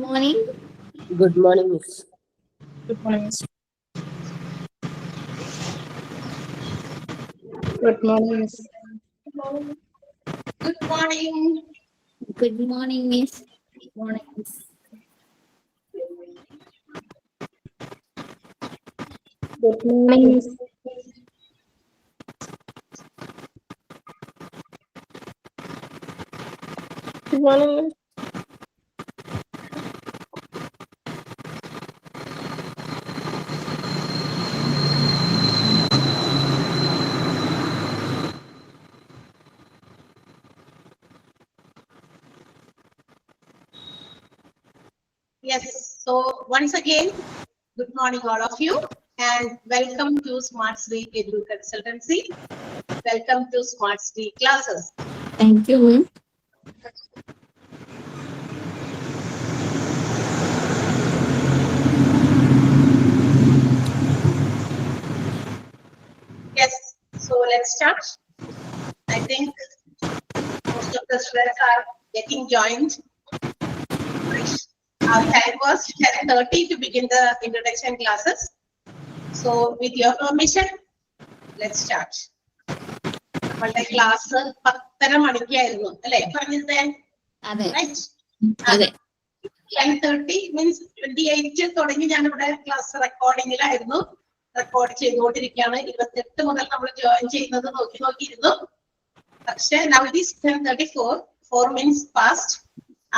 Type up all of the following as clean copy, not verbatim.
Morning. Good morning, Miss. Good morning, Miss. Good morning, Miss. Good morning. Good morning, Miss. Good morning, Miss. Good morning, Miss. Good morning, Miss. Yes, so once again, good morning all of you and welcome to Smart Street Edu Consultancy. Welcome to Smart Street classes. Thank you, ma'am. Yes, so let's start. I think most of the students are getting joined. Our time was 10:30 to begin the introduction classes. So with your permission, let's start. നമ്മളുടെ class 10:30 മണിക്കായിരുന്നു അല്ലെ പറഞ്ഞത്? അതെ Right? അതെ 10:30 means 28 തുടങ്ങി ഞാനിവിടെ class റെക്കോർഡിങ്ങിലായിരുന്നു. Record ചെയ്തുകൊണ്ടിരിക്കുകയാണ്. 28 മുതൽ നമ്മൾ ജോയിൻ ചെയ്യുന്നത് നോക്കിയിരുന്നു. പക്ഷെ now it is 10:34, 4 minutes past.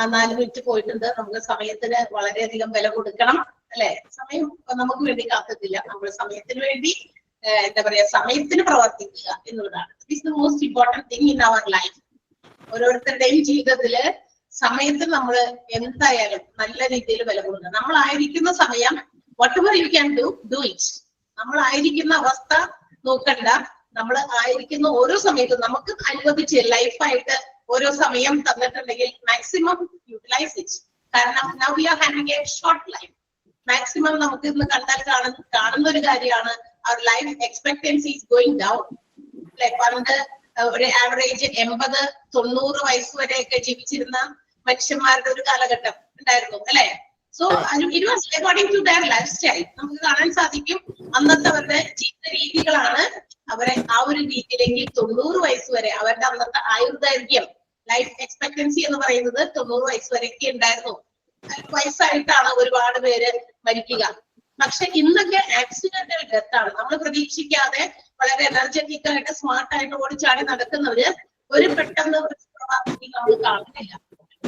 4 minute പോയിട്ടുണ്ട്. നമുക്ക് സമയത്തിന് വളരെയധികം വില കൊടുക്കണം അല്ലെ? സമയം നമുക്ക് വേണ്ടി കാത്തിട്ടില്ല. നമ്മൾ സമയത്തിന് വേണ്ടി എന്താ പറയാ സമയത്തിന് പ്രവർത്തിക്കുക എന്നുള്ളതാണ്. It is the most important thing in our life. ഓരോരുത്തരുടെയും ജീവിതത്തില് സമയത്തിന് നമ്മൾ എന്തായാലും നല്ല രീതിയിൽ വില കൊടുക്കണം. നമ്മളായിരിക്കുന്ന സമയം whatever you can do it. നമ്മളായിരിക്കുന്ന അവസ്ഥ നോക്കണ്ട. നമ്മൾ ആയിരിക്കുന്ന ഓരോ സമയത്തും നമുക്ക് അനുവദിച്ച് ലൈഫായിട്ട് ഓരോ സമയം തന്നിട്ടുണ്ടെങ്കിൽ മാക്സിമം യൂട്ടിലൈസ് ഇറ്റ്. കാരണം now we are having a short life. Maximum നമുക്ക് ഇന്ന് കണ്ടാൽ കാണുന്ന ഒരു കാര്യമാണ് our life expectancy is going down. Like പണ്ട് ഒരു ആവറേജ് 80-90 വയസ്സ് വരെയൊക്കെ ജീവിച്ചിരുന്ന മനുഷ്യന്മാരുടെ ഒരു കാലഘട്ടം ഉണ്ടായിരുന്നു അല്ലെ? So it was according to their lifestyle. നമുക്ക് കാണാൻ സാധിക്കും അന്നത്തെ ജീവിത രീതികളാണ് അവരെ ആ ഒരു രീതിയിലേക്ക് 90 വയസ്സ് വരെ അവരുടെ അന്നത്തെ ആയുർദൈർഘ്യം ലൈഫ് എക്സ്പെക്ടൻസി എന്ന് പറയുന്നത് 90 വയസ്സ് വരെയൊക്കെ ഉണ്ടായിരുന്നു. വയസ്സായിട്ടാണ് ഒരുപാട് പേര് മരിക്കുക. പക്ഷെ ഇന്നൊക്കെ ആക്സിഡന്റൽ ഡെത്ത് ആണ്. നമ്മൾ പ്രതീക്ഷിക്കാതെ വളരെ എനർജറ്റിക് ആയിട്ട് സ്മാർട്ട് ആയിട്ട് ഓടിച്ചാടി നടക്കുന്നവര് ഒരു പെട്ടെന്ന് നമ്മൾ കാണുന്നില്ല.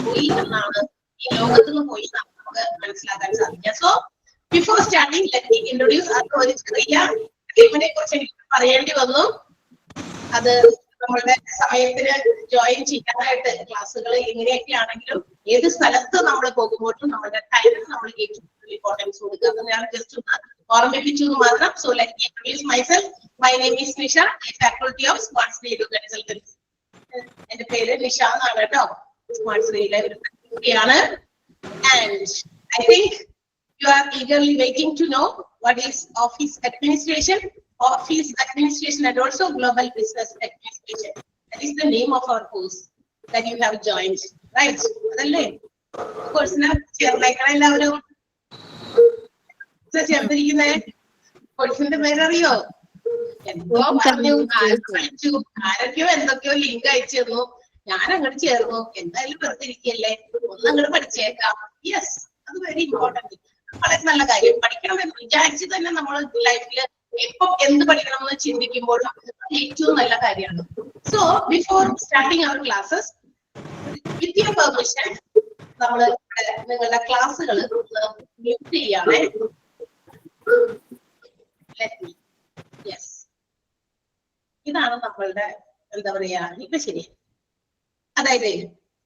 പോയി എന്നാണ് ഈ ലോകത്ത് നിന്ന് പോയി നമുക്ക് മനസ്സിലാക്കാൻ സാധിക്കുക. So before starting let me introduce ഒരു ചെറിയ ടീമിനെ കുറിച്ച് എനിക്ക് പറയേണ്ടി വന്നു. അത് നമ്മളുടെ സമയത്തിന് ജോയിൻ ചെയ്യാനായിട്ട് ക്ലാസ്സുകൾ എങ്ങനെയൊക്കെ ആണെങ്കിലും ഏത് സ്ഥലത്ത് നമ്മൾ പോകുമ്പോഴും നമ്മുടെ ടൈമിന് നമ്മൾ ഏറ്റവും ഇമ്പോർട്ടൻസ് കൊടുക്കുക. അത് ഞാൻ ജസ്റ്റ് ഒന്ന് ഓർമ്മിപ്പിച്ചു മാത്രം. So let me introduce myself. My name is Nisha, faculty of Smart Street Edu Consultancy. എന്റെ പേര് നിഷ എന്നാണ് കേട്ടോ. സ്മാർട്ട് സ്ട്രീറ്റിലെ ഒരു കുട്ടിയാണ്. And I think you are eagerly waiting to know what is office administration and also global business administration. That is the name of our course that you have joined, right? Adalle course na cheerlaikana ellavarum ചേർത്തിരിക്കുന്നേ. കോഴ്സിന്റെ പേരറിയോ? എന്തോ പറഞ്ഞു, ആരൊക്കെയോ എന്തൊക്കെയോ link അയച്ചു തന്നു. ഞാൻ അങ്ങോട്ട് ചേർന്നു. എന്തായാലും വെറുതിരിക്കല്ലേ, ഒന്നങ്ങോട്ട് പഠിച്ചേക്കാം. യെസ്, അത് വെരി ഇമ്പോർട്ടന്റ്. വളരെ നല്ല കാര്യം. പഠിക്കണമെന്ന് വിചാരിച്ച് തന്നെ നമ്മൾ ലൈഫിൽ എപ്പം എന്ത് പഠിക്കണമെന്ന് ചിന്തിക്കുമ്പോഴും ഏറ്റവും നല്ല കാര്യമാണ്. So before starting our classes, with your permission നമ്മൾ നിങ്ങളുടെ ക്ലാസ്സുകൾ മ്യൂട്ട് ചെയ്യാണ്. യെസ്, ഇതാണ് നമ്മളുടെ എന്താ പറയാ ഇപ്പൊ ശരി. അതായത്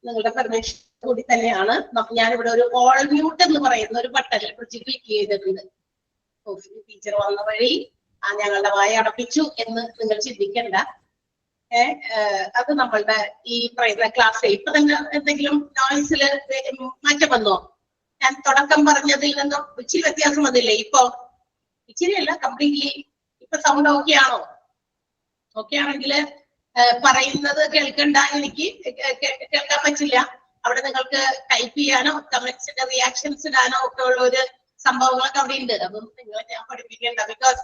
നിങ്ങളുടെ പെർമിഷൻ കൂടി തന്നെയാണ് ഞാനിവിടെ ഒരു ഓൾ മ്യൂട്ട് എന്ന് പറയുന്ന ഒരു ബട്ടണിൽ ക്ലിക്ക് ചെയ്തിട്ടുണ്ട്. ടീച്ചർ വന്ന വഴി ഞങ്ങളുടെ വായ അടപ്പിച്ചു എന്ന് നിങ്ങൾ ചിന്തിക്കണ്ട. അത് നമ്മളുടെ ഈ പറയുന്ന ക്ലാസ് ഇപ്പൊ തന്നെ എന്തെങ്കിലും നോയ്സില് മാറ്റം വന്നോ? ഞാൻ തുടക്കം പറഞ്ഞതിൽ നിന്നും ഇച്ചിരി വ്യത്യാസം വന്നില്ലേ? ഇപ്പൊ ഇച്ചിരിയല്ല, കംപ്ലീറ്റ്ലി. ഇപ്പൊ സൗണ്ട് ഓക്കെ ആണോ? ഓക്കെ ആണെങ്കിൽ പറയുന്നത് കേൾക്കണ്ട, എനിക്ക് കേൾക്കാൻ പറ്റില്ല. അവിടെ നിങ്ങൾക്ക് ടൈപ്പ് ചെയ്യാനോ കമന്റ്സിന്റെ റിയാക്ഷൻസ് ഇടാനോ ഒക്കെ ഉള്ള ഒരു സംഭവങ്ങളൊക്കെ അവിടെ ഉണ്ട്. അപ്പം നിങ്ങളെ ഞാൻ പഠിപ്പിക്കേണ്ട, ബിക്കോസ്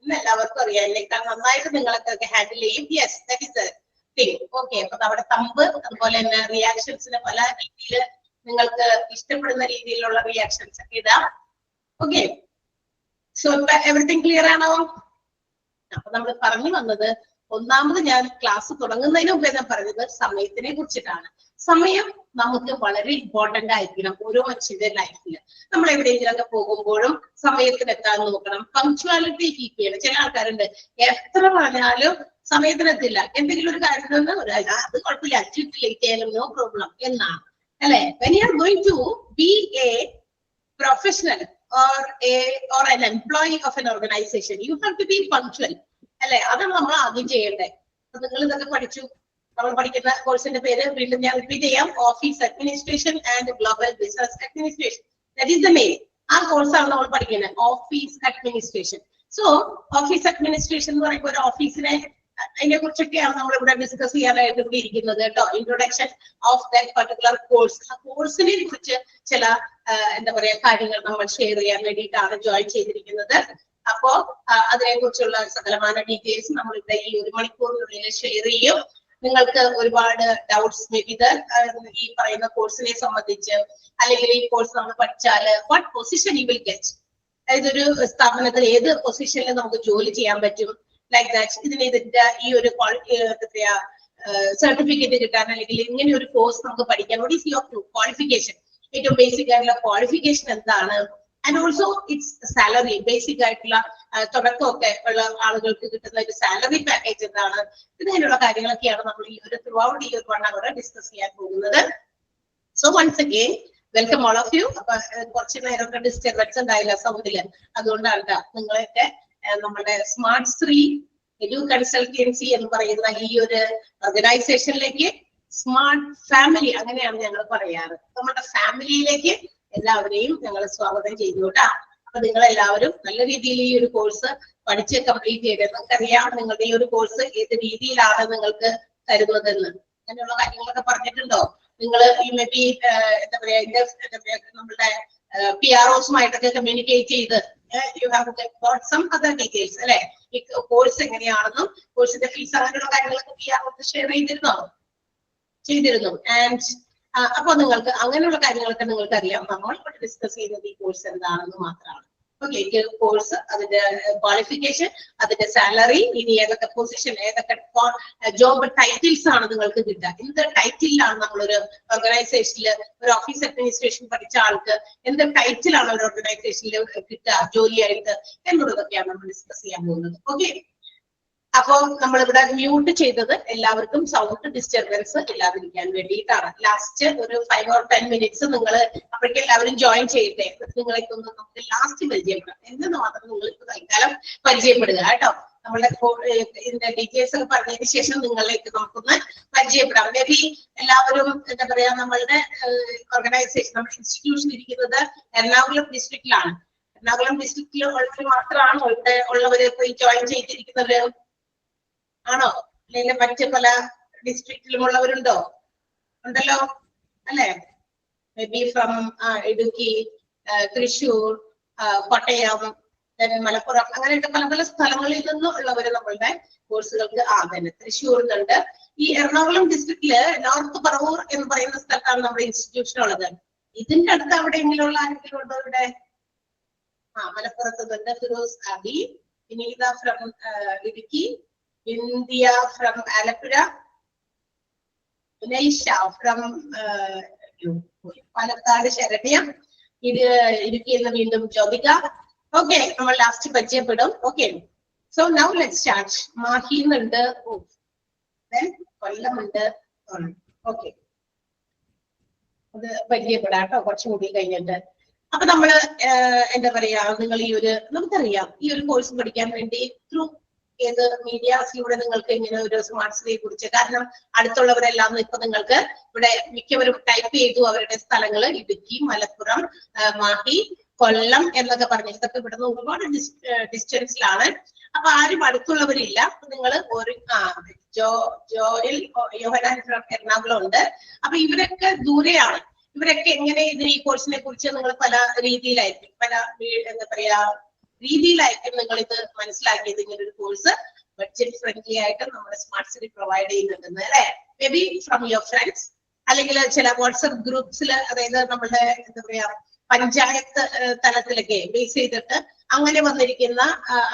ഇന്ന് എല്ലാവർക്കും അറിയാം എന്നേക്കാൾ നന്നായിട്ട് നിങ്ങളൊക്കെ ഹാൻഡിൽ ചെയ്യും. Yes, that is the thing. Okay, അപ്പൊ അവിടെ തമ്പ് അതുപോലെ തന്നെ റിയാക്ഷൻസിന് പല രീതിയിൽ നിങ്ങൾക്ക് ഇഷ്ടപ്പെടുന്ന രീതിയിലുള്ള റിയാക്ഷൻസ് ഒക്കെ ഇടാം. ഓക്കെ, സോ എവറിത്തിങ് ക്ലിയർ ആണോ? അപ്പൊ നമ്മൾ പറഞ്ഞു വന്നത്, ഒന്നാമത് ഞാൻ ക്ലാസ് തുടങ്ങുന്നതിന് മുമ്പേ ഞാൻ പറഞ്ഞത് സമയത്തിനെ കുറിച്ചിട്ടാണ്. സമയം നമുക്ക് വളരെ ഇമ്പോർട്ടന്റ് ആയിരിക്കണം ഓരോ മനുഷ്യന്റെ ലൈഫിൽ. നമ്മൾ എവിടെയെങ്കിലൊക്കെ പോകുമ്പോഴും സമയത്തിന് എത്താൻ നോക്കണം. പങ്ക്ച്വാലിറ്റി കീപ്പ് ചെയ്യണം. ചില ആൾക്കാരുണ്ട് എത്ര പറഞ്ഞാലും സമയത്തിനെത്തില്ല. എന്തെങ്കിലും ഒരു കാര്യത്തിൽ അത് കുഴപ്പമില്ല, അച്ഛൻ ലേറ്റ് ആയാലും നോ പ്രോബ്ലം എന്നാണ്, അല്ലെ? when you are going to be a professional or an employee of an organization, you have to be punctual, അല്ലെ? അതാണ് നമ്മൾ ആദ്യം ചെയ്യേണ്ടത്. അപ്പൊ നിങ്ങൾ ഇതൊക്കെ പഠിച്ചു. നമ്മൾ പഠിക്കുന്ന കോഴ്സിന്റെ പേര് വീണ്ടും ഞാൻ റിപ്പീറ്റ് ചെയ്യാം, office administration and global business administration. That is the main. ആ കോഴ്സാണ് നമ്മൾ പഠിക്കുന്നത്, office administration. So office administration എന്ന് പറയുമ്പോൾ ഒരു ഓഫീസിനെ, അതിനെ കുറിച്ചൊക്കെയാണ് നമ്മൾ ഇവിടെ ഡിസ്കസ് ചെയ്യാനായിട്ട് ഇവിടെ ഇരിക്കുന്നത് കേട്ടോ. Introduction of that particular course. ആ കോഴ്സിനെ കുറിച്ച് ചില എന്താ പറയാ കാര്യങ്ങൾ നമ്മൾ ഷെയർ ചെയ്യാൻ വേണ്ടിയിട്ടാണ് ജോയിൻ ചെയ്തിരിക്കുന്നത്. അപ്പോ അതിനെ കുറിച്ചുള്ള സകലമായ ഡീറ്റെയിൽസ് നമ്മൾ ഇവിടെ ഈ 1 മണിക്കൂറിനുള്ളിൽ ഷെയർ ചെയ്യും. നിങ്ങൾക്ക് ഒരുപാട് ഡൗട്ട്സ് ഈ പറയുന്ന കോഴ്സിനെ സംബന്ധിച്ച്, അല്ലെങ്കിൽ ഈ കോഴ്സ് നമ്മൾ പഠിച്ചാൽ what position you will get, അതായത് ഒരു സ്ഥാപനത്തിൽ ഏത് പൊസിഷനിൽ നമുക്ക് ജോലി ചെയ്യാൻ പറ്റും, ലൈക്ക് ദാറ്റ്. ഇതിന്റെ ഈ ഒരു സർട്ടിഫിക്കറ്റ് കിട്ടാൻ, അല്ലെങ്കിൽ ഇങ്ങനെ ഒരു കോഴ്സ് നമുക്ക് പഠിക്കാൻ, വാട്ട് ഈസ് യുവർ ക്വാളിഫിക്കേഷൻ, ഏറ്റവും ബേസിക് ആയിട്ടുള്ള ക്വാളിഫിക്കേഷൻ എന്താണ്, and also it's salary, basic ആയിട്ടുള്ള തുടക്കമൊക്കെ ഉള്ള ആളുകൾക്ക് കിട്ടുന്ന ഒരു സാലറി പാക്കേജ് എന്താണ്, ഇതിനുള്ള കാര്യങ്ങളൊക്കെയാണ് നമ്മൾ ഈ ഒരു ത്രൂ ഔട്ട് ഈ ഒരു 1 hour ഡിസ്കസ് ചെയ്യാൻ പോകുന്നത്. So once again welcome all of you. അപ്പൊ കുറച്ച് നേരമൊക്കെ ഡിസ്റ്റർബൻസ് ഉണ്ടായില്ല സൗണ്ടില്, അതുകൊണ്ടാണ് നിങ്ങളൊക്കെ നമ്മുടെ സ്മാർട്ട് ശ്രീ എഡ്യൂ കൺസൾട്ടൻസി എന്ന് പറയുന്ന ഈ ഒരു ഓർഗനൈസേഷനിലേക്ക്, സ്മാർട്ട് ഫാമിലി അങ്ങനെയാണ് ഞങ്ങൾ പറയാറ്, നമ്മുടെ ഫാമിലിയിലേക്ക് എല്ലാവരെയും ഞങ്ങൾ സ്വാഗതം ചെയ്യുന്നു കേട്ടാ. അപ്പൊ നിങ്ങൾ എല്ലാവരും നല്ല രീതിയിൽ ഈ ഒരു കോഴ്സ് പഠിച്ച് കംപ്ലീറ്റ് ചെയ്ത്, നിങ്ങൾക്കറിയാം നിങ്ങളുടെ ഈ ഒരു കോഴ്സ് ഏത് രീതിയിലാണ് നിങ്ങൾക്ക് തരുന്നതെന്ന്. അങ്ങനെയുള്ള കാര്യങ്ങളൊക്കെ പറഞ്ഞിട്ടുണ്ടോ നിങ്ങൾ? ഈ മേ ബി എന്താ പറയാ, നമ്മളുടെ PROസുമായിട്ടൊക്കെ കമ്മ്യൂണിക്കേറ്റ് ചെയ്ത് you have got some other details, അല്ലെ? ഈ കോഴ്സ് എങ്ങനെയാണെന്നും കോഴ്സിന്റെ ഫീസ് അങ്ങനെയുള്ള കാര്യങ്ങളൊക്കെ PRO ഷെയർ ചെയ്തിരുന്നു. ആൻഡ് അപ്പൊ നിങ്ങൾക്ക് അങ്ങനെയുള്ള കാര്യങ്ങളൊക്കെ നിങ്ങൾക്ക് അറിയാം. നമ്മൾ ഇവിടെ ഡിസ്കസ് ചെയ്യുന്നത് ഈ കോഴ്സ് എന്താണെന്ന് മാത്രമാണ്. ഓക്കെ, ഈ കോഴ്സ്, അതിന്റെ ക്വാളിഫിക്കേഷൻ, അതിന്റെ സാലറി, ഇനി ഏതൊക്കെ പൊസിഷൻ, ഏതൊക്കെ ജോബ് ടൈറ്റിൽസ് ആണ് നിങ്ങൾക്ക് കിട്ടുക, എന്ത് ടൈറ്റിലാണ് നമ്മളൊരു ഓർഗനൈസേഷനിൽ ഒരു ഓഫീസ് അഡ്മിനിസ്ട്രേഷൻ പഠിച്ച ആൾക്ക് എന്ത് ടൈറ്റിലാണ് ഒരു ഓർഗനൈസേഷനിൽ കിട്ടുക ജോലിയായിട്ട് എന്നുള്ളതൊക്കെയാണ് നമ്മൾ ഡിസ്കസ് ചെയ്യാൻ പോകുന്നത്. ഓക്കെ, അപ്പൊ നമ്മളിവിടെ മ്യൂട്ട് ചെയ്തത് എല്ലാവർക്കും സൗണ്ട് ഡിസ്റ്റർബൻസ് ഇല്ലാതിരിക്കാൻ വേണ്ടിയിട്ടാണ്. ലാസ്റ്റ് ഒരു 5 or 10 minutes നിങ്ങൾ അപ്പോഴേക്കും എല്ലാവരും ജോയിൻ ചെയ്യട്ടെ. നിങ്ങളൊക്കെ ഒന്ന് നമുക്ക് ലാസ്റ്റ് പരിചയപ്പെടാം എന്നത് മാത്രം നിങ്ങൾ തൽക്കാലം പരിചയപ്പെടുക കേട്ടോ. നമ്മളുടെ ഇതിന്റെ ഡീറ്റെയിൽസ് ഒക്കെ പറഞ്ഞതിന് ശേഷം നിങ്ങളിലേക്ക് നമുക്കൊന്ന് പരിചയപ്പെടാം. മേ ബി എല്ലാവരും എന്താ പറയാ, നമ്മളുടെ ഓർഗനൈസേഷൻ, നമ്മുടെ ഇൻസ്റ്റിറ്റ്യൂഷൻ ഇരിക്കുന്നത് എറണാകുളം ഡിസ്ട്രിക്റ്റിലാണ്. എറണാകുളം ഡിസ്ട്രിക്റ്റിൽ ഉള്ളവർ മാത്രമാണോ ഇവിടെ ഉള്ളവരെ പോയി ജോയിൻ ചെയ്തിരിക്കുന്നത്? ആണോ? അല്ലെങ്കിൽ മറ്റ് പല ഡിസ്ട്രിക്റ്റിലും ഉള്ളവരുണ്ടോ? ഉണ്ടല്ലോ, അല്ലെ? May be from Idukki, Thrissur, Kottayam, Malappuram, അങ്ങനെയൊക്കെ പല പല സ്ഥലങ്ങളിൽ നിന്നും ഉള്ളവര് നമ്മളുടെ കോഴ്സുകൾക്ക് തന്നെ തൃശ്ശൂരിലുണ്ട്. ഈ എറണാകുളം ഡിസ്ട്രിക്റ്റില് നോർത്ത് പറവൂർ എന്ന് പറയുന്ന സ്ഥലത്താണ് നമ്മുടെ ഇൻസ്റ്റിറ്റ്യൂഷൻ ഉള്ളത്. ഇതിന്റെ അടുത്ത് എവിടെയെങ്കിലും ഉള്ള ആരെങ്കിലും ഉണ്ടോ ഇവിടെ? മലപ്പുറത്ത് തന്നെ Firoz Abi, Vineetha from Idukki, India from Alappuzha, Vinaisha from Palakkad, Saranya ഇടുക്കിയിൽ നിന്ന് വീണ്ടും ജ്യോതിക. ഓക്കെ, നമ്മൾ ലാസ്റ്റ് പരിചയപ്പെടും. Okay, so now let's start. മാഹിന്നുണ്ട്, കൊല്ലമുണ്ട്. ഓക്കെ, അത് പരിചയപ്പെടാം കേട്ടോ കുറച്ചും കൂടി കഴിഞ്ഞിട്ട്. അപ്പൊ നമ്മള് എന്താ പറയാ, നിങ്ങൾ ഈ ഒരു, നമുക്കറിയാം ഈ ഒരു കോഴ്സ് പഠിക്കാൻ വേണ്ടി ത്രൂ ഏത് മീഡിയാസിലൂടെ നിങ്ങൾക്ക് ഇങ്ങനെ ഒരു സ്മാർട്ട് സിറ്റിയെ കുറിച്ച്, കാരണം അടുത്തുള്ളവരെല്ലാം ഇപ്പൊ നിങ്ങൾക്ക് ഇവിടെ മിക്കവരും ടൈപ്പ് ചെയ്തു അവരുടെ സ്ഥലങ്ങള്, ഇടുക്കി, മലപ്പുറം, മാഹി, കൊല്ലം എന്നൊക്കെ പറഞ്ഞു. ഇതൊക്കെ ഇവിടുന്ന് ഒരുപാട് ഡിസ്റ്റൻസിലാണ്. അപ്പൊ ആരും അടുത്തുള്ളവരില്ല. നിങ്ങൾ ഒരു ജോയിൽ യോഹനാൻ എറണാകുളം ഉണ്ട്. അപ്പൊ ഇവരൊക്കെ ദൂരെയാണ്. ഇവരൊക്കെ എങ്ങനെ ഈ കോഴ്സിനെ കുറിച്ച് നിങ്ങൾ പല രീതിയിലായിരിക്കും എന്താ പറയാ രീതിയിലായിരിക്കും നിങ്ങൾ ഇത് മനസ്സിലാക്കിയത്. ഇങ്ങനെ ഒരു കോഴ്സ് ബഡ്ജറ്റ് ഫ്രണ്ട്ലി ആയിട്ട് നമ്മുടെ സ്മാർട്ട് സിറ്റി പ്രൊവൈഡ് ചെയ്യുന്നുണ്ടെന്ന് അല്ലെ. May be from your friends, അല്ലെങ്കിൽ ചില വാട്സ്ആപ്പ് ഗ്രൂപ്പ്സിൽ, അതായത് നമ്മുടെ എന്താ പറയാ പഞ്ചായത്ത് തലത്തിലൊക്കെ ബേസ് ചെയ്തിട്ട് അങ്ങനെ വന്നിരിക്കുന്ന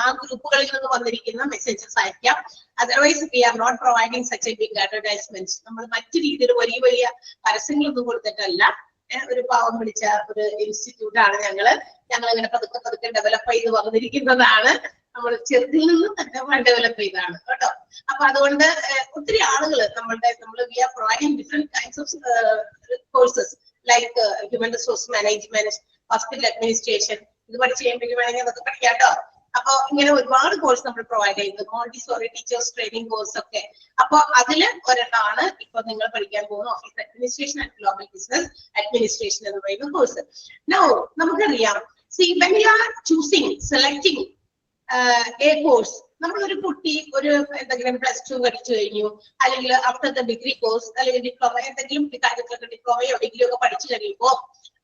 ആ ഗ്രൂപ്പുകളിൽ നിന്ന് വന്നിരിക്കുന്ന മെസ്സേജസ് ആയിരിക്കാം. Otherwise we are not providing such a big advertisement. നമ്മൾ മറ്റു രീതിയിൽ വലിയ വലിയ പരസ്യങ്ങളൊന്നും കൊടുത്തിട്ടല്ല. ഒരു പാവം പിടിച്ച ഒരു ഇൻസ്റ്റിറ്റ്യൂട്ട് ആണ് ഞങ്ങൾ ഇങ്ങനെ പതുക്കെ ഡെവലപ്പ് ചെയ്ത് വന്നിരിക്കുന്നതാണ്. നമ്മൾ ചെറുതിൽ നിന്നും തന്നെ ഡെവലപ്പ് ചെയ്തതാണ് കേട്ടോ. അപ്പൊ അതുകൊണ്ട് ഒത്തിരി ആളുകൾ നമ്മൾ we are providing different kinds of courses like human resource management, hospital administration. ഇത് പഠിച്ച് കഴിയുമ്പോഴേക്കും വേണമെങ്കിൽ അതൊക്കെ പഠിക്കാം കേട്ടോ. അപ്പൊ ഇങ്ങനെ ഒരുപാട് കോഴ്സ് നമ്മൾ പ്രൊവൈഡ് ചെയ്യുന്നത്, മോണ്ടിസോറി ടീച്ചേഴ്സ് ട്രെയിനിങ് കോഴ്സ് ഒക്കെ. അപ്പൊ അതില് ഒരെണ്ണമാണ് ഇപ്പൊ നിങ്ങൾ പഠിക്കാൻ പോകുന്ന office administration and global business administration എന്ന് പറയുന്ന കോഴ്സ്. നോ, നമുക്കറിയാം, C when you are selecting A course, നമ്മളൊരു കുട്ടി ഒരു എന്തെങ്കിലും +2 പഠിച്ചു കഴിഞ്ഞു, അല്ലെങ്കിൽ ആഫ്റ്റർ ദ ഡിഗ്രി കോഴ്സ് അല്ലെങ്കിൽ ഡിപ്ലോമ എന്തെങ്കിലും കാര്യങ്ങളൊക്കെ ഡിപ്ലോമയോ ഡിഗ്രിയോ ഒക്കെ പഠിച്ചു കഴിയുമ്പോ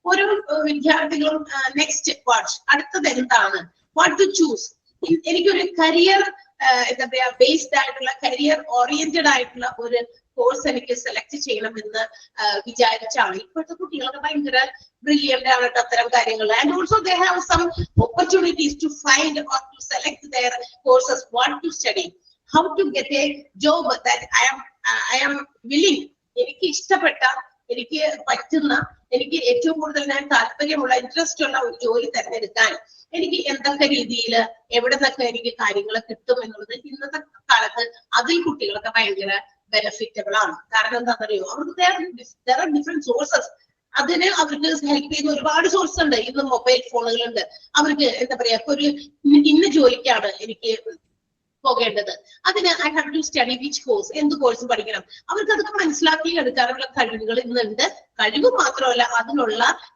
ഒരു വിദ്യാർത്ഥികളും നെക്സ്റ്റ് അടുത്തത് എന്താണ്, വാട്ട് ടു ചൂസ്. എനിക്കൊരു കരിയർ എന്താ പറയാ ബേസ്ഡ് ആയിട്ടുള്ള കരിയർ ഓറിയന്റഡ് ആയിട്ടുള്ള ഒരു കോഴ്സ് എനിക്ക് സെലക്ട് ചെയ്യണമെന്ന് വിചാരിച്ചാണ്. ഇപ്പോഴത്തെ കുട്ടികളൊക്കെ ഭയങ്കര ബ്രില്യന്റ് ആണ് അത്തരം കാര്യങ്ങൾ. And also they have some opportunities to find or to select their courses, what to study, how to get a job that I am willing. എനിക്ക് ഇഷ്ടപ്പെട്ട, എനിക്ക് പറ്റുന്ന, എനിക്ക് ഏറ്റവും കൂടുതൽ ഞാൻ താല്പര്യമുള്ള, ഇൻട്രസ്റ്റ് ഉള്ള ഒരു ജോലി തിരഞ്ഞെടുക്കാൻ എനിക്ക് എന്തൊക്കെ രീതിയിൽ എവിടെ നിന്നൊക്കെ എനിക്ക് കാര്യങ്ങൾ കിട്ടും എന്നുള്ളത് ഇന്നത്തെ കാലത്ത് അതിൽ കുട്ടികളൊക്കെ ഭയങ്കര ബെനിഫിറ്റബിൾ ആണ്. കാരണം എന്താണെന്നറിയോ, അവർക്ക് ഡിഫറെന്റ് സോഴ്സസ്. അതിന് അവർക്ക് ഹെൽപ്പ് ചെയ്യുന്ന ഒരുപാട് സോഴ്സ് ഉണ്ട്. ഇന്ന് മൊബൈൽ ഫോണുകളുണ്ട്. അവർക്ക് എന്താ പറയാ ഒരു ഇന്ന ജോലിക്കാണ് എനിക്ക് പോകേണ്ടത്, അതിന് I have to study which course, എന്ത് കോഴ്സ് പഠിക്കണം. അവർക്ക് അതൊക്കെ മനസ്സിലാക്കി എടുക്കാനുള്ള കഴിവുകൾ ഇന്നുണ്ട്. കഴിവ് മാത്രമല്ല,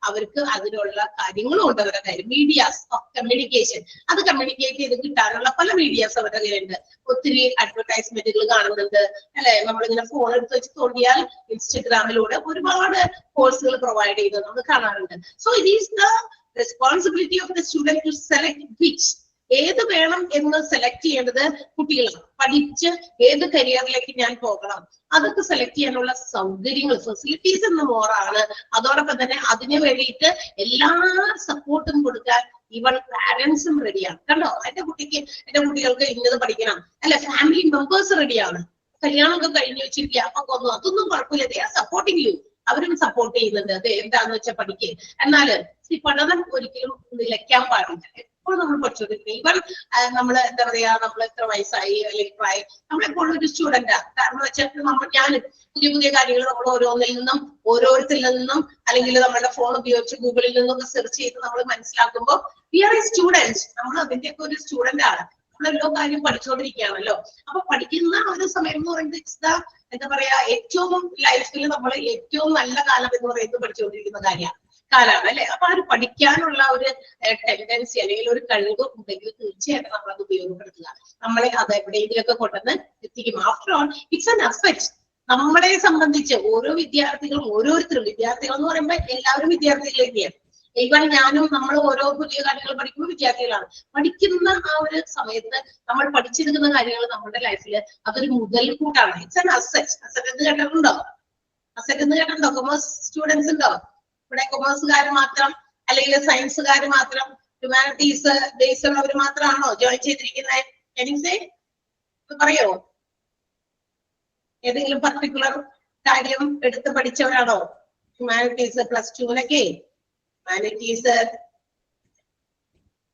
അവർക്ക് അതിനുള്ള കാര്യങ്ങളും ഉണ്ട് അവരുടെ കയ്യിൽ. മീഡിയാസ് ഓഫ് കമ്മ്യൂണിക്കേഷൻ, അത് കമ്മ്യൂണിക്കേറ്റ് ചെയ്ത് കിട്ടാനുള്ള പല മീഡിയാസ് അവരുടെ കയ്യിലുണ്ട്. ഒത്തിരി അഡ്വർടൈസ്മെന്റുകൾ കാണുന്നുണ്ട് അല്ലെ. നമ്മളിങ്ങനെ ഫോൺ എടുത്ത് വെച്ച് തോണ്ടിയാൽ ഇൻസ്റ്റഗ്രാമിലൂടെ ഒരുപാട് കോഴ്സുകൾ പ്രൊവൈഡ് ചെയ്യുന്നത് നമ്മൾ കാണാറുണ്ട്. So it is the responsibility of the student to select which, ഏത് വേണം എന്ന് സെലക്ട് ചെയ്യേണ്ടത് കുട്ടികളാണ്. പഠിച്ച് ഏത് കരിയറിലേക്ക് ഞാൻ പോകണം, അതൊക്കെ സെലക്ട് ചെയ്യാനുള്ള സൗകര്യങ്ങൾ, ഫെസിലിറ്റീസ് എന്ന് മോറാണ്. അതോടൊപ്പം തന്നെ അതിന് വേണ്ടിയിട്ട് എല്ലാ സപ്പോർട്ടും കൊടുക്കാൻ ഈവൻ പാരന്റ്സും റെഡിയാണ്. കണ്ടോ, എന്റെ കുട്ടികൾക്ക് ഇന്നത് പഠിക്കണം അല്ലെ, ഫാമിലി മെമ്പേഴ്സ് റെഡിയാണ്. കല്യാണമൊക്കെ കഴിഞ്ഞു വെച്ചിരിക്കുക, അപ്പൊ അതൊന്നും കുഴപ്പമില്ല, സപ്പോർട്ടിങ് യു. അവരും സപ്പോർട്ട് ചെയ്യുന്നുണ്ട്. അത് എന്താന്ന് വെച്ചാൽ പഠിക്കുക. എന്നാല് ഈ പഠനം ഒരിക്കലും നിലയ്ക്കാൻ പാടില്ല. എപ്പോഴും നമ്മൾ പഠിച്ചുകൊണ്ടിരിക്കുക. ഇവൻ നമ്മൾ എന്താ പറയാ, നമ്മൾ എത്ര വയസ്സായി അല്ലെങ്കിൽ പ്രായം, നമ്മളെപ്പോഴും ഒരു സ്റ്റുഡന്റാ. കാരണം വെച്ചാൽ ഞാൻ പുതിയ കാര്യങ്ങൾ നമ്മൾ ഓരോരുത്തരിൽ നിന്നും അല്ലെങ്കിൽ നമ്മുടെ ഫോൺ ഉപയോഗിച്ച് ഗൂഗിളിൽ നിന്നൊക്കെ സെർച്ച് ചെയ്ത് നമ്മൾ മനസ്സിലാക്കുമ്പോൾ വി ആർ എ സ്റ്റുഡന്റ്. നമ്മൾ അതിന്റെയൊക്കെ ഒരു സ്റ്റുഡന്റ് ആണ്. നമ്മളെല്ലോ കാര്യം പഠിച്ചുകൊണ്ടിരിക്കുകയാണല്ലോ. അപ്പൊ പഠിക്കുന്ന ഒരു സമയം എന്ന് പറയുന്നത് എന്താ പറയാ, ഏറ്റവും ലൈഫിൽ നമ്മൾ ഏറ്റവും നല്ല കാലം എന്ന് പറയുന്നത് പഠിച്ചുകൊണ്ടിരിക്കുന്ന കാലാണ് അല്ലെ. അപ്പൊ അത് പഠിക്കാനുള്ള ഒരു ടെൻഡൻസി അല്ലെങ്കിൽ ഒരു കഴിവ് ഉണ്ടെങ്കിൽ തീർച്ചയായിട്ടും നമ്മൾ അത് ഉപയോഗപ്പെടുത്തുക. നമ്മളെ അത് എവിടെയെങ്കിലുമൊക്കെ കൊണ്ടുവന്ന് എത്തിക്കും. After all it's an asset. നമ്മളെ സംബന്ധിച്ച് ഓരോ വിദ്യാർത്ഥികളും വിദ്യാർത്ഥികൾ എന്ന് പറയുമ്പോൾ എല്ലാവരും വിദ്യാർത്ഥികൾ തന്നെയാണ്. ഈവൻ ഞാനും നമ്മൾ ഓരോ പുതിയ കാര്യങ്ങൾ പഠിക്കുമ്പോൾ വിദ്യാർത്ഥികളാണ്. പഠിക്കുന്ന ആ ഒരു സമയത്ത് നമ്മൾ പഠിച്ചെടുക്കുന്ന കാര്യങ്ങൾ നമ്മുടെ ലൈഫിൽ അതൊരു മുതൽക്കൂട്ടാണ്. It's an asset. അസറ്റ് എന്ന് കേട്ടിട്ടുണ്ടോ? കൊമേഴ്സ് സ്റ്റുഡൻസ് ഉണ്ടോ ഇവിടെ? കൊമേഴ്സുകാർ മാത്രം അല്ലെങ്കിൽ സയൻസുകാർ മാത്രം, ഹ്യൂമാനിറ്റീസ് ബേസ് ഉള്ളവർ മാത്രമാണോ ജോയിൻ ചെയ്തിരിക്കുന്നത്? എനിസേ പറയോ? ഏതെങ്കിലും പർട്ടിക്കുലർ കാര്യം എടുത്ത് പഠിച്ചവരാണോ? ഹ്യൂമാനിറ്റീസ് +2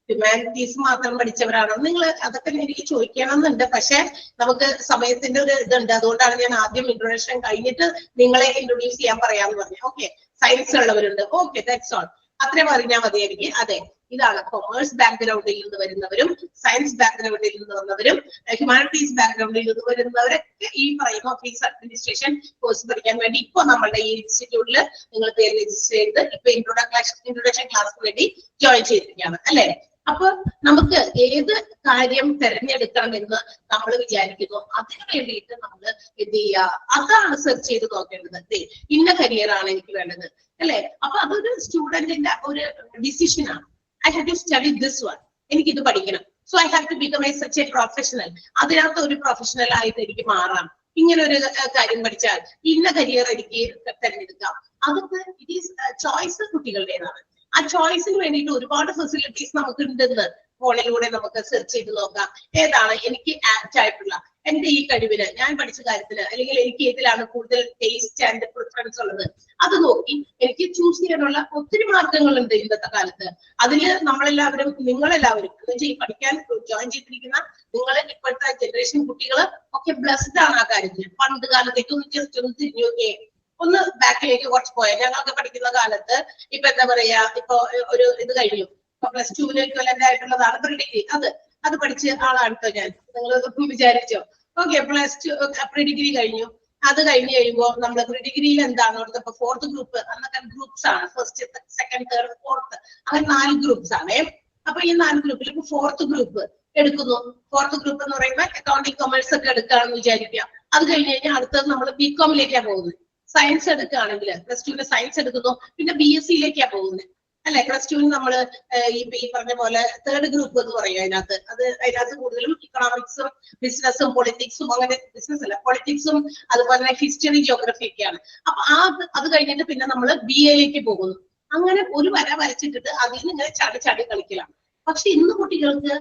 ഹ്യൂമാനിറ്റീസ് മാത്രം പഠിച്ചവരാണോ നിങ്ങൾ? അതൊക്കെ എനിക്ക് ചോദിക്കണമെന്നുണ്ട്. പക്ഷെ നമുക്ക് സമയത്തിന്റെ ഒരു ഇതുണ്ട്. അതുകൊണ്ടാണ് ഞാൻ ആദ്യം ഇൻട്രൊഡക്ഷൻ കഴിഞ്ഞിട്ട് നിങ്ങളെ ഇൻട്രൊഡ്യൂസ് ചെയ്യാൻ പറയാന്ന് പറഞ്ഞു. ഓക്കെ, സയൻസ് ഉള്ളവരുണ്ട്. Okay, that's all. അത്രയും പറഞ്ഞാൽ മതി എനിക്ക്. അതെ, ഇതാണ് കൊമേഴ്സ് ബാക്ക്ഗ്രൗണ്ടിൽ നിന്ന് വരുന്നവരും സയൻസ് ബാക്ക്ഗ്രൗണ്ടിൽ നിന്ന് വന്നവരും ഹ്യൂമാനിറ്റീസ് ബാക്ക്ഗ്രൗണ്ടിൽ നിന്ന് വരുന്നവരൊക്കെ ഈ പറയുന്ന ഓഫീസ് അഡ്മിനിസ്ട്രേഷൻ കോഴ്സ് പഠിക്കാൻ വേണ്ടി ഇപ്പൊ നമ്മളുടെ ഈ ഇൻസ്റ്റിറ്റ്യൂട്ടിൽ നിങ്ങൾ പേര് രജിസ്റ്റർ ചെയ്ത് ഇപ്പൊ ഇൻട്രൊഡക്ഷൻ ക്ലാസ്സിന് വേണ്ടി ജോയിൻ ചെയ്തിരിക്കുകയാണ് അല്ലെ. അപ്പൊ നമുക്ക് ഏത് കാര്യം തിരഞ്ഞെടുക്കണമെന്ന് നമ്മൾ വിചാരിക്കുന്നു, അതിനു വേണ്ടിയിട്ട് നമ്മൾ എന്ത് ചെയ്യുക, അതാണ് സെർച്ച് ചെയ്ത് നോക്കേണ്ടത്. ഇന്ന കരിയർ ആണ് എനിക്ക് വേണ്ടത് അല്ലെ. അപ്പൊ അതൊരു സ്റ്റുഡന്റിന്റെ ഒരു ഡിസിഷനാണ്. I have to study this one, എനിക്ക് ഇത് പഠിക്കണം. So I have to become such a professional. അതിനകത്ത് ഒരു പ്രൊഫഷണൽ ആയിട്ട് എനിക്ക് മാറാം. ഇങ്ങനെ ഒരു കാര്യം പഠിച്ചാൽ ഇന്ന കരിയർ എനിക്ക് തിരഞ്ഞെടുക്കാം. അതൊക്കെ ഇറ്റ് ഈസ് ചോയ്സ് കുട്ടികളുടേതാണ്. ആ ചോയ്സിന് വേണ്ടിയിട്ട് ഒരുപാട് ഫെസിലിറ്റീസ് നമുക്ക് ഉണ്ടെന്ന് ഫോണിലൂടെ നമുക്ക് സെർച്ച് ചെയ്ത് നോക്കാം. ഏതാണ് എനിക്ക് ആപ്റ്റ് ആയിട്ടുള്ള, എന്റെ ഈ കഴിവിന്, ഞാൻ പഠിച്ച കാര്യത്തിന്, അല്ലെങ്കിൽ എനിക്ക് ഏതിലാണ് കൂടുതൽ ടേസ്റ്റ് ആൻഡ് പ്രിഫറൻസ് ഉള്ളത്, അത് നോക്കി എനിക്ക് ചൂസ് ചെയ്യാനുള്ള ഒത്തിരി മാർഗങ്ങളുണ്ട് ഇന്നത്തെ കാലത്ത്. അതില് നമ്മളെല്ലാവരും, നിങ്ങളെല്ലാവരും ഈ പഠിക്കാൻ ജോയിൻ ചെയ്തിരിക്കുന്ന നിങ്ങൾ, ഇപ്പോഴത്തെ ജനറേഷൻ കുട്ടികൾ ഒക്കെ ബ്ലെസ്ഡ് ആണ് ആ കാര്യത്തിൽ. പണ്ട് കാലത്തേക്ക് ഒന്ന് തിരിഞ്ഞു നോക്കിയേ, ഒന്ന് ബാക്കിലേക്ക് കുറച്ച് പോയാൽ, ഞങ്ങളൊക്കെ പഠിക്കുന്ന കാലത്ത് ഇപ്പൊ എന്താ പറയാ, ഇപ്പൊ ഒരു ഇത് കഴിഞ്ഞു, പ്ലസ് ടുവിന് ഇക്വലന്റ് ആയിട്ടുള്ളതാണ് പ്രീ ഡിഗ്രി. അത് പഠിച്ച ആളാണ് കേട്ടോ ഞാൻ, നിങ്ങൾ വിചാരിച്ചോ. Okay, plus two pre degree കഴിഞ്ഞു. അത് കഴിഞ്ഞ് കഴിയുമ്പോൾ നമ്മൾ പ്രീ ഡിഗ്രിയിൽ എന്താണ് അവിടുത്തെ ഇപ്പൊ 4th ഗ്രൂപ്പ്, അന്നൊക്കെ ഗ്രൂപ്പ്സ് ആണ്, 1st, 2nd, 3rd, 4th, അങ്ങനെ 4 ഗ്രൂപ്പ്സ് ആണ്. അപ്പൊ ഈ 4 ഗ്രൂപ്പിൽ ഇപ്പൊ 4th ഗ്രൂപ്പ് എടുക്കുന്നു. 4th ഗ്രൂപ്പ് എന്ന് പറയുമ്പോൾ അക്കൗണ്ടിങ്, കൊമേഴ്സ് ഒക്കെ എടുക്കുകയാണെന്ന് വിചാരിക്കുക. അത് കഴിഞ്ഞ് കഴിഞ്ഞാൽ അടുത്തത് നമ്മൾ ബികോമിലേക്കാണ് പോകുന്നത്. സയൻസ് എടുക്കുകയാണെങ്കിൽ പ്ലസ് ടുവിന് സയൻസ് എടുക്കുന്നു, പിന്നെ BSc-യിലേക്കാണ് പോകുന്നത് അല്ലെ. പ്ലസ് ടുവിന് നമ്മൾ ഈ പറഞ്ഞ പോലെ 3rd ഗ്രൂപ്പ് എന്ന് പറയും. അതിനകത്ത് കൂടുതലും ഇക്കണോമിക്സും ബിസിനസ്സും പൊളിറ്റിക്സും, അങ്ങനെ ബിസിനസ് അല്ല പൊളിറ്റിക്സും, അതുപോലെ തന്നെ ഹിസ്റ്ററി, ജിയോഗ്രഫി ഒക്കെയാണ്. അപ്പൊ അത് കഴിഞ്ഞിട്ട് പിന്നെ നമ്മൾ BA-യിലേക്ക് പോകുന്നു. അങ്ങനെ ഒരു വര വരച്ചിട്ടിട്ട് അതിൽ നിന്ന് ഇങ്ങനെ ചാടി കളിക്കലാണ്. പക്ഷെ ഇന്ന് കുട്ടികൾക്ക്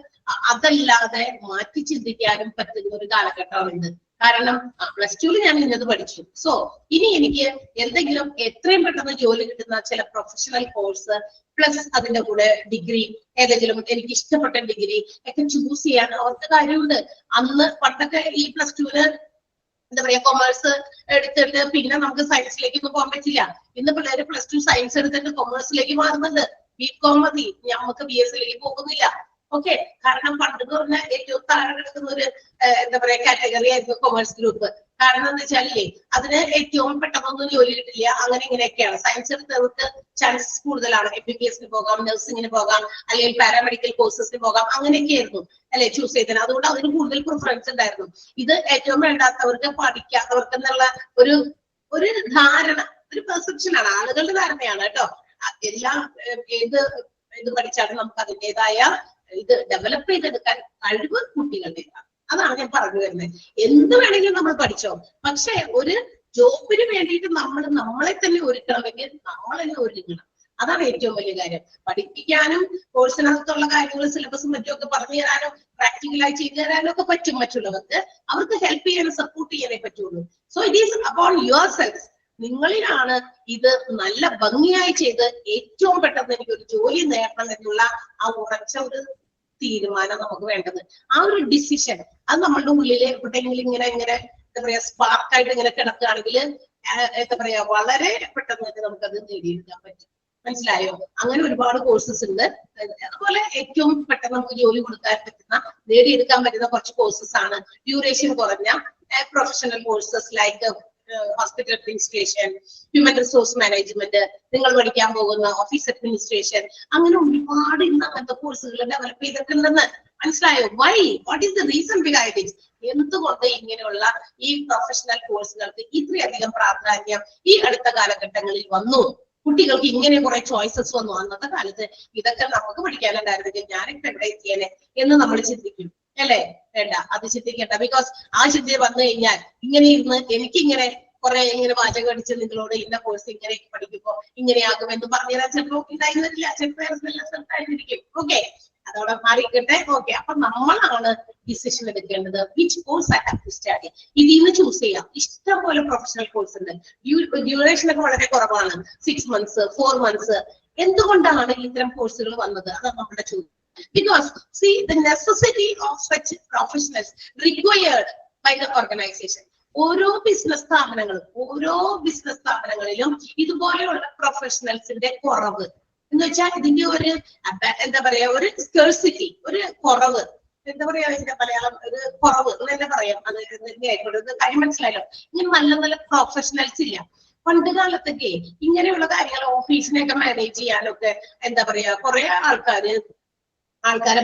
അതല്ലാതെ മാറ്റി ചിന്തിക്കാനും പറ്റുന്ന ഒരു കാലഘട്ടമുണ്ട്. കാരണം പ്ലസ് ടുവിൽ ഞാൻ ഇന്നത് പഠിച്ചു, സോ ഇനി എനിക്ക് എന്തെങ്കിലും എത്രയും പെട്ടെന്ന് ജോലി കിട്ടുന്ന ചില പ്രൊഫഷണൽ കോഴ്സ് പ്ലസ് അതിന്റെ കൂടെ ഡിഗ്രി, ഏതെങ്കിലും എനിക്ക് ഇഷ്ടപ്പെട്ട ഡിഗ്രി ഒക്കെ ചൂസ് ചെയ്യാൻ അവർക്ക് കാര്യമുണ്ട്. അന്ന് പണ്ടൊക്കെ ഈ പ്ലസ് ടുവിന് എന്താ പറയാ കൊമേഴ്സ് എടുത്തിട്ട് പിന്നെ നമുക്ക് സയൻസിലേക്ക് ഒന്നും പോകാൻ പറ്റില്ല. ഇന്ന് പിള്ളേര് പ്ലസ് ടു സയൻസ് എടുത്തിട്ട് കൊമേഴ്സിലേക്ക് മാറുന്നുണ്ട്. BCom മതി, നമുക്ക് BSc-യിലേക്ക് പോകുന്നില്ല. ഓക്കെ, കാരണം പണ്ട് പറഞ്ഞ ഏറ്റവും താഴെ കിടക്കുന്ന ഒരു എന്താ പറയാ കാറ്റഗറി ആയിരുന്നു കൊമേഴ്സ് ഗ്രൂപ്പ്. കാരണം എന്താ വെച്ചാലേ അതിന് ഏറ്റവും പെട്ടെന്നൊന്നും ജോലി കിട്ടില്ല. അങ്ങനെ ഇങ്ങനെയൊക്കെയാണ്. സയൻസ് എടുത്തവർക്ക് ചാൻസസ് കൂടുതലാണ്. MBBS-ന് പോകാം, നഴ്സിംഗിന് പോകാം, അല്ലെങ്കിൽ പാരാമെഡിക്കൽ കോഴ്സസിന് പോകാം, അങ്ങനെയൊക്കെ ആയിരുന്നു അല്ലെ ചൂസ് ചെയ്തത്. അതുകൊണ്ട് അതിന് കൂടുതൽ പ്രിഫറൻസ് ഉണ്ടായിരുന്നു. ഇത് ഏറ്റവും വേണ്ടാത്തവർക്ക്, പഠിക്കാത്തവർക്ക് എന്നുള്ള ഒരു ധാരണ, ഒരു പെർസെപ്ഷൻ ആണ്, ആളുകളുടെ ധാരണയാണ് കേട്ടോ. എല്ലാം ഇത് പഠിച്ചാലും നമുക്ക് അതിൻ്റെതായ ഇത് ഡെവലപ്പ് ചെയ്തെടുക്കാൻ കഴിവ് കുട്ടികളുടേതാണ്. അതാണ് ഞാൻ പറഞ്ഞു വരുന്നത്. എന്ത് വേണമെങ്കിലും നമ്മൾ പഠിച്ചോ, പക്ഷെ ഒരു ജോബിന് വേണ്ടിയിട്ട് നമ്മളെ തന്നെ ഒരുക്കണമെങ്കിൽ നമ്മൾ തന്നെ ഒരുങ്ങണം. അതാണ് ഏറ്റവും വലിയ കാര്യം. പഠിപ്പിക്കാനും കോഴ്സിനകത്തുള്ള കാര്യങ്ങൾ, സിലബസും മറ്റുമൊക്കെ പറഞ്ഞു തരാനും പ്രാക്ടിക്കലായി ചെയ്തു തരാനും ഒക്കെ പറ്റും മറ്റുള്ളവർക്ക്. അവർക്ക് ഹെൽപ്പ് ചെയ്യാനും സപ്പോർട്ട് ചെയ്യാനേ പറ്റുള്ളൂ. So it is about yourself. നിങ്ങളിലാണ് ഇത് നല്ല ഭംഗിയായി ചെയ്ത് ഏറ്റവും പെട്ടെന്ന് എനിക്ക് ഒരു ജോലി നേടണം എന്നുള്ള ആ ഉറച്ച ഒരു തീരുമാനം നമുക്ക് വേണ്ടത്. ആ ഒരു ഡിസിഷൻ അത് നമ്മളുടെ ഉള്ളിൽ എവിടെയെങ്കിലും ഇങ്ങനെ എന്താ പറയാ സ്പാർക്കായിട്ട് ഇങ്ങനെ കിടക്കുകയാണെങ്കിൽ എന്താ പറയാ വളരെ പെട്ടെന്ന് നമുക്കത് നേടിയെടുക്കാൻ പറ്റും. മനസ്സിലായോ? അങ്ങനെ ഒരുപാട് കോഴ്സസ് ഉണ്ട്. അതുപോലെ ഏറ്റവും പെട്ടെന്ന് നമുക്ക് ജോലി കൊടുക്കാൻ പറ്റുന്ന, നേടിയെടുക്കാൻ പറ്റുന്ന കുറച്ച് കോഴ്സസ് ആണ് ഡ്യൂറേഷൻ കുറഞ്ഞ professional courses like hospital administration, human resource management, നിങ്ങൾ പഠിക്കാൻ പോകുന്ന ഓഫീസ് അഡ്മിനിസ്ട്രേഷൻ, അങ്ങനെ ഒരുപാട് ഇന്ന് അങ്ങനത്തെ കോഴ്സുകൾ ഡെവലപ്പ് ചെയ്തിട്ടുണ്ടെന്ന്. മനസ്സിലായോ? Why? What is the reason behind it? എന്തുകൊണ്ട് ഇങ്ങനെയുള്ള ഈ പ്രൊഫഷണൽ കോഴ്സുകൾക്ക് ഇത്രയധികം പ്രാധാന്യം ഈ അടുത്ത കാലഘട്ടങ്ങളിൽ വന്നു? കുട്ടികൾക്ക് ഇങ്ങനെ കുറെ ചോയ്സസ് വന്നു. അന്നത്തെ കാലത്ത് ഇതൊക്കെ നമുക്ക് പഠിക്കാനുണ്ടായിരുന്നെങ്കിൽ ഞാനിപ്പോ എവിടെ എത്തിയേനെ എന്ന് നമ്മൾ ചിന്തിക്കും അല്ലേ? വേണ്ട, അത് ചിന്തിക്കേണ്ട. ബിക്കോസ് ആ ചിന്ത വന്നു കഴിഞ്ഞാൽ ഇങ്ങനെ ഇരുന്ന് എനിക്കിങ്ങനെ കുറെ ഇങ്ങനെ വാചകം അടിച്ച് നിങ്ങളോട് ഇന്ന കോഴ്സ് ഇങ്ങനെ പഠിക്കുമ്പോ ഇങ്ങനെയാകും എന്ന് പറഞ്ഞുതരാൻ ചിലപ്പോൾ ഉണ്ടായിരുന്നില്ല, ചിലപ്പോൾ. ഓക്കെ, അതോടെ മാറിയിട്ടെ. ഓക്കെ, അപ്പൊ നമ്മളാണ് ഡിസിഷൻ എടുക്കേണ്ടത്. Which course I have to study. ഇതിൽ നിന്ന് ചൂസ് ചെയ്യാം. ഇഷ്ടം പോലെ പ്രൊഫഷണൽ കോഴ്സ് ഉണ്ട്. ഡ്യൂറേഷൻ ഒക്കെ വളരെ കുറവാണ്, 6 months, 4 months. എന്തുകൊണ്ടാണ് ഇത്തരം കോഴ്സുകൾ വന്നത്? അതാണ് നമ്മുടെ ചോദ്യം. Because see, the necessity of such professionals required by the organization. ഓരോ ബിസിനസ് സ്ഥാപനങ്ങളിലും ഇതുപോലെയുള്ള പ്രൊഫഷണൽസിന്റെ കുറവ് എന്ന് വെച്ചാൽ ഇതിന്റെ ഒരു എന്താ പറയാ ഒരു സ്കേഴ്സിറ്റി, ഒരു കുറവ്, എന്താ പറയാ ഇതിന്റെ മലയാളം, ഒരു കുറവ് എന്ന് തന്നെ പറയാം. അത് ആയിക്കോട്ടെ, കാര്യം മനസ്സിലായല്ലോ. ഇങ്ങനെ നല്ല നല്ല പ്രൊഫഷണൽസ് ഇല്ല. പണ്ട് കാലത്തൊക്കെ ഇങ്ങനെയുള്ള കാര്യങ്ങൾ ഓഫീസിനെയൊക്കെ മാനേജ് ചെയ്യാനൊക്കെ എന്താ പറയാ കുറെ ആൾക്കാര് ആൾക്കാരെ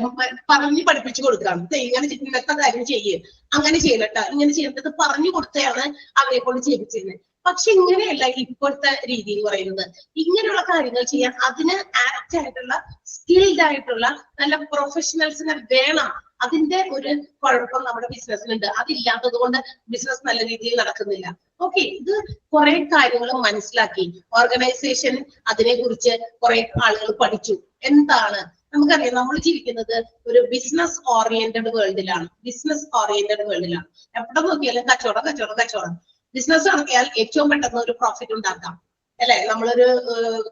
പറഞ്ഞു പഠിപ്പിച്ചു കൊടുക്കാം. ഇങ്ങനെ ഇന്നത്തെ കാര്യം ചെയ്യേ, അങ്ങനെ ചെയ്യലട്ടാ, ഇങ്ങനെ ചെയ്യേണ്ടത് പറഞ്ഞു കൊടുത്താണ് അവരെ കൊണ്ട് ചെയ്യിപ്പിച്ചിരുന്നത്. പക്ഷെ ഇങ്ങനെയല്ല ഇപ്പോഴത്തെ രീതി എന്ന് പറയുന്നത്. ഇങ്ങനെയുള്ള കാര്യങ്ങൾ ചെയ്യാൻ അതിന് ആപ്റ്റ് ആയിട്ടുള്ള സ്കിൽഡ് ആയിട്ടുള്ള നല്ല പ്രൊഫഷണൽസിനെ വേണം. അതിന്റെ ഒരു കുഴപ്പം നമ്മുടെ ബിസിനസ്സിനുണ്ട്. അതില്ലാത്തത് കൊണ്ട് ബിസിനസ് നല്ല രീതിയിൽ നടക്കുന്നില്ല. ഓക്കെ, ഇത് കുറെ കാര്യങ്ങൾ മനസ്സിലാക്കി ഓർഗനൈസേഷൻ അതിനെ കുറിച്ച് കുറെ ആളുകൾ പഠിച്ചു. എന്താണ് നമുക്കറിയാം, നമ്മൾ ജീവിക്കുന്നത് ഒരു ബിസിനസ് ഓറിയന്റഡ് വേൾഡിലാണ്. ബിസിനസ് ഓറിയന്റഡ് വേൾഡിലാണ്. എവിടെ നോക്കിയാലും കച്ചവടം കച്ചവടം കച്ചവടം. ബിസിനസ് നടത്തിയാൽ ഏറ്റവും പെട്ടെന്ന് ഒരു പ്രോഫിറ്റ് ഉണ്ടാക്കാം, അല്ലെ? നമ്മളൊരു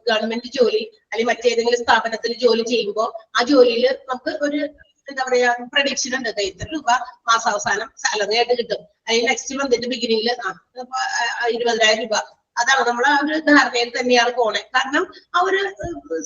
ഗവൺമെന്റ് ജോലി അല്ലെങ്കിൽ മറ്റേതെങ്കിലും സ്ഥാപനത്തിൽ ജോലി ചെയ്യുമ്പോൾ ആ ജോലിയിൽ നമുക്ക് ഒരു എന്താ പറയാ പ്രഡിക്ഷൻ ഉണ്ട്. ഇത്ര രൂപ മാസാവസാനം സാലറി ആയിട്ട് കിട്ടും, അല്ലെങ്കിൽ നെക്സ്റ്റ് മന്തിന്റെ ബിഗിനിങ്ങിൽ 20,000 രൂപ. അതാണ് നമ്മൾ ആ ഒരു ധാരണയിൽ തന്നെയാണ് പോണേ. കാരണം ആ ഒരു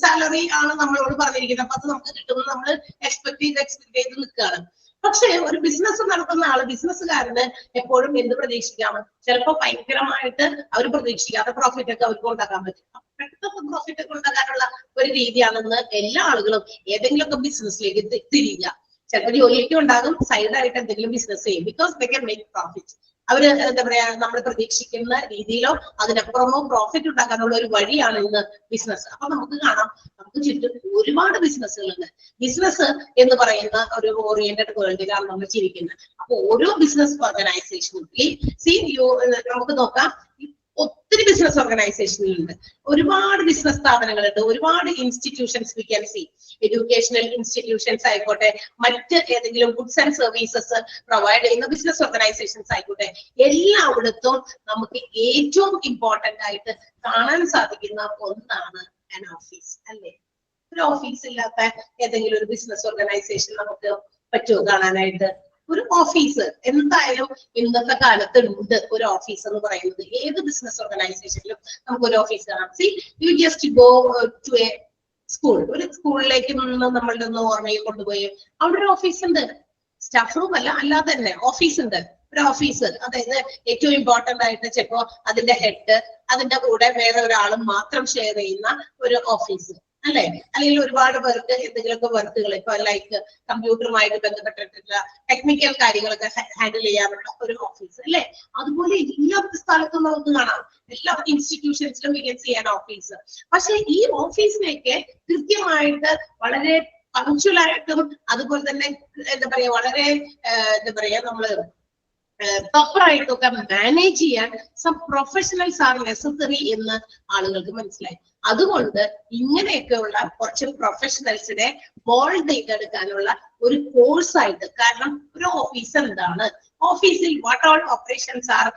സാലറി ആണ് നമ്മളോട് പറഞ്ഞിരിക്കുന്നത്. അപ്പൊ അത് നമുക്ക് കിട്ടുന്നത് നമ്മൾ എക്സ്പെക്ട് ചെയ്ത് നിൽക്കുകയാണ്. പക്ഷെ ഒരു ബിസിനസ് നടത്തുന്ന ആള്, ബിസിനസ്സുകാരന് എപ്പോഴും എന്ത് പ്രതീക്ഷിക്കാം? ചിലപ്പോ ഭയങ്കരമായിട്ട് അവർ പ്രതീക്ഷിക്കാത്ത പ്രോഫിറ്റ് ഒക്കെ അവർക്ക് ഉണ്ടാക്കാൻ പറ്റും. പെട്ടെന്ന് പ്രോഫിറ്റ് ഒക്കെ ഉണ്ടാക്കാനുള്ള ഒരു രീതിയാണെന്ന് എല്ലാ ആളുകളും ഏതെങ്കിലുമൊക്കെ ബിസിനസ്സിലേക്ക് തിരിയുക. ചിലപ്പോൾ ജോലിയൊക്കെ ഉണ്ടാകും, സൈഡായിട്ട് എന്തെങ്കിലും ബിസിനസ് ചെയ്യും. Because they can make profit. അവര് എന്താ പറയാ, നമ്മൾ പ്രതീക്ഷിക്കുന്ന രീതിയിലോ അതിനപ്പുറമോ പ്രോഫിറ്റ് ഉണ്ടാക്കാനുള്ള ഒരു വഴിയാണ് ഇന്ന് ബിസിനസ്. അപ്പൊ നമുക്ക് കാണാം, നമുക്ക് ചുറ്റും ഒരുപാട് ബിസിനസ്സുകളുണ്ട്. ബിസിനസ് എന്ന് പറയുന്ന ഒരു ഓറിയന്റഡ് വേൾഡിലാണ് നമ്മൾ ജീവിക്കുന്നത്. അപ്പൊ ഓരോ ബിസിനസ് ഓർഗനൈസേഷനും നമുക്ക് നോക്കാം, ഒത്തിരി ബിസിനസ് ഓർഗനൈസേഷനുകളുണ്ട്, ഒരുപാട് ബിസിനസ് സ്ഥാപനങ്ങളുണ്ട്, ഒരുപാട് institutions we can see. Educational institutions ആയിക്കോട്ടെ, മറ്റ് ഏതെങ്കിലും ഗുഡ്സ് ആൻഡ് സർവീസസ് പ്രൊവൈഡ് ചെയ്യുന്ന ബിസിനസ് ഓർഗനൈസേഷൻസ് ആയിക്കോട്ടെ, എല്ലായിടത്തും നമുക്ക് ഏറ്റവും ഇമ്പോർട്ടന്റ് ആയിട്ട് കാണാൻ സാധിക്കുന്ന ഒന്നാണ് an ഓഫീസ്, അല്ലേ? ഒരു ഓഫീസ് ഇല്ലാത്ത ഏതെങ്കിലും ഒരു ബിസിനസ് ഓർഗനൈസേഷൻ നമുക്ക് പറ്റുമോ കാണാനായിട്ട്? ഒരു ഓഫീസ് എന്തായാലും ഇന്നത്തെ കാലത്ത് ഉണ്ട്. ഒരു ഓഫീസ് എന്ന് പറയുന്നത് ഏത് ബിസിനസ് ഓർഗനൈസേഷനിലും നമുക്ക് ഒരു ഓഫീസ് കാണാം. See you just go to a school. ഒരു സ്കൂളിലേക്ക് നമ്മളുടെ ഒന്ന് ഓർമ്മയിൽ കൊണ്ടുപോയി അവിടെ ഒരു ഓഫീസ് ഉണ്ട്. സ്റ്റാഫ് റൂം അല്ല, അല്ലാതെ തന്നെ ഓഫീസ് ഉണ്ട്. ഒരു ഓഫീസ്, അതായത് ഏറ്റവും ഇമ്പോർട്ടന്റ് ആയിട്ട് ചിലപ്പോ അതിന്റെ ഹെഡ്, അതിന്റെ കൂടെ വേറെ ഒരാളും മാത്രം ഷെയർ ചെയ്യുന്ന ഒരു ഓഫീസ്, അല്ലെ? അല്ലെങ്കിൽ ഒരുപാട് പേർക്ക് എന്തെങ്കിലുമൊക്കെ വർക്കുകൾ, ഇപ്പൊ ലൈക്ക് കമ്പ്യൂട്ടറുമായിട്ട് ബന്ധപ്പെട്ടിട്ടുള്ള ടെക്നിക്കൽ കാര്യങ്ങളൊക്കെ ഹാൻഡിൽ ചെയ്യാനുള്ള ഒരു ഓഫീസ്, അല്ലെ? അതുപോലെ എല്ലാ സ്ഥലത്തും നമുക്ക് കാണാം, എല്ലാ ഇൻസ്റ്റിറ്റ്യൂഷൻസിലും we can see an office. പക്ഷെ ഈ ഓഫീസിനെയൊക്കെ കൃത്യമായിട്ട് വളരെ പങ്ക്ച്വലായിട്ടും അതുപോലെ തന്നെ എന്താ പറയാ വളരെ എന്താ പറയാ നമ്മള് പ്രോപ്പറായിട്ടൊക്കെ മാനേജ് ചെയ്യാൻ സം പ്രൊഫഷണൽസ് ആർ നെസസറി എന്ന് ആളുകൾക്ക് മനസ്സിലായി. അതുകൊണ്ട് ഇങ്ങനെയൊക്കെയുള്ള കുറച്ച് പ്രൊഫഷണൽസിനെ മോൾഡ് ചെയ്തെടുക്കാനുള്ള ഒരു കോഴ്സ് ആയിട്ട്, കാരണം ഒരു ഓഫീസ് എന്താണ്, ഓഫീസിൽ what all operations are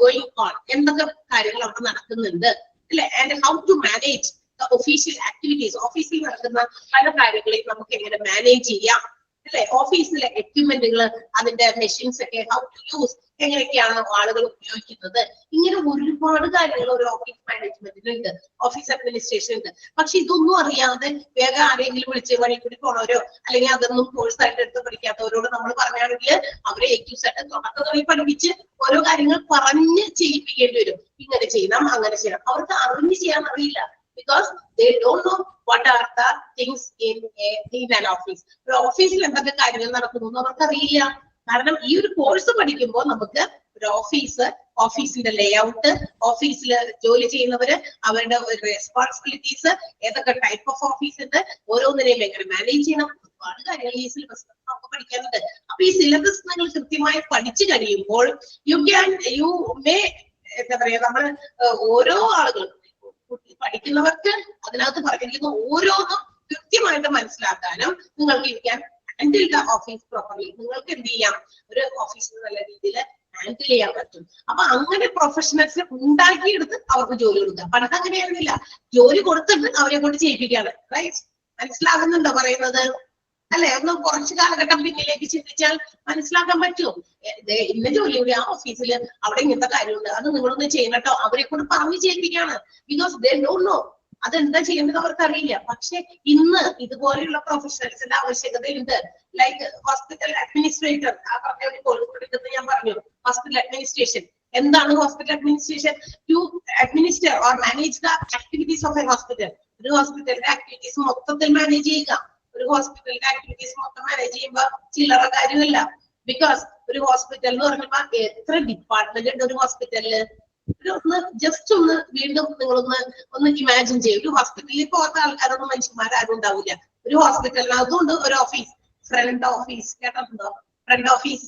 going on, എന്തൊക്കെ കാര്യങ്ങൾ അവിടെ നടക്കുന്നുണ്ട്, അല്ലെ? And how to manage the official activities, ഓഫീസിൽ നടക്കുന്ന പല കാര്യങ്ങളെയും നമുക്ക് എങ്ങനെ മാനേജ് ചെയ്യാം, അല്ലെ? ഓഫീസിലെ എക്യുപ്മെന്റുകൾ, അതിന്റെ മെഷീൻസ് ഒക്കെ ഹൗ ടു യൂസ്, എങ്ങനെയൊക്കെയാണ് ആളുകൾ ഉപയോഗിക്കുന്നത്, ഇങ്ങനെ ഒരുപാട് കാര്യങ്ങൾ ഒരു ഓഫീസ് മാനേജ്മെന്റിനുണ്ട്, ഓഫീസ് അഡ്മിനിസ്ട്രേഷൻ ഉണ്ട്. പക്ഷെ ഇതൊന്നും അറിയാതെ വേഗം ആരെങ്കിലും വിളിച്ച് വഴി കൂടി പോണവരോ അല്ലെങ്കിൽ അതൊന്നും കോഴ്സ് ആയിട്ട് എടുത്ത് പഠിക്കാത്തവരോട് നമ്മൾ പറയുകയാണെങ്കിൽ അവരെ എക്യൂസായിട്ട് തുടങ്ങി പഠിപ്പിച്ച് ഓരോ കാര്യങ്ങൾ പറഞ്ഞ് ചെയ്യിപ്പിക്കേണ്ടി വരും. ഇങ്ങനെ ചെയ്യണം, അങ്ങനെ ചെയ്യണം. അവർക്ക് അറിഞ്ഞ് ചെയ്യാൻ അറിയില്ല. Because they don't know what are the things in an office. ഒരു ഓഫീസിൽ എന്തൊക്കെ കാര്യങ്ങൾ നടക്കുന്നു എന്ന് അവർക്ക് അറിയില്ല. കാരണം ഈ ഒരു കോഴ്സ് പഠിക്കുമ്പോൾ നമുക്ക് ഒരു ഓഫീസിന്റെ ലേഔട്ട്, ഓഫീസിൽ ജോലി ചെയ്യുന്നവര് അവരുടെ റെസ്പോൺസിബിലിറ്റീസ്, ഏതൊക്കെ ടൈപ്പ് ഓഫ് ഓഫീസ് ഉണ്ട്, ഓരോന്നിനെയും എങ്ങനെ മാനേജ് ചെയ്യണം, ഒരുപാട് കാര്യങ്ങൾ ഈ സിലബസ് നമുക്ക് പഠിക്കാനുണ്ട്. അപ്പൊ ഈ സിലബസ് നിങ്ങൾ കൃത്യമായി പഠിച്ചു കഴിയുമ്പോൾ യു മേ എന്താ പറയാ, നമ്മൾ ഓരോ ആളുകളും പഠിക്കുന്നവർക്ക് അതിനകത്ത് പറഞ്ഞിരിക്കുന്ന ഓരോന്നും കൃത്യമായിട്ട് മനസ്സിലാക്കാനും നിങ്ങൾക്ക് ഇരിക്കാൻ ഹാൻഡിൽ ദ ഓഫീസ് പ്രോപ്പർലി, നിങ്ങൾക്ക് എന്ത് ചെയ്യാം, ഒരു ഓഫീസിന് നല്ല രീതിയിൽ ഹാൻഡിൽ ചെയ്യാൻ പറ്റും. അപ്പൊ അങ്ങനെ പ്രൊഫഷണൽസ് ഉണ്ടാക്കിയെടുത്ത് അവർക്ക് ജോലി കൊടുക്കുക. പണ്ട് അങ്ങനെയായിരുന്നില്ല, ജോലി കൊടുത്തിട്ട് അവരെ കൊണ്ട് ചെയ്യിപ്പിക്കുകയാണ്. റൈറ്റ്? മനസ്സിലാകുന്നുണ്ടോ പറയുന്നത്? അല്ലെ? ഒന്ന് കുറച്ച് കാലഘട്ടം പിന്നിലേക്ക് ചിന്തിച്ചാൽ മനസ്സിലാക്കാൻ പറ്റും. ഇന്ന ജോലിയുടെ ആ ഓഫീസിൽ അവിടെ ഇങ്ങനത്തെ കാര്യമുണ്ട്, അത് നിങ്ങളൊന്ന് ചെയ്യണട്ടോ, അവരെ കൊണ്ട് പറഞ്ഞു ചെയ്യിപ്പിക്കുകയാണ്. ബിക്കോസ് ദേ ഡോണ്ട് നോ അതെന്താ ചെയ്യേണ്ടത് അവർക്ക് അറിയില്ല. പക്ഷെ ഇന്ന് ഇതുപോലെയുള്ള പ്രൊഫഷണൽസിന്റെ ആവശ്യകതയുണ്ട്. ലൈക്ക് ഹോസ്പിറ്റൽ അഡ്മിനിസ്ട്രേറ്റർ, ആ പറഞ്ഞ ഒരു കോഴ്സ് പഠിക്കുന്നത് ഞാൻ പറഞ്ഞു. ഹോസ്പിറ്റൽ അഡ്മിനിസ്ട്രേഷൻ എന്താണ്? Hospital administration to administer or manage the activities of a hospital. ഒരു ഹോസ്പിറ്റലിന്റെ ആക്ടിവിറ്റീസ് മൊത്തത്തിൽ മാനേജ് ചെയ്യുക, ഒരു ഹോസ്പിറ്റലിന്റെ ആക്ടിവിറ്റീസ് മൊത്തം മാനേജ് ചെയ്യുമ്പോൾ ചില്ലറ കാര്യമില്ല. ബിക്കോസ് ഒരു ഹോസ്പിറ്റൽ എന്ന് പറയുമ്പോൾ എത്ര ഡിപ്പാർട്ട്മെന്റ് ഉണ്ട് ഒരു ഹോസ്പിറ്റലില്. ഒന്ന് ജസ്റ്റ് ഒന്ന് വീണ്ടും നിങ്ങളൊന്ന് ഇമാജിൻ ചെയ്യും. ഒരു ഹോസ്പിറ്റലിൽ പോകാത്ത ആൾക്കാരൊന്നും മനുഷ്യന്മാരും ഉണ്ടാവില്ല. ഒരു ഹോസ്പിറ്റലിനകത്തുകൊണ്ട് ഒരു ഓഫീസ്, ഫ്രണ്ട് ഓഫീസ് കേട്ടിട്ടുണ്ടോ? ഫ്രണ്ട് ഓഫീസ്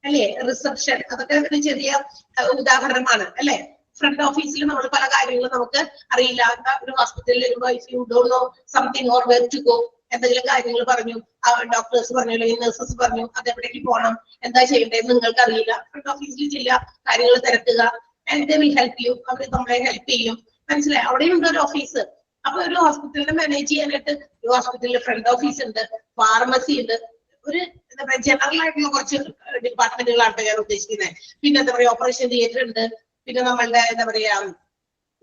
അല്ലേ, റിസപ്ഷൻ, അതൊക്കെ ഒരു ചെറിയ ഉദാഹരണമാണ് അല്ലെ. ഫ്രണ്ട് ഓഫീസിൽ നമ്മൾ പല കാര്യങ്ങളും നമുക്ക് അറിയില്ല. ഒരു ഹോസ്പിറ്റലിൽ വരുമ്പോൾ if you don't know something or where to go, എന്തെങ്കിലും കാര്യങ്ങൾ പറഞ്ഞു, ഡോക്ടേഴ്സ് പറഞ്ഞു അല്ലെങ്കിൽ നഴ്സസ് പറഞ്ഞു അതെവിടേക്ക് പോകണം, എന്താ ചെയ്യേണ്ടത് നിങ്ങൾക്ക് അറിയില്ല. ഫ്രണ്ട് ഓഫീസിൽ ചില കാര്യങ്ങൾ തിരക്കുക, and they will help you. അവർ നമ്മളെ ഹെൽപ്പ് ചെയ്യും. മനസ്സിലായി? അവിടെയുണ്ട് ഒരു ഓഫീസ്. അപ്പൊ ഒരു ഹോസ്പിറ്റലിനെ മാനേജ് ചെയ്യാനായിട്ട് ഒരു ഹോസ്പിറ്റലിൽ ഫ്രണ്ട് ഓഫീസ് ഉണ്ട്, ഫാർമസി ഉണ്ട്, ഒരു എന്താ പറയാ ജനറൽ ആയിട്ടുള്ള കുറച്ച് ഡിപ്പാർട്ട്മെന്റുകളാണ് ഞാൻ ഉദ്ദേശിക്കുന്നത്. പിന്നെ എന്താ പറയാ ഓപ്പറേഷൻ തിയേറ്റർ ഉണ്ട്, പിന്നെ നമ്മളുടെ എന്താ പറയാ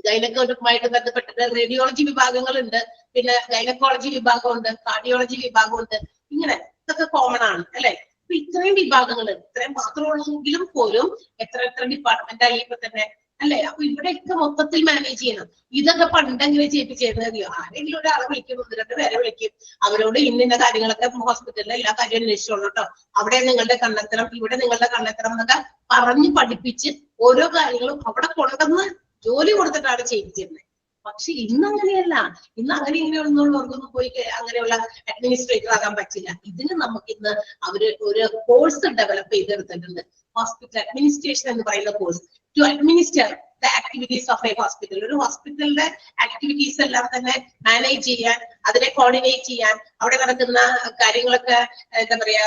ഗൈനക്കോളജിയുമായിട്ട് ബന്ധപ്പെട്ടിട്ട് റേഡിയോളജി വിഭാഗങ്ങളുണ്ട്, പിന്നെ ഗൈനക്കോളജി വിഭാഗമുണ്ട്, കാർഡിയോളജി വിഭാഗമുണ്ട്. ഇങ്ങനെ ഇതൊക്കെ കോമൺ ആണ് അല്ലെ. അപ്പൊ ഇത്രയും വിഭാഗങ്ങൾ, ഇത്രയും മാത്രമുള്ളെങ്കിലും പോലും എത്ര ഡിപ്പാർട്ട്മെന്റ് ആയി ഇപ്പൊ തന്നെ അല്ലെ. അപ്പൊ ഇവിടെയൊക്കെ മൊത്തത്തിൽ മാനേജ് ചെയ്യണം. ഇതൊക്കെ പണ്ടെങ്കിലും ചെയ്യിപ്പിച്ചിരുന്നറിയോ? ആരെങ്കിലും ഒരാളെ വിളിക്കും, 1-2 പേരെ വിളിക്കും, അവരോട് ഇന്ന കാര്യങ്ങളൊക്കെ ഹോസ്പിറ്റലിലെ എല്ലാ കാര്യവും അന്വേഷിച്ചോളൂ കേട്ടോ, അവിടെ നിങ്ങളുടെ കണ്ണെത്തണം, ഇവിടെ നിങ്ങളുടെ കണ്ണെത്തണം എന്നൊക്കെ പറഞ്ഞ് പഠിപ്പിച്ച് ഓരോ കാര്യങ്ങളും അവിടെ കൊണ്ടുവന്ന് ജോലി കൊടുത്തിട്ടാണ് ചെയ്യിപ്പിച്ചിരുന്നത്. പക്ഷെ ഇന്ന് അങ്ങനെയല്ല. ഇന്ന് അങ്ങനെ ഇങ്ങനെയുള്ളവർക്കൊന്നും പോയി അങ്ങനെയുള്ള അഡ്മിനിസ്ട്രേറ്റർ ആകാൻ പറ്റില്ല. ഇതിന് നമുക്ക് ഇന്ന് അവര് ഒരു കോഴ്സ് ഡെവലപ്പ് ചെയ്തെടുത്തിട്ടുണ്ട്, ഹോസ്പിറ്റൽ അഡ്മിനിസ്ട്രേഷൻ എന്ന് പറയുന്ന course, to administer the activities of a hospital. ഒരു ഹോസ്പിറ്റലിന്റെ ആക്ടിവിറ്റീസ് എല്ലാം തന്നെ മാനേജ് ചെയ്യാൻ, അതിനെ കോർഡിനേറ്റ് ചെയ്യാൻ, അവിടെ നടക്കുന്ന കാര്യങ്ങളൊക്കെ എന്താ പറയാ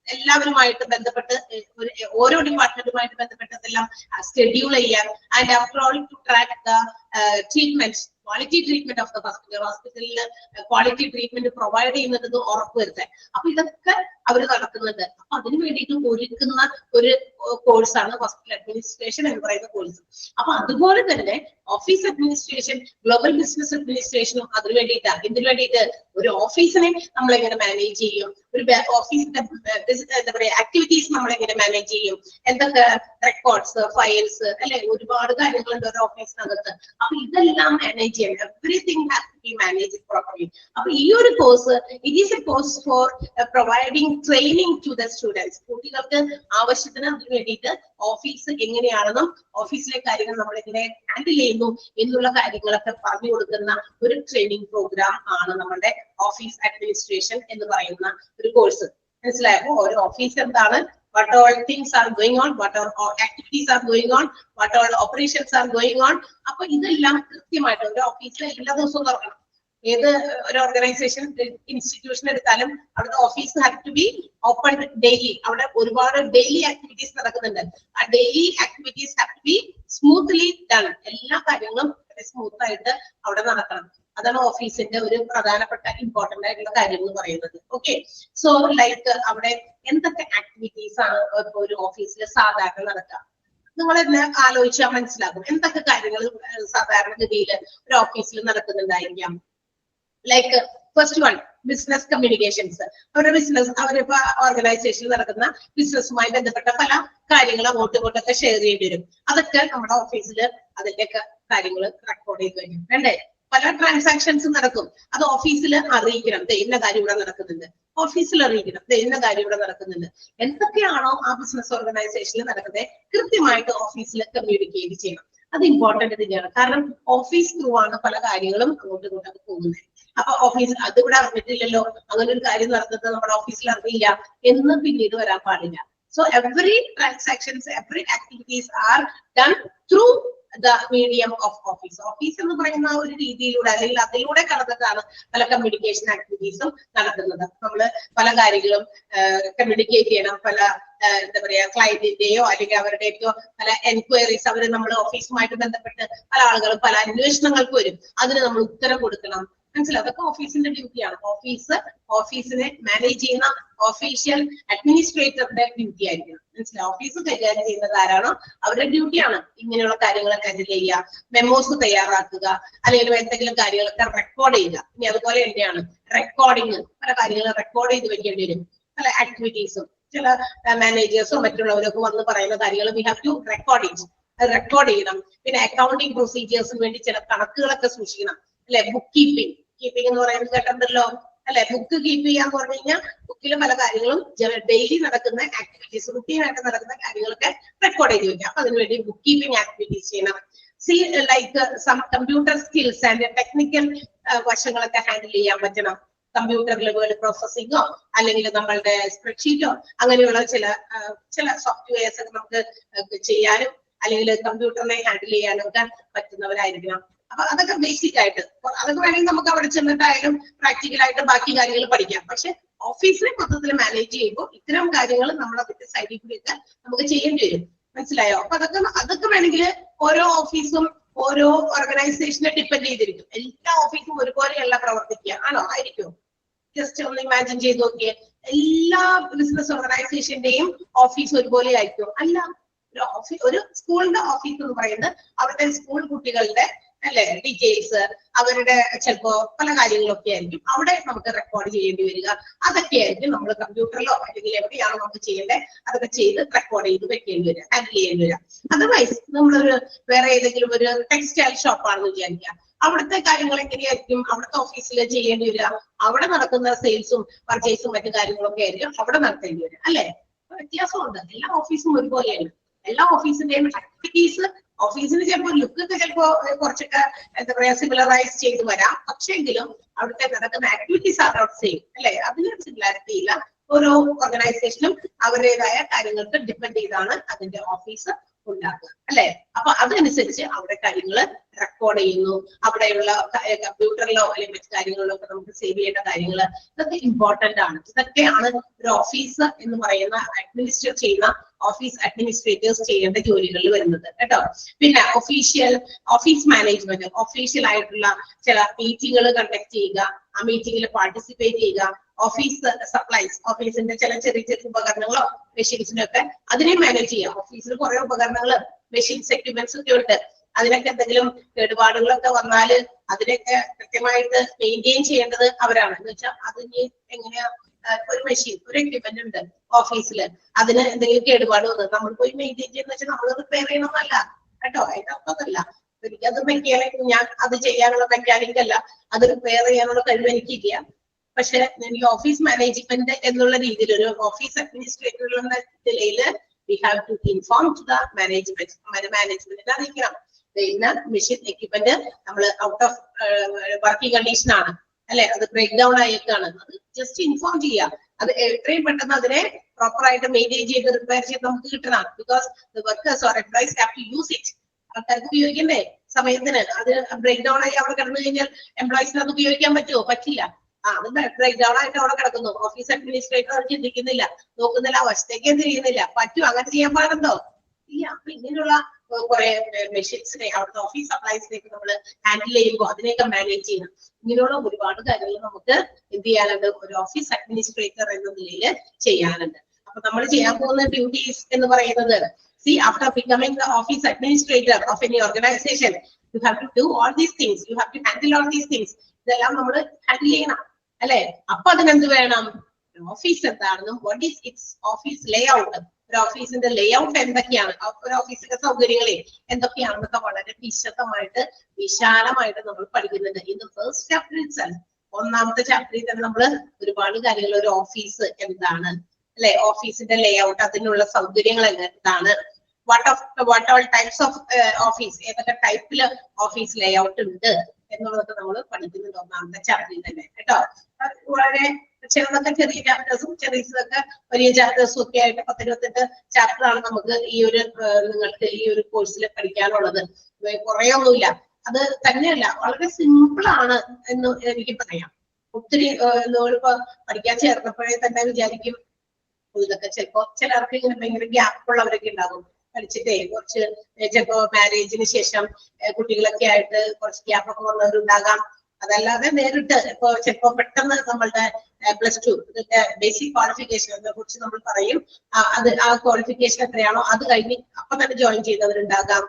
എല്ലാവരുമായിട്ട് ബന്ധപ്പെട്ട് ഓരോ ഡിപ്പാർട്ട്മെന്റുമായിട്ട് ബന്ധപ്പെട്ടതെല്ലാം ഷെഡ്യൂൾ ചെയ്യാൻ, and after all to track the treatment, quality treatment of the hospital. ഹോസ്പിറ്റലിൽ ക്വാളിറ്റി ട്രീറ്റ്മെന്റ് പ്രൊവൈഡ് ചെയ്യുന്നത് ഉറപ്പുവരുത്താൻ. അപ്പൊ ഇതൊക്കെ അവർ നടത്തുന്നുണ്ട്. അപ്പൊ അതിനു വേണ്ടിയിട്ട് ഒരുക്കുന്ന ഒരു കോഴ്സാണ് ഹോസ്പിറ്റൽ അഡ്മിനിസ്ട്രേഷൻ എന്ന് പറയുന്ന കോഴ്സ്. അപ്പൊ അതുപോലെ തന്നെ ഓഫീസ് അഡ്മിനിസ്ട്രേഷൻ, ഗ്ലോബൽ ബിസിനസ് അഡ്മിനിസ്ട്രേഷനും അതിന് വേണ്ടിയിട്ടാണ്. ഇതിന് വേണ്ടിയിട്ട് ഒരു ഓഫീസിനെ നമ്മൾ എങ്ങനെ മാനേജ് ചെയ്യും, ഒരു ഓഫീസിന്റെ എന്താ പറയാ ആക്ടിവിറ്റീസ് നമ്മൾ എങ്ങനെ മാനേജ് ചെയ്യും, എന്തൊക്കെ റെക്കോർഡ്സ്, ഫയൽസ് അല്ലെ, ഒരുപാട് കാര്യങ്ങളുണ്ട് ഒരു ഓഫീസിനകത്ത്. അപ്പൊ ഇതെല്ലാം മാനേജ് ചെയ്യണം. Everything has to be managed properly. അപ്പൊ ഈ ഒരു course it is a course for providing training to the students. കുട്ടികൾക്ക് ആവശ്യത്തിന് അതിന് വേണ്ടിയിട്ട് ഓഫീസ് എങ്ങനെയാണെന്നും ഓഫീസിലെ കാര്യങ്ങൾ നമ്മൾ എങ്ങനെ ഹാൻഡിൽ ചെയ്യുന്നു എന്നുള്ള കാര്യങ്ങളൊക്കെ പറഞ്ഞു കൊടുക്കുന്ന ഒരു ട്രെയിനിങ് പ്രോഗ്രാം ആണ് നമ്മുടെ ഓഫീസ് അഡ്മിനിസ്ട്രേഷൻ എന്ന് പറയുന്ന ഒരു കോഴ്സ്. മനസ്സിലായപ്പോ ഒരു ഓഫീസ് എന്താണ്, what all things are going on, what all activities are going on, what all operations are going on. അപ്പൊ ഇതെല്ലാം കൃത്യമായിട്ട് ഒരു ഓഫീസിൽ എല്ലാ ദിവസവും തുറക്കണം. ഏത് ഒരു ഓർഗനൈസേഷൻ ഇൻസ്റ്റിറ്റ്യൂഷൻ എടുത്താലും അവിടുത്തെ office have to be open daily. അവിടെ ഒരുപാട് ഡെയിലി ആക്ടിവിറ്റീസ് നടക്കുന്നുണ്ട്. ആ daily activities have to be smoothly done. എല്ലാ കാര്യങ്ങളും സ്മൂത്ത് ആയിട്ട് അവിടെ നടക്കണം. അതാണ് ഓഫീസിന്റെ ഒരു പ്രധാനപ്പെട്ട ഇമ്പോർട്ടന്റ് ആയിട്ടുള്ള കാര്യം എന്ന് പറയുന്നത്. ഓക്കെ, സോ ലൈക്ക് അവിടെ എന്തൊക്കെ ആക്ടിവിറ്റീസ് ആണ് ഒരു ഓഫീസിൽ സാധാരണ നടക്കുക? നിങ്ങൾ എന്നെ ആലോചിച്ചാൽ മനസ്സിലാകും എന്തൊക്കെ കാര്യങ്ങൾ സാധാരണഗതിയിൽ ഒരു ഓഫീസിൽ നടക്കുന്നുണ്ടായിരിക്കാം. Like first one, business communications. അവരുടെ ബിസിനസ്, അവരിപ്പോ ഓർഗനൈസേഷനിൽ നടക്കുന്ന ബിസിനസ്സുമായി ബന്ധപ്പെട്ട പല കാര്യങ്ങൾ അങ്ങോട്ടും ഇങ്ങോട്ടൊക്കെ ഷെയർ ചെയ്യേണ്ടി വരും. അതൊക്കെ നമ്മുടെ ഓഫീസിൽ അതിന്റെയൊക്കെ കാര്യങ്ങൾ റെക്കോർഡ് ചെയ്ത് വരും. വേണ്ടേ? പല ട്രാൻസാക്ഷൻസ് നടക്കും, അത് ഓഫീസിൽ അറിയിക്കണം. ഇന്ന കാര്യം ഇവിടെ നടക്കുന്നുണ്ട്, ഓഫീസിൽ അറിയിക്കണം. ഇന്ന കാര്യം ഇവിടെ നടക്കുന്നുണ്ട്. എന്തൊക്കെയാണോ ആ ബിസിനസ് ഓർഗനൈസേഷനിൽ നടക്കുന്നത് കൃത്യമായിട്ട് ഓഫീസിൽ കമ്മ്യൂണിക്കേറ്റ് ചെയ്യണം. അത് ഇമ്പോർട്ടന്റ് തന്നെയാണ്. കാരണം ഓഫീസ് ത്രൂ ആണ് പല കാര്യങ്ങളും അങ്ങോട്ടും ഇങ്ങോട്ടൊക്കെ പോകുന്നത്. അപ്പൊ ഓഫീസിൽ അതിവിടെ അറിഞ്ഞിട്ടില്ലല്ലോ, അങ്ങനെ ഒരു കാര്യം നടന്നത് നമ്മുടെ ഓഫീസിൽ അറിയില്ല എന്ന് പിന്നീട് വരാൻ പാടില്ല. So every transactions, every activities are done through the medium of office. Office എന്ന് പറയുന്ന ഒരു രീതിയിലൂടെ അല്ലെങ്കിൽ അതിലൂടെ കടന്നിട്ടാണ് പല കമ്മ്യൂണിക്കേഷൻ ആക്ടിവിറ്റീസും നടക്കുന്നത്. നമ്മള് പല കാര്യങ്ങളും കമ്മ്യൂണിക്കേറ്റ് ചെയ്യണം. പല എന്താ പറയാ ക്ലയന്റിന്റെയോ അല്ലെങ്കിൽ അവരുടെയൊക്കെയോ പല എൻക്വയറീസ് അവർ നമ്മൾ ഓഫീസുമായിട്ട് ബന്ധപ്പെട്ട് പല ആളുകളും പല അന്വേഷണങ്ങൾക്ക് വരും. അതിന് നമ്മൾ ഉത്തരം കൊടുക്കണം. മനസ്സിലാവും? അതൊക്കെ ഓഫീസിന്റെ ഡ്യൂട്ടിയാണ്. ഓഫീസിനെ മാനേജ് ചെയ്യുന്ന ഓഫീഷ്യൽ അഡ്മിനിസ്ട്രേറ്ററുടെ ഡ്യൂട്ടി ആയിരിക്കണം. മനസ്സിലാവും? ഓഫീസ് കൈകാര്യം ചെയ്യുന്നത് ആരാണോ അവരുടെ ഡ്യൂട്ടിയാണ് ഇങ്ങനെയുള്ള കാര്യങ്ങളൊക്കെ ഹാൻഡിൽ ചെയ്യുക, മെമ്മോസ് തയ്യാറാക്കുക, അല്ലെങ്കിൽ എന്തെങ്കിലും കാര്യങ്ങളൊക്കെ റെക്കോർഡ് ചെയ്യുക. ഇനി അതുപോലെ തന്നെയാണ് റെക്കോർഡിങ്. പല കാര്യങ്ങളും റെക്കോർഡ് ചെയ്ത് വെക്കേണ്ടി വരും. പല ആക്ടിവിറ്റീസും ചില മാനേജേഴ്സോ മറ്റുള്ളവരൊക്കെ വന്ന് പറയുന്ന കാര്യങ്ങൾ വി ഹാവ് ടു റെക്കോർഡ് ചെയ്യണം. പിന്നെ അക്കൗണ്ടിങ് പ്രൊസീജിയേഴ്സിന് വേണ്ടി ചില കണക്കുകളൊക്കെ സൂക്ഷിക്കണം. അല്ലെ? ബുക്ക് കീപ്പിംഗ് എന്ന് പറയുന്നത് കേട്ടിട്ടുണ്ടല്ലോ അല്ലെ? ബുക്ക് കീപ്പ് ചെയ്യാന്ന് പറഞ്ഞു കഴിഞ്ഞാൽ ബുക്കിലെ പല കാര്യങ്ങളും ഡെയിലി നടക്കുന്ന ആക്ടിവിറ്റീസ്, റുട്ടീനായിട്ട് നടക്കുന്ന കാര്യങ്ങളൊക്കെ റെക്കോർഡ് ചെയ്ത് വെക്കാം. അപ്പൊ അതിനുവേണ്ടി ബുക്ക് കീപ്പിംഗ് ആക്ടിവിറ്റീസ് ചെയ്യണം. Like some computer skills and technical വശങ്ങളൊക്കെ ഹാൻഡിൽ ചെയ്യാൻ പറ്റണം. കമ്പ്യൂട്ടറിൽ വേർഡ് പ്രോസസ്സിങ്ങോ അല്ലെങ്കിൽ നമ്മളുടെ സ്പ്രെഡ്ഷീറ്റോ അങ്ങനെയുള്ള ചില സോഫ്റ്റ്വെയർസ് ഒക്കെ നമുക്ക് ചെയ്യാനും അല്ലെങ്കിൽ കമ്പ്യൂട്ടറിനെ ഹാൻഡിൽ ചെയ്യാനും ഒക്കെ പറ്റുന്നവരായിരിക്കണം. അപ്പൊ അതൊക്കെ ബേസിക് ആയിട്ട് അതൊക്കെ വേണമെങ്കിൽ നമുക്ക് അവിടെ ചെന്നിട്ടായാലും പ്രാക്ടിക്കലായിട്ട് ബാക്കി കാര്യങ്ങൾ പഠിക്കാം. പക്ഷെ ഓഫീസിനെ മൊത്തത്തിൽ മാനേജ് ചെയ്യുമ്പോൾ ഇത്തരം കാര്യങ്ങൾ നമ്മൾ അതിന്റെ സൈഡിൽ കൂടിയൊക്കെ നമുക്ക് ചെയ്യേണ്ടി വരും. മനസ്സിലായോ? അപ്പൊ അതൊക്കെ വേണമെങ്കിൽ ഓരോ ഓഫീസും ഓരോ ഓർഗനൈസേഷനെ ഡിപ്പെൻഡ് ചെയ്തിരിക്കും. എല്ലാ ഓഫീസും ഒരുപോലെയല്ല പ്രവർത്തിക്കുക, ആണോ? ആയിരിക്കും. ജസ്റ്റ് ഒന്ന് ഇമാജിൻ ചെയ്ത് നോക്കിയേ, എല്ലാ ബിസിനസ് ഓർഗനൈസേഷന്റെയും ഓഫീസ് ഒരുപോലെ ആയിരിക്കും? അല്ല. ഒരു സ്കൂളിന്റെ ഓഫീസ് എന്ന് പറയുന്നത് അവരുടെ സ്കൂൾ കുട്ടികളുടെ അല്ലെ ഡീറ്റെയിൽസ്, അവരുടെ ചിലപ്പോ പല കാര്യങ്ങളൊക്കെ ആയിരിക്കും അവിടെ നമുക്ക് റെക്കോർഡ് ചെയ്യേണ്ടി വരിക. അതൊക്കെ ആയിരിക്കും നമ്മൾ കമ്പ്യൂട്ടറിലോ അല്ലെങ്കിൽ എവിടെയാണോ നമുക്ക് ചെയ്യേണ്ടത് അതൊക്കെ ചെയ്ത് റെക്കോർഡ് ചെയ്ത് വെക്കേണ്ടി വരിക, ഹാൻഡിൽ ചെയ്യേണ്ടി വരിക. അതർവൈസ് നമ്മളൊരു വേറെ ഏതെങ്കിലും ഒരു ടെക്സ്റ്റൈൽ ഷോപ്പാണെന്ന് വിചാരിക്കുക, അവിടുത്തെ കാര്യങ്ങൾ എങ്ങനെയായിരിക്കും അവിടുത്തെ ഓഫീസിൽ ചെയ്യേണ്ടി വരിക? അവിടെ നടക്കുന്ന സെയിൽസും പർച്ചേസും മറ്റു കാര്യങ്ങളൊക്കെ ആയിരിക്കും അവിടെ നടത്തേണ്ടി വരിക, അല്ലെ? വ്യത്യാസമുണ്ട്. എല്ലാ ഓഫീസും ഒരുപോലെയാണ്. എല്ലാ ഓഫീസിന്റെയും ആക്ടിവിറ്റീസ് ഓഫീസിന് ചിലപ്പോൾ ലുക്കൊക്കെ ചിലപ്പോ കുറച്ചൊക്കെ എന്താ പറയാ സിമിലറൈസ് ചെയ്ത് വരാം. പക്ഷെങ്കിലും അവിടുത്തെ നടക്കുന്ന ആക്ടിവിറ്റീസ് ആർ നോട്ട് സെയിം, അല്ലെ? അതിന് സിമിലാരിറ്റി ഇല്ല. ഓരോ ഓർഗനൈസേഷനും അവരുടേതായ കാര്യങ്ങൾക്ക് ഡിപ്പെൻഡ് ചെയ്താണ് അതിന്റെ ഓഫീസ് ഉണ്ടാക്കുക, അല്ലെ? അപ്പൊ അതനുസരിച്ച് അവിടെ കാര്യങ്ങൾ റെക്കോർഡ് ചെയ്യുന്നു. അവിടെയുള്ള കമ്പ്യൂട്ടറിലോ അല്ലെങ്കിൽ മറ്റു കാര്യങ്ങളിലോ ഒക്കെ നമുക്ക് സേവ് ചെയ്യേണ്ട കാര്യങ്ങൾ ഇതൊക്കെ ഇമ്പോർട്ടന്റ് ആണ്. ഇതൊക്കെയാണ് ഒരു ഓഫീസ് എന്ന് പറയുന്ന അഡ്മിനിസ്ട്രേറ്റ് ചെയ്യുന്ന ഓഫീസ് അഡ്മിനിസ്ട്രേറ്റേഴ്സ് ചെയ്യേണ്ട ജോലികളിൽ വരുന്നത് കേട്ടോ. പിന്നെ ഓഫീസ് മാനേജ്മെന്റ്, ഒഫീഷ്യൽ ആയിട്ടുള്ള ചില മീറ്റിങ്ങുകൾ കണ്ടക്ട് ചെയ്യുക, ആ മീറ്റിംഗിൽ പാർട്ടിസിപ്പേറ്റ് ചെയ്യുക. ഓഫീസ് സപ്ലൈസ്, ഓഫീസിന്റെ ചില ചെറിയ ചെറിയ ഉപകരണങ്ങളോ മെഷീൻസിനൊക്കെ അതിനെ മാനേജ് ചെയ്യാം. ഓഫീസിൽ കുറെ ഉപകരണങ്ങൾ, മെഷീൻസ്, എക്യുപ്മെന്റ്സ് ഒക്കെ ഉണ്ട്. അതിനൊക്കെ എന്തെങ്കിലും കേടുപാടുകളൊക്കെ വന്നാല് അതിനൊക്കെ കൃത്യമായിട്ട് മെയിൻറ്റെയിൻ ചെയ്യേണ്ടത് അവരാണ്. എന്ന് വെച്ചാൽ അതിന് എങ്ങനെയാ ഒരു മെഷീൻ, ഒരു എക്യുപ്മെന്റ് ഉണ്ട് ഓഫീസിൽ, അതിന് എന്തെങ്കിലും കേടുപാട് വന്നത് നമ്മൾ പോയി മെയിൻറ്റെയിൻ ചെയ്യുന്ന വെച്ചാൽ നമ്മൾ റിപ്പയർ ചെയ്യണമെന്നല്ല കേട്ടോ. അതിനൊപ്പമല്ല. എനിക്കത് മെക്കാനിക്, ഞാൻ അത് ചെയ്യാനുള്ള മെക്കാനിക് അല്ല, അത് റിപ്പയർ ചെയ്യാനുള്ള കഴിവ് എനിക്കില്ല. പക്ഷെ എനിക്ക് ഓഫീസ് മാനേജ്മെന്റ് എന്നുള്ള രീതിയിൽ ഒരു ഓഫീസ് അഡ്മിനിസ്ട്രേറ്റർ എന്ന നിലയിൽ we have to inform to the മാനേജ്മെന്റിനെ അറിയിക്കണം. ഇന്ന മെഷീൻ എക്യുപ്മെന്റ് നമ്മൾ ഔട്ട് ഓഫ് വർക്കിംഗ് കണ്ടീഷൻ ആണ്, അല്ലെ? അത് ബ്രേക്ക് ഡൗൺ ആയേക്കാണ്. അത് ജസ്റ്റ് ഇൻഫോം ചെയ്യുക. അത് എത്രയും പെട്ടെന്ന് അതിനെ പ്രോപ്പർ ആയിട്ട് മെയിൻറ്റെയിൻ ചെയ്ത് റിപ്പയർ ചെയ്ത് നമുക്ക് കിട്ടണം. Because the workers or employees have to use it. ആൾക്കാർക്ക് ഉപയോഗിക്കണ്ടേ സമയത്തിന്? അത് ബ്രേക്ക് ഡൗൺ ആയി അവിടെ കിടന്നു കഴിഞ്ഞാൽ എംപ്ലോയീസിന് അത് ഉപയോഗിക്കാൻ പറ്റുമോ? പറ്റില്ല. അത് ബ്രേക്ക് ഡൗൺ ആയിട്ട് അവിടെ കിടക്കുന്നു. ഓഫീസ് അഡ്മിനിസ്ട്രേറ്റർ അത് ചിന്തിക്കുന്നില്ല, നോക്കുന്നില്ല, വശത്തേക്കും തിരിയുന്നില്ല. പറ്റും? അങ്ങനെ ചെയ്യാൻ പാടുണ്ടോ? ഇല്ല. അപ്പൊ ഇങ്ങനെയുള്ള കുറെ മെഷീൻസിനെ അവിടുത്തെ ഓഫീസ് സപ്ലൈസിലേക്ക് നമ്മൾ ഹാൻഡിൽ ചെയ്യുമ്പോൾ അതിനെയൊക്കെ മാനേജ് ചെയ്യണം. ഇങ്ങനെയുള്ള ഒരുപാട് കാര്യങ്ങൾ നമുക്ക് എന്ത് ചെയ്യാനുണ്ട്? ഒരു ഓഫീസ് അഡ്മിനിസ്ട്രേറ്റർ എന്ന നിലയിൽ ചെയ്യാനുണ്ട്. അപ്പൊ നമ്മൾ ചെയ്യാൻ പോകുന്ന ഡ്യൂട്ടീസ് എന്ന് പറയുന്നത്, see, after becoming the office administrator of any organization, you have to do all these things. You have to handle all these things. ഇതെല്ലാം നമ്മൾ ഹാൻഡിൽ ചെയ്യണം, അല്ലെ? അപ്പൊ അതിനെന്ത് വേണം? ഓഫീസ് എന്താണെന്നും what is it's office Leh out, ഒരു ഓഫീസിന്റെ ലേ ഔട്ട് എന്തൊക്കെയാണ്, ഒരു ഓഫീസിന്റെ സൗകര്യങ്ങളെ എന്തൊക്കെയാണെന്നൊക്കെ വളരെ വിശദമായിട്ട് വിശാലമായിട്ട് നമ്മൾ പഠിക്കുന്നുണ്ട്. ഇത് ഫസ്റ്റ് ചാപ്റ്റർ ഇറ്റ്സെൽഫ്, ഒന്നാമത്തെ ചാപ്റ്ററിൽ തന്നെ നമ്മൾ ഒരുപാട് കാര്യങ്ങൾ, ഒരു ഓഫീസ് എന്താണ്, അല്ലെ? ഓഫീസിന്റെ ലേ ഔട്ട്, അതിനുള്ള സൗകര്യങ്ങൾ എന്താണ്, what all types of office, ഏതൊക്കെ ടൈപ്പില് ഓഫീസ് ലേ ഔട്ട് ഉണ്ട് എന്നുള്ളതൊക്കെ നമ്മൾ പഠിക്കുന്നുണ്ട് ഒന്നാമത്തെ ചാപ്റ്ററിൽ തന്നെ കേട്ടോ. വളരെ ചിലതൊക്കെ ചെറിയ ചാപ്റ്റേഴ്സും ചെറിയതൊക്കെ വലിയ ചാപ്റ്റേഴ്സും ഒക്കെ ആയിട്ട് 10-28 ചാപ്റ്റർ ആണ് നമുക്ക് നിങ്ങൾക്ക് ഈ ഒരു കോഴ്സിൽ പഠിക്കാനുള്ളത്. കുറെ ഒന്നുമില്ല. അത് തന്നെയല്ല, വളരെ സിമ്പിൾ ആണ് എന്ന് എനിക്ക് പറയാം. ഒത്തിരി നമ്മളിപ്പോ പഠിക്കാൻ ചേർന്നപ്പോഴേ തന്നെ വിചാരിക്കും ഇതൊക്കെ ചിലപ്പോ ചിലർക്ക് ഇങ്ങനെ ഭയങ്കര ഗ്യാപ്പ് ഉള്ളവരൊക്കെ ഉണ്ടാകും. പഠിച്ചിട്ടേ കുറച്ച് ചിലപ്പോ മാരേജിന് ശേഷം കുട്ടികളൊക്കെ ആയിട്ട് കുറച്ച് ഗ്യാപ്പ് ഒക്കെ വന്നവരുണ്ടാകാം. അതല്ലാതെ നേരിട്ട് ഇപ്പൊ ചിലപ്പോ പെട്ടെന്ന് നമ്മളുടെ +2 ഇതിന്റെ ബേസിക് ക്വാളിഫിക്കേഷനെ കുറിച്ച് നമ്മൾ പറയും. അത് ആ ക്വാളിഫിക്കേഷൻ എത്രയാണോ അത് കഴിഞ്ഞ് അപ്പൊ തന്നെ ജോയിൻ ചെയ്തവരുണ്ടാകാം.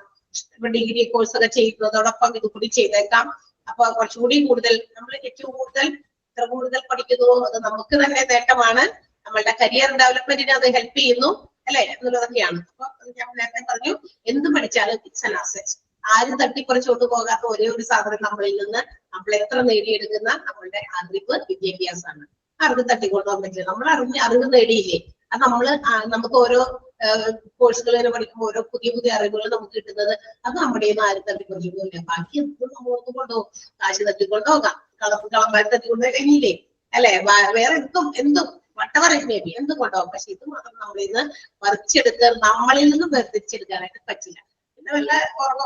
ഇപ്പൊ ഡിഗ്രി കോഴ്സ് ഒക്കെ ചെയ്യുന്നതോടൊപ്പം ഇത് കൂടി ചെയ്തേക്കാം. അപ്പൊ കുറച്ചുകൂടി കൂടുതൽ നമ്മൾ ഏറ്റവും കൂടുതൽ എത്ര കൂടുതൽ പഠിക്കുന്നു അത് നമുക്ക് തന്നെ നേട്ടമാണ്. നമ്മളുടെ കരിയർ ഡെവലപ്മെന്റിന് അത് ഹെൽപ്പ് ചെയ്യുന്നു, അല്ലെ? എന്നുള്ളതൊക്കെയാണ്. അപ്പൊ ഞാൻ നേരത്തെ പറഞ്ഞു, എന്ത് പഠിച്ചാലും ഇറ്റ്സ് ആൻ അസറ്റ്. ആരും തട്ടിപ്പറിച്ചുകൊണ്ട് പോകാത്ത ഒരേ ഒരു സാധനം നമ്മളിൽ നിന്ന് നമ്മൾ എത്ര നേടിയെടുക്കുന്ന നമ്മളുടെ അറിവ് വിദ്യാഭ്യാസമാണ്. അറിവ് തട്ടിക്കൊണ്ടുപോകാൻ പറ്റില്ല. നമ്മൾ അറിവ് നേടിയില്ലേ, അത് നമുക്ക് ഓരോ കോഴ്സുകൾ തന്നെ പഠിക്കുമ്പോൾ ഓരോ പുതിയ പുതിയ അറിവുകൾ നമുക്ക് കിട്ടുന്നത് അത് നമ്മുടെ ആരും തട്ടിപ്പറിച്ചിട്ടില്ല. ബാക്കി എന്തും നമ്മൾ കൊണ്ടുപോകും, കാശ് തട്ടിക്കൊണ്ടുപോകാം, കളന്മാർ തട്ടിക്കൊണ്ടുപോയി കഴിഞ്ഞില്ലേ അല്ലെ, വേറെ എന്തും വട്ടവറയും മേബി എന്തും കൊണ്ടുപോകും. പക്ഷെ ഇത് മാത്രം നമ്മളിൽ നിന്ന് പറിച്ചെടുക്കുക, നമ്മളിൽ നിന്ന് വേർതിരിച്ചെടുക്കാനായിട്ട് പറ്റില്ല. പിന്നെ വല്ല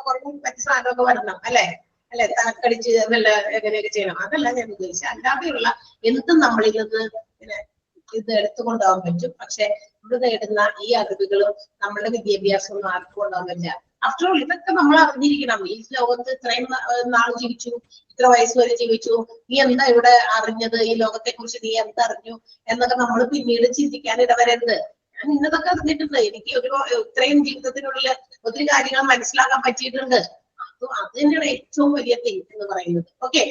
കുറവും പറ്റിയ സാധനമൊക്കെ വരണം അല്ലെ തലക്കടിച്ച് വല്ല എങ്ങനെയൊക്കെ ചെയ്യണം, അതല്ല ഞാൻ ഉദ്ദേശിച്ചത്. അല്ലാതെയുള്ള എന്തും നമ്മളിൽ നിന്ന് ഇത് എടുത്തുകൊണ്ടുപോകാൻ പറ്റും. പക്ഷെ നമ്മൾ നേടുന്ന ഈ അറിവുകളും നമ്മളുടെ വിദ്യാഭ്യാസമൊന്നും ആർക്കും കൊണ്ടുപോകാൻ പറ്റില്ല. ആഫ്റ്റർ ഓൾ ഇതൊക്കെ നമ്മൾ അറിഞ്ഞിരിക്കണം. ഈ ലോകത്ത് ഇത്രയും നാൾ ജീവിച്ചു, ഇത്ര വയസ്സ് വരെ ജീവിച്ചു, നീ എന്താ ഇവിടെ അറിഞ്ഞത്, ഈ ലോകത്തെ കുറിച്ച് നീ എന്തറിഞ്ഞു എന്നൊക്കെ നമ്മൾ പിന്നീട് ചിന്തിക്കാൻ ഇടവരരുത്. ഞാൻ ഇന്നതൊക്കെ അറിഞ്ഞിട്ടുണ്ട്, എനിക്ക് ഇത്രയും ജീവിതത്തിനുള്ളിൽ ഒത്തിരി കാര്യങ്ങൾ മനസ്സിലാക്കാൻ പറ്റിയിട്ടുണ്ട്. അത് തന്നെയാണ് ഏറ്റവും വലിയ തിങ് എന്ന് പറയുന്നത്. Okay,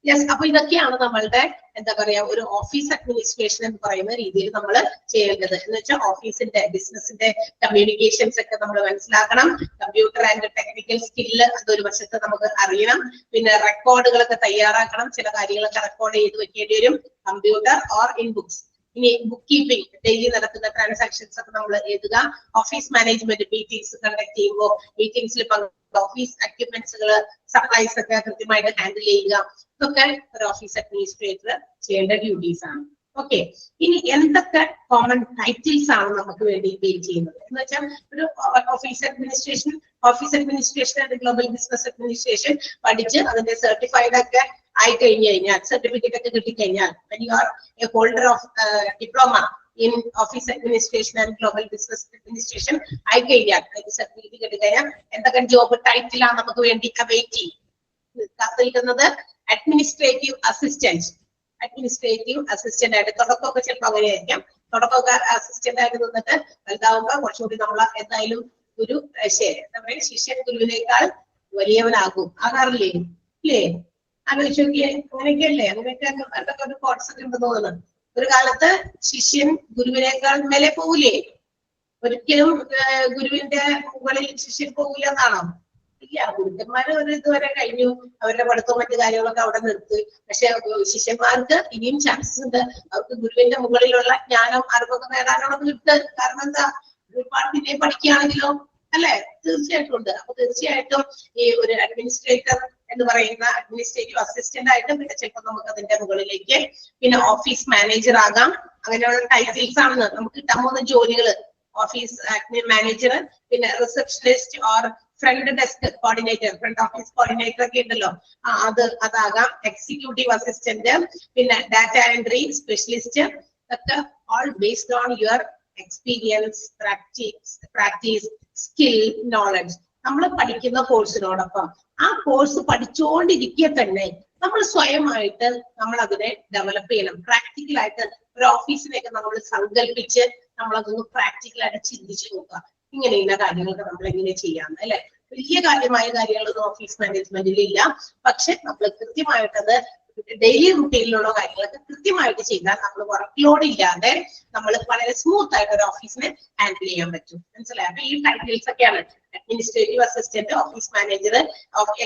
yes. അപ്പൊ ഇതൊക്കെയാണ് നമ്മളുടെ എന്താ പറയാ ഒരു ഓഫീസ് അഡ്മിനിസ്ട്രേഷൻ എന്ന് പറയുന്ന രീതിയിൽ നമ്മൾ ചെയ്യേണ്ടത്. എന്ന് വെച്ചാൽ ഓഫീസിന്റെ ബിസിനസിന്റെ കമ്മ്യൂണിക്കേഷൻസ് ഒക്കെ നമ്മൾ മനസ്സിലാക്കണം. കമ്പ്യൂട്ടർ ആൻഡ് ടെക്നിക്കൽ സ്കില്ല് അതൊരു വശത്ത് നമുക്ക് അറിയണം. പിന്നെ റെക്കോർഡുകളൊക്കെ തയ്യാറാക്കണം, ചില കാര്യങ്ങളൊക്കെ റെക്കോർഡ് ചെയ്ത് വെക്കേണ്ടി വരും, കമ്പ്യൂട്ടർ ഓർ ഇൻ ബുക്സ്. ഇനി ബുക്ക് കീപ്പിംഗ്, ഡെയിലി നടക്കുന്ന ട്രാൻസാക്ഷൻസ് ഒക്കെ നമ്മൾ എഴുതുക. ഓഫീസ് മാനേജ്മെന്റ് മീറ്റിംഗ്സ് കണ്ടക്ട് ചെയ്യുമ്പോൾ മീറ്റിംഗ്സിൽ ഓഫീസ് എക്യുപ്മെന്റ്സുകൾ സപ്ലൈസ് ഒക്കെ കൃത്യമായിട്ട് ഹാൻഡിൽ ചെയ്യുക. ഇതൊക്കെ ഒരു ഓഫീസ് അഡ്മിനിസ്ട്രേറ്റർ ചെയ്യേണ്ട ഡ്യൂട്ടീസ് ആണ്. ഓക്കെ, ഇനി എന്തൊക്കെ കോമൺ ടൈറ്റിൽസ് ആണ് നമുക്ക് വേണ്ടി വെയിറ്റ് ചെയ്യുന്നത് എന്ന് വെച്ചാൽ ഒരു office administration and global business administration പഠിച്ച് അതിന്റെ സർട്ടിഫൈഡ് ഒക്കെ ആയി കഴിഞ്ഞു കഴിഞ്ഞാൽ, സർട്ടിഫിക്കറ്റ് ഒക്കെ കിട്ടിക്കഴിഞ്ഞാൽ, when you are a holder of diploma in office administration and global business administration ആയി കഴിഞ്ഞാൽ, സർട്ടിഫിക്കറ്റ് കിട്ടിക്കഴിഞ്ഞാൽ എന്തൊക്കെ ജോബ് ടൈറ്റിൽ ആണ് നമുക്ക് വേണ്ടി അവൈറ്റ് കാത്തിരിക്കുന്നത്? അഡ്മിനിസ്ട്രേറ്റീവ് അസിസ്റ്റന്റ് ആയിട്ട്. തുടക്കമൊക്കെ ചിലപ്പോൾ അങ്ങനെയായിരിക്കാം. തുടക്കമൊക്കെ അസിസ്റ്റന്റ് ആയിട്ട് നിന്നിട്ട് വലുതാവുമ്പോ കുറച്ചുകൂടി നമ്മൾ എന്തായാലും ഒരു എന്താ പറയുക, ശിഷ്യൻ ഗുരുവിനേക്കാൾ വലിയവനാകും. ആകാറില്ലേ ഇല്ലേ? ആലോചിച്ച് നോക്കിയേ, അങ്ങനെയൊക്കെയല്ലേ? അങ്ങനെയൊക്കെ അതൊക്കെ ഒരു കോൺസെപ്റ്റ് ഉണ്ടെന്ന് തോന്നുന്നു. ഒരു കാലത്ത് ശിഷ്യൻ ഗുരുവിനേക്കാൾ മേലെ പോകൂലേ? ഒരിക്കലും ഗുരുവിന്റെ മുകളിൽ ശിഷ്യൻ പോകൂല എന്നാണോ? ഇല്ല, ഗുരുക്കന്മാര് ഒരു ഇതുവരെ കഴിഞ്ഞു, അവരുടെ പഠിത്തവും മറ്റു കാര്യങ്ങളൊക്കെ അവിടെ നിർത്തി. പക്ഷെ ശിഷ്യന്മാർക്ക് ഇനിയും ചാൻസസ് ഉണ്ട്. അവർക്ക് ഗുരുവിന്റെ മുകളിലുള്ള ജ്ഞാനം അറിവൊക്കെ നേടാനുള്ളത് കിട്ടും. കാരണം എന്താ, ഒരുപാട് പിന്നെ പഠിക്കുകയാണെങ്കിലോ അല്ലെ? തീർച്ചയായിട്ടും ഉണ്ട്. അപ്പൊ തീർച്ചയായിട്ടും ഈ ഒരു അഡ്മിനിസ്ട്രേറ്റർ എന്ന് പറയുന്ന അഡ്മിനിസ്ട്രേറ്റീവ് അസിസ്റ്റന്റ് ആയിട്ട് പിന്നെ ചിലപ്പോൾ നമുക്ക് അതിന്റെ മുകളിലേക്ക് പിന്നെ ഓഫീസ് മാനേജർ ആകാം. അങ്ങനെയുള്ള ടൈറ്റിൽസ് ആണ് നമുക്ക് കിട്ടാൻ പോകുന്ന ജോലികൾ. ഓഫീസ് അഡ്മിൻ മാനേജർ, പിന്നെ receptionist or front desk coordinator, front office coordinator ഒക്കെ ഉണ്ടല്ലോ, അതാകാം. എക്സിക്യൂട്ടീവ് അസിസ്റ്റന്റ്, പിന്നെ ഡാറ്റ എൻട്രി സ്പെഷ്യലിസ്റ്റ്, ഒക്കെ all based on your experience, practice, skill, knowledge. നമ്മൾ പഠിക്കുന്ന കോഴ്സിനോടൊപ്പം ആ കോഴ്സ് പഠിച്ചുകൊണ്ടിരിക്കെ തന്നെ നമ്മൾ സ്വയമായിട്ട് നമ്മൾ അതിനെ ഡെവലപ്പ് ചെയ്യണം. പ്രാക്ടിക്കലായിട്ട് ഒരു ഓഫീസിനെയൊക്കെ നമ്മൾ സങ്കല്പിച്ച് നമ്മളതൊന്ന് പ്രാക്ടിക്കലായിട്ട് ചിന്തിച്ചു നോക്കുക. ഇങ്ങനെയുള്ള കാര്യങ്ങളൊക്കെ നമ്മൾ എങ്ങനെ ചെയ്യാം അല്ലെ? വലിയ കാര്യമായ കാര്യങ്ങളൊന്നും ഓഫീസ് മാനേജ്മെന്റിൽ ഇല്ല. പക്ഷെ നമ്മൾ കൃത്യമായിട്ടത് ഡെയിലി റുട്ടീനിലുള്ള കാര്യങ്ങളൊക്കെ കൃത്യമായിട്ട് ചെയ്താൽ നമ്മൾ വർക്ക് ലോഡ് ഇല്ലാതെ നമ്മൾ വളരെ സ്മൂത്ത് ആയിട്ട് ഒരു ഓഫീസിനെ ഹാൻഡിൽ ചെയ്യാൻ പറ്റും. മനസ്സിലായി? അപ്പൊ ഈ ടൈറ്റിൽസ് ഒക്കെയാണ് administrative assistant, office manager,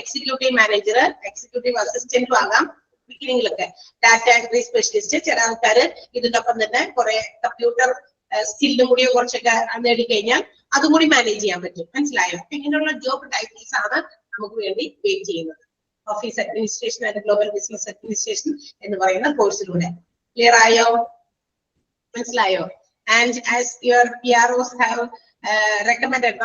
executive manager, executive അസിസ്റ്റന്റും ആകാം ബിഗിനിങ്ങിലൊക്കെ. ഡാറ്റ എൻട്രി സ്പെഷ്യലിസ്റ്റ്, ചില ആൾക്കാര് ഇതിനൊപ്പം തന്നെ കുറെ കമ്പ്യൂട്ടർ സ്കില്ലും കൂടി കുറച്ചൊക്കെ നേടിക്കഴിഞ്ഞാൽ അതും കൂടി മാനേജ് ചെയ്യാൻ പറ്റും. മനസ്സിലായോ? അപ്പൊ ഇങ്ങനെയുള്ള ജോബ് ടൈറ്റിൽസ് ആണ് നമുക്ക് വേണ്ടി വെയിറ്റ് ചെയ്യുന്നത് office administration and global business administration എന്ന് പറയുന്ന കോഴ്സിലൂടെ. ക്ലിയർ ആയോ? മനസ്സിലായോ? And as your PROs have recommended,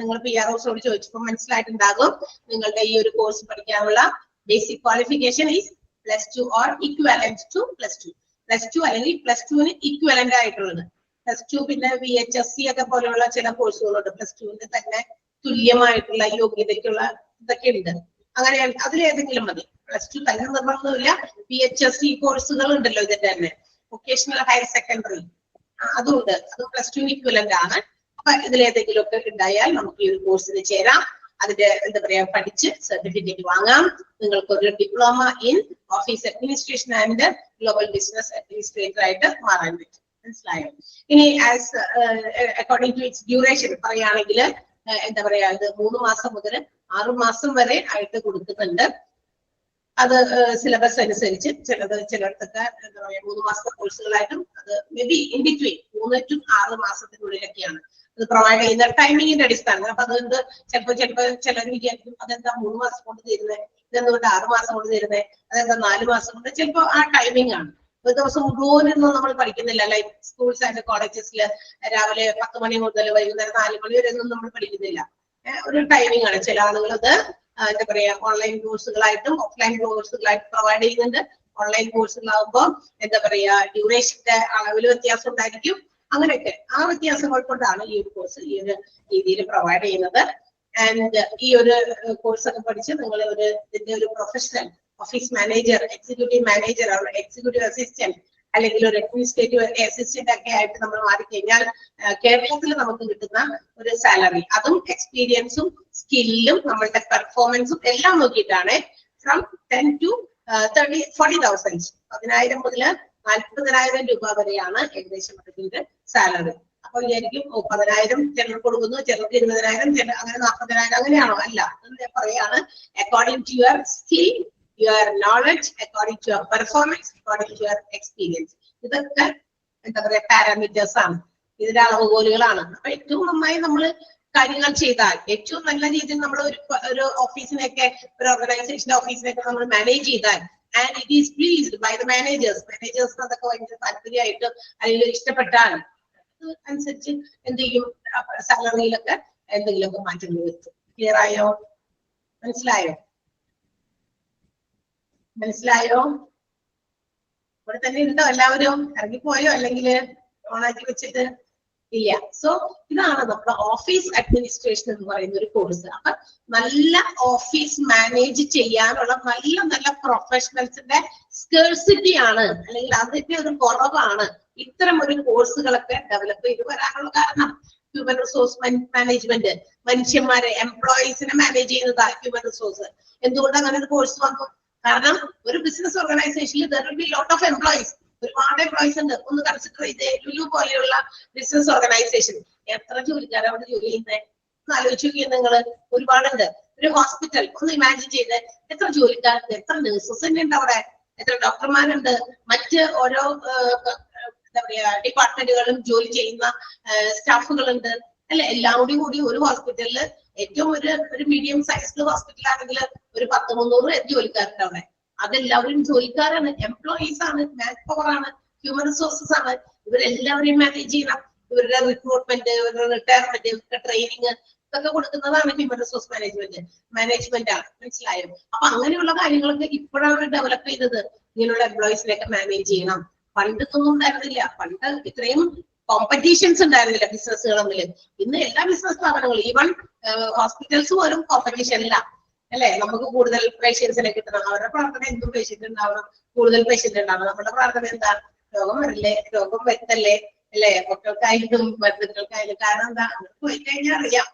നിങ്ങൾ PROസോട് ചോദിച്ചപ്പോൾ മനസ്സിലായിട്ടുണ്ടാകും നിങ്ങളുടെ ഈ ഒരു കോഴ്സ് പഠിക്കാനുള്ള basic qualification is +2 or equivalent to +2. +2 അല്ലെങ്കിൽ +2ന് ഇക്വലന്റ് ആയിട്ടുള്ളത്. +2 പിന്നെ VHSC ഒക്കെ പോലെയുള്ള ചില കോഴ്സുകളുണ്ട്. +2ന് തന്നെ തുല്യമായിട്ടുള്ള യോഗ്യതയ്ക്കുള്ള ഇതൊക്കെ ഉണ്ട്. അങ്ങനെ അതിലേതെങ്കിലും മതി. +2 തന്നെ നിർബന്ധമില്ല. VHSC കോഴ്സുകൾ ഉണ്ടല്ലോ ഇതിന്റെ തന്നെ. വൊക്കേഷണൽ ഹയർ സെക്കൻഡറി അതുണ്ട്. അത് +2ന് ഇക്വലന്റ് ആണ്. അപ്പൊ ഇതിലേതെങ്കിലും ഒക്കെ ഉണ്ടായാൽ നമുക്ക് ഈ ഒരു കോഴ്സിന് ചേരാം. അതിന്റെ എന്താ പറയാ പഠിച്ച് സർട്ടിഫിക്കറ്റ് വാങ്ങാം. നിങ്ങൾക്ക് ഒരു diploma in office administration and global business administrator ആയിട്ട് മാറാൻ പറ്റും. മനസ്സിലായോ? ഇനി as according to its duration പറയുകയാണെങ്കിൽ എന്താ പറയാ, ഇത് 3 മാസം മുതൽ 6 മാസം വരെ ആയിട്ട് കൊടുക്കുന്നുണ്ട്. അത് സിലബസ് അനുസരിച്ച് ചിലയിടത്തൊക്കെ എന്താ പറയാ 3 മാസത്തെ കോഴ്സുകളായിട്ടും അത് may be in between 3 to 6 മാസത്തിനുള്ളിലൊക്കെയാണ് ഇത് പ്രൊവൈഡ് ചെയ്യുന്ന ടൈമിങ്ങിന്റെ അടിസ്ഥാനം. അപ്പൊ അതുകൊണ്ട് ചിലപ്പോൾ ചിലർ വിചാരിക്കും അതെന്താ 3 മാസം കൊണ്ട് തരുന്നത്, ഇതെന്തുകൊണ്ട് 6 മാസം കൊണ്ട് തരുന്നത്, അതെന്താ 4 മാസം കൊണ്ട്. ചിലപ്പോൾ ആ ടൈമിംഗ് ആണ്. ഒരു ദിവസം മുഴുവനൊന്നും നമ്മൾ പഠിക്കുന്നില്ല. ലൈക്ക് സ്കൂൾസ് ആൻഡ് കോളേജസിൽ രാവിലെ 10 മണി മുതൽ വൈകുന്നേരം 4 മണി വരെ ഒന്നും നമ്മൾ പഠിക്കുന്നില്ല. ഒരു ടൈമിംഗ് ആണ്. ചില ആളുകൾ അത് എന്താ പറയാ ഓൺലൈൻ കോഴ്സുകളായിട്ടും ഓഫ്ലൈൻ കോഴ്സുകളായിട്ടും പ്രൊവൈഡ് ചെയ്യുന്നുണ്ട്. ഓൺലൈൻ കോഴ്സുകളാകുമ്പോൾ എന്താ പറയാ ഡ്യൂറേഷന്റെ അളവിൽ വ്യത്യാസം ഉണ്ടായിരിക്കും. അങ്ങനെയൊക്കെ ആ വ്യത്യാസങ്ങൾ കൊണ്ടാണ് ഈ ഒരു കോഴ്സ് ഈ ഒരു രീതിയിൽ പ്രൊവൈഡ് ചെയ്യുന്നത്. ആൻഡ് ഈ ഒരു കോഴ്സ് ഒക്കെ പഠിച്ച് നിങ്ങൾ ഇതിന്റെ ഒരു professional office manager, executive manager, executive assistant അല്ലെങ്കിൽ ഒരു അഡ്മിനിസ്ട്രേറ്റീവ് അസിസ്റ്റന്റ് ഒക്കെ ആയിട്ട് നമ്മൾ മാറിക്കഴിഞ്ഞാൽ കേരളത്തിൽ നമുക്ക് കിട്ടുന്ന ഒരു സാലറി, അതും എക്സ്പീരിയൻസും സ്കില്ലും നമ്മളുടെ പെർഫോമൻസും എല്ലാം നോക്കിയിട്ടാണ് ഫ്രം 10 to 40,000 10,000 മുതൽ 40,000 രൂപ വരെയാണ് ഏകദേശം ഇതിന്റെ സാലറി. അപ്പൊ വിചാരിക്കും 10,000 ചിലർക്ക് കൊടുക്കുന്നു, ചിലർക്ക് 20,000, ചില അങ്ങനെ 40,000 അങ്ങനെയാണോ? അല്ല, ഞാൻ പറയാണ് according to your skill, your knowledge, according to your performance, according to your experience. ഇതൊക്കെ എന്താ പറയാ പാരാമീറ്റേഴ്സ് ആണ്, ഇതിന്റെ അളവുകോലുകളാണ്. അപ്പൊ ഏറ്റവും നന്നായി നമ്മൾ കാര്യങ്ങൾ ചെയ്താൽ, ഏറ്റവും നല്ല രീതിയിൽ നമ്മൾ ഒരു ഓഫീസിനെയൊക്കെ, ഒരു ഓർഗനൈസേഷന്റെ ഓഫീസിനെയൊക്കെ നമ്മൾ മാനേജ് ചെയ്താൽ, and it is pleased by the managers അതൊക്കെ ഭയങ്കര താല്പര്യമായിട്ട് അല്ലെങ്കിൽ ഇഷ്ടപ്പെട്ടാൽ അനുസരിച്ച് എന്ത് ചെയ്യും, സാലറിയിലൊക്കെ എന്തെങ്കിലുമൊക്കെ മാറ്റങ്ങൾ വരുത്തും. ക്ലിയർ ആയോ? മനസ്സിലായോ? ഇവിടെ തന്നെ ഉണ്ടോ എല്ലാവരും? ഇറങ്ങിപ്പോയോ അല്ലെങ്കിൽ ഓണാക്കി വെച്ചിട്ട് ഇല്ല? സോ ഇതാണ് നമ്മുടെ ഓഫീസ് അഡ്മിനിസ്ട്രേഷൻ എന്ന് പറയുന്ന ഒരു കോഴ്സ്. അപ്പൊ നല്ല ഓഫീസ് മാനേജ് ചെയ്യാനുള്ള നല്ല നല്ല പ്രൊഫഷണൽസിന്റെ സ്കേഴ്സിറ്റി ആണ്, അല്ലെങ്കിൽ അതിന്റെ ഒരു കുറവാണ് ഇത്തരം ഒരു കോഴ്സുകളൊക്കെ ഡെവലപ്പ് ചെയ്ത് വരാനുള്ള കാരണം. ഹ്യൂമൻ റിസോഴ്സ് മാനേജ്മെന്റ്, മനുഷ്യന്മാരെ, എംപ്ലോയീസിനെ മാനേജ് ചെയ്യുന്നതാണ് ഹ്യൂമൻ റിസോഴ്സ്. എന്തുകൊണ്ട് അങ്ങനെ ഒരു കോഴ്സ് വന്നു? കാരണം ഒരു ബിസിനസ് ഓർഗനൈസേഷനിൽ there will be lot of employees, ഒരുപാട് എംപ്ലോയീസ് ഉണ്ട്. ഒന്ന് കൺസിഡർ ചെയ്തേ, ലുലു പോലെയുള്ള ബിസിനസ് ഓർഗനൈസേഷൻ എത്ര ജോലിക്കാർ അവിടെ ജോലി ചെയ്യുന്നത് ഒന്ന് ആലോചിച്ച് നോക്കിയാൽ നിങ്ങള്. ഒരുപാടുണ്ട്. ഒരു ഹോസ്പിറ്റൽ ഒന്ന് ഇമാജിൻ ചെയ്ത് എത്ര ജോലിക്കാരുണ്ട്, എത്ര നഴ്സസ് തന്നെ ഉണ്ട് അവിടെ, എത്ര ഡോക്ടർമാരുണ്ട്, മറ്റ് ഓരോ എന്താ പറയാ ഡിപ്പാർട്ട്മെന്റുകളും ജോലി ചെയ്യുന്ന സ്റ്റാഫുകളുണ്ട് അല്ലെ. എല്ലാം കൂടി ഒരു ഹോസ്പിറ്റലില് ഏറ്റവും ഒരു മീഡിയം സൈസ്ഡ് ഹോസ്പിറ്റൽ ആണെങ്കിൽ ഒരു 10-300 ജോലിക്കാരുണ്ട് അവിടെ. അതെല്ലാവരും ജോലിക്കാരാണ്, എംപ്ലോയീസ് ആണ്, മാൻ പവർ ആണ്, ഹ്യൂമൻ റിസോഴ്സസ് ആണ്. ഇവരെല്ലാവരെയും മാനേജ് ചെയ്യണം. ഇവരുടെ റിക്രൂട്ട്മെന്റ്, ഇവരുടെ റിട്ടയർമെന്റ്, ഇവരുടെ ട്രെയിനിങ് ഇതൊക്കെ കൊടുക്കുന്നതാണ് ഹ്യൂമൻ റിസോഴ്സ് മാനേജ്മെന്റ് ആണ്. മനസ്സിലായോ? അപ്പൊ അങ്ങനെയുള്ള കാര്യങ്ങളൊക്കെ ഇപ്പോഴാണ് ഡെവലപ്പ് ചെയ്തത്. ഇങ്ങനെയുള്ള എംപ്ലോയീസിനെയൊക്കെ മാനേജ് ചെയ്യണം. പണ്ട് ഇതൊന്നും ഉണ്ടായിരുന്നില്ല. പണ്ട് ഇത്രയും കോമ്പറ്റീഷൻസ് ഉണ്ടായിരുന്നില്ല ബിസിനസ്സുകൾ തമ്മിൽ. ഇന്ന് എല്ലാ ബിസിനസ് സ്ഥാപനങ്ങളും, ഈവൻ ഹോസ്പിറ്റൽസ് പോലും കോമ്പറ്റീഷനില്ല അല്ലെ. നമുക്ക് കൂടുതൽ പേഷ്യൻസിനെ കിട്ടണം, അവരുടെ പ്രാർത്ഥന എന്തും പേഷ്യന്റ് ഉണ്ടാവണം, കൂടുതൽ പേഷ്യന്റ് ഉണ്ടാവണം. നമ്മുടെ പ്രാർത്ഥന എന്താ? രോഗം വരില്ലേ, രോഗം വരുത്തല്ലേ അല്ലെ. മക്കൾക്കായാലും മരുന്നുകൾക്കായാലും. കാരണം എന്താ? പോയി കഴിഞ്ഞാൽ അറിയാം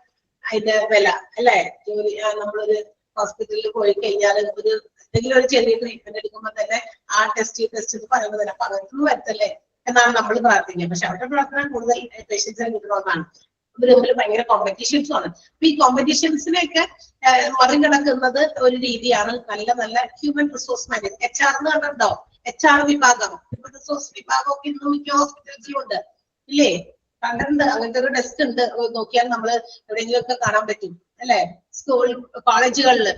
അതിന്റെ വില അല്ലെ. ജോലി നമ്മളൊരു ഹോസ്പിറ്റലിൽ പോയി കഴിഞ്ഞാൽ എന്തെങ്കിലും ഒരു ചെറിയ ട്രീറ്റ്മെന്റ് എടുക്കുമ്പോൾ തന്നെ ആ ടെസ്റ്റ് എന്ന് പറയുന്നത് തന്നെ അപ്പൊ അങ്ങനൊന്നും വരുത്തല്ലേ എന്നാണ് നമ്മൾ പ്രാർത്ഥിക്കുക. പക്ഷെ അവരുടെ പ്രാർത്ഥന കൂടുതൽ പേഷ്യൻസിനെ കിട്ടണമെന്നാണ്. ഇവർ തമ്മിൽ ഭയങ്കര കോമ്പറ്റീഷൻസും ആണ്. അപ്പൊ ഈ കോമ്പറ്റീഷൻസിനെയൊക്കെ മറികടക്കുന്നത് ഒരു രീതിയാണ് നല്ല നല്ല ഹ്യൂമൻ റിസോഴ്സ് മാനേജ്മെന്റ്. HR എന്ന് കണ്ടോ? HR വിഭാഗം, ഹ്യൂമൻ റിസോഴ്സ് വിഭാഗം ഒക്കെ ഇന്നും മിക്ക ഹോസ്പിറ്റൽസിലും ഉണ്ട് ഇല്ലേ? കണ്ടിട്ടുണ്ട്. അങ്ങനത്തെ ഒരു ഡെസ്ക് ഉണ്ട്. നോക്കിയാൽ നമ്മൾ എവിടെയെങ്കിലും ഒക്കെ കാണാൻ പറ്റും അല്ലെ. സ്കൂൾ കോളേജുകളിൽ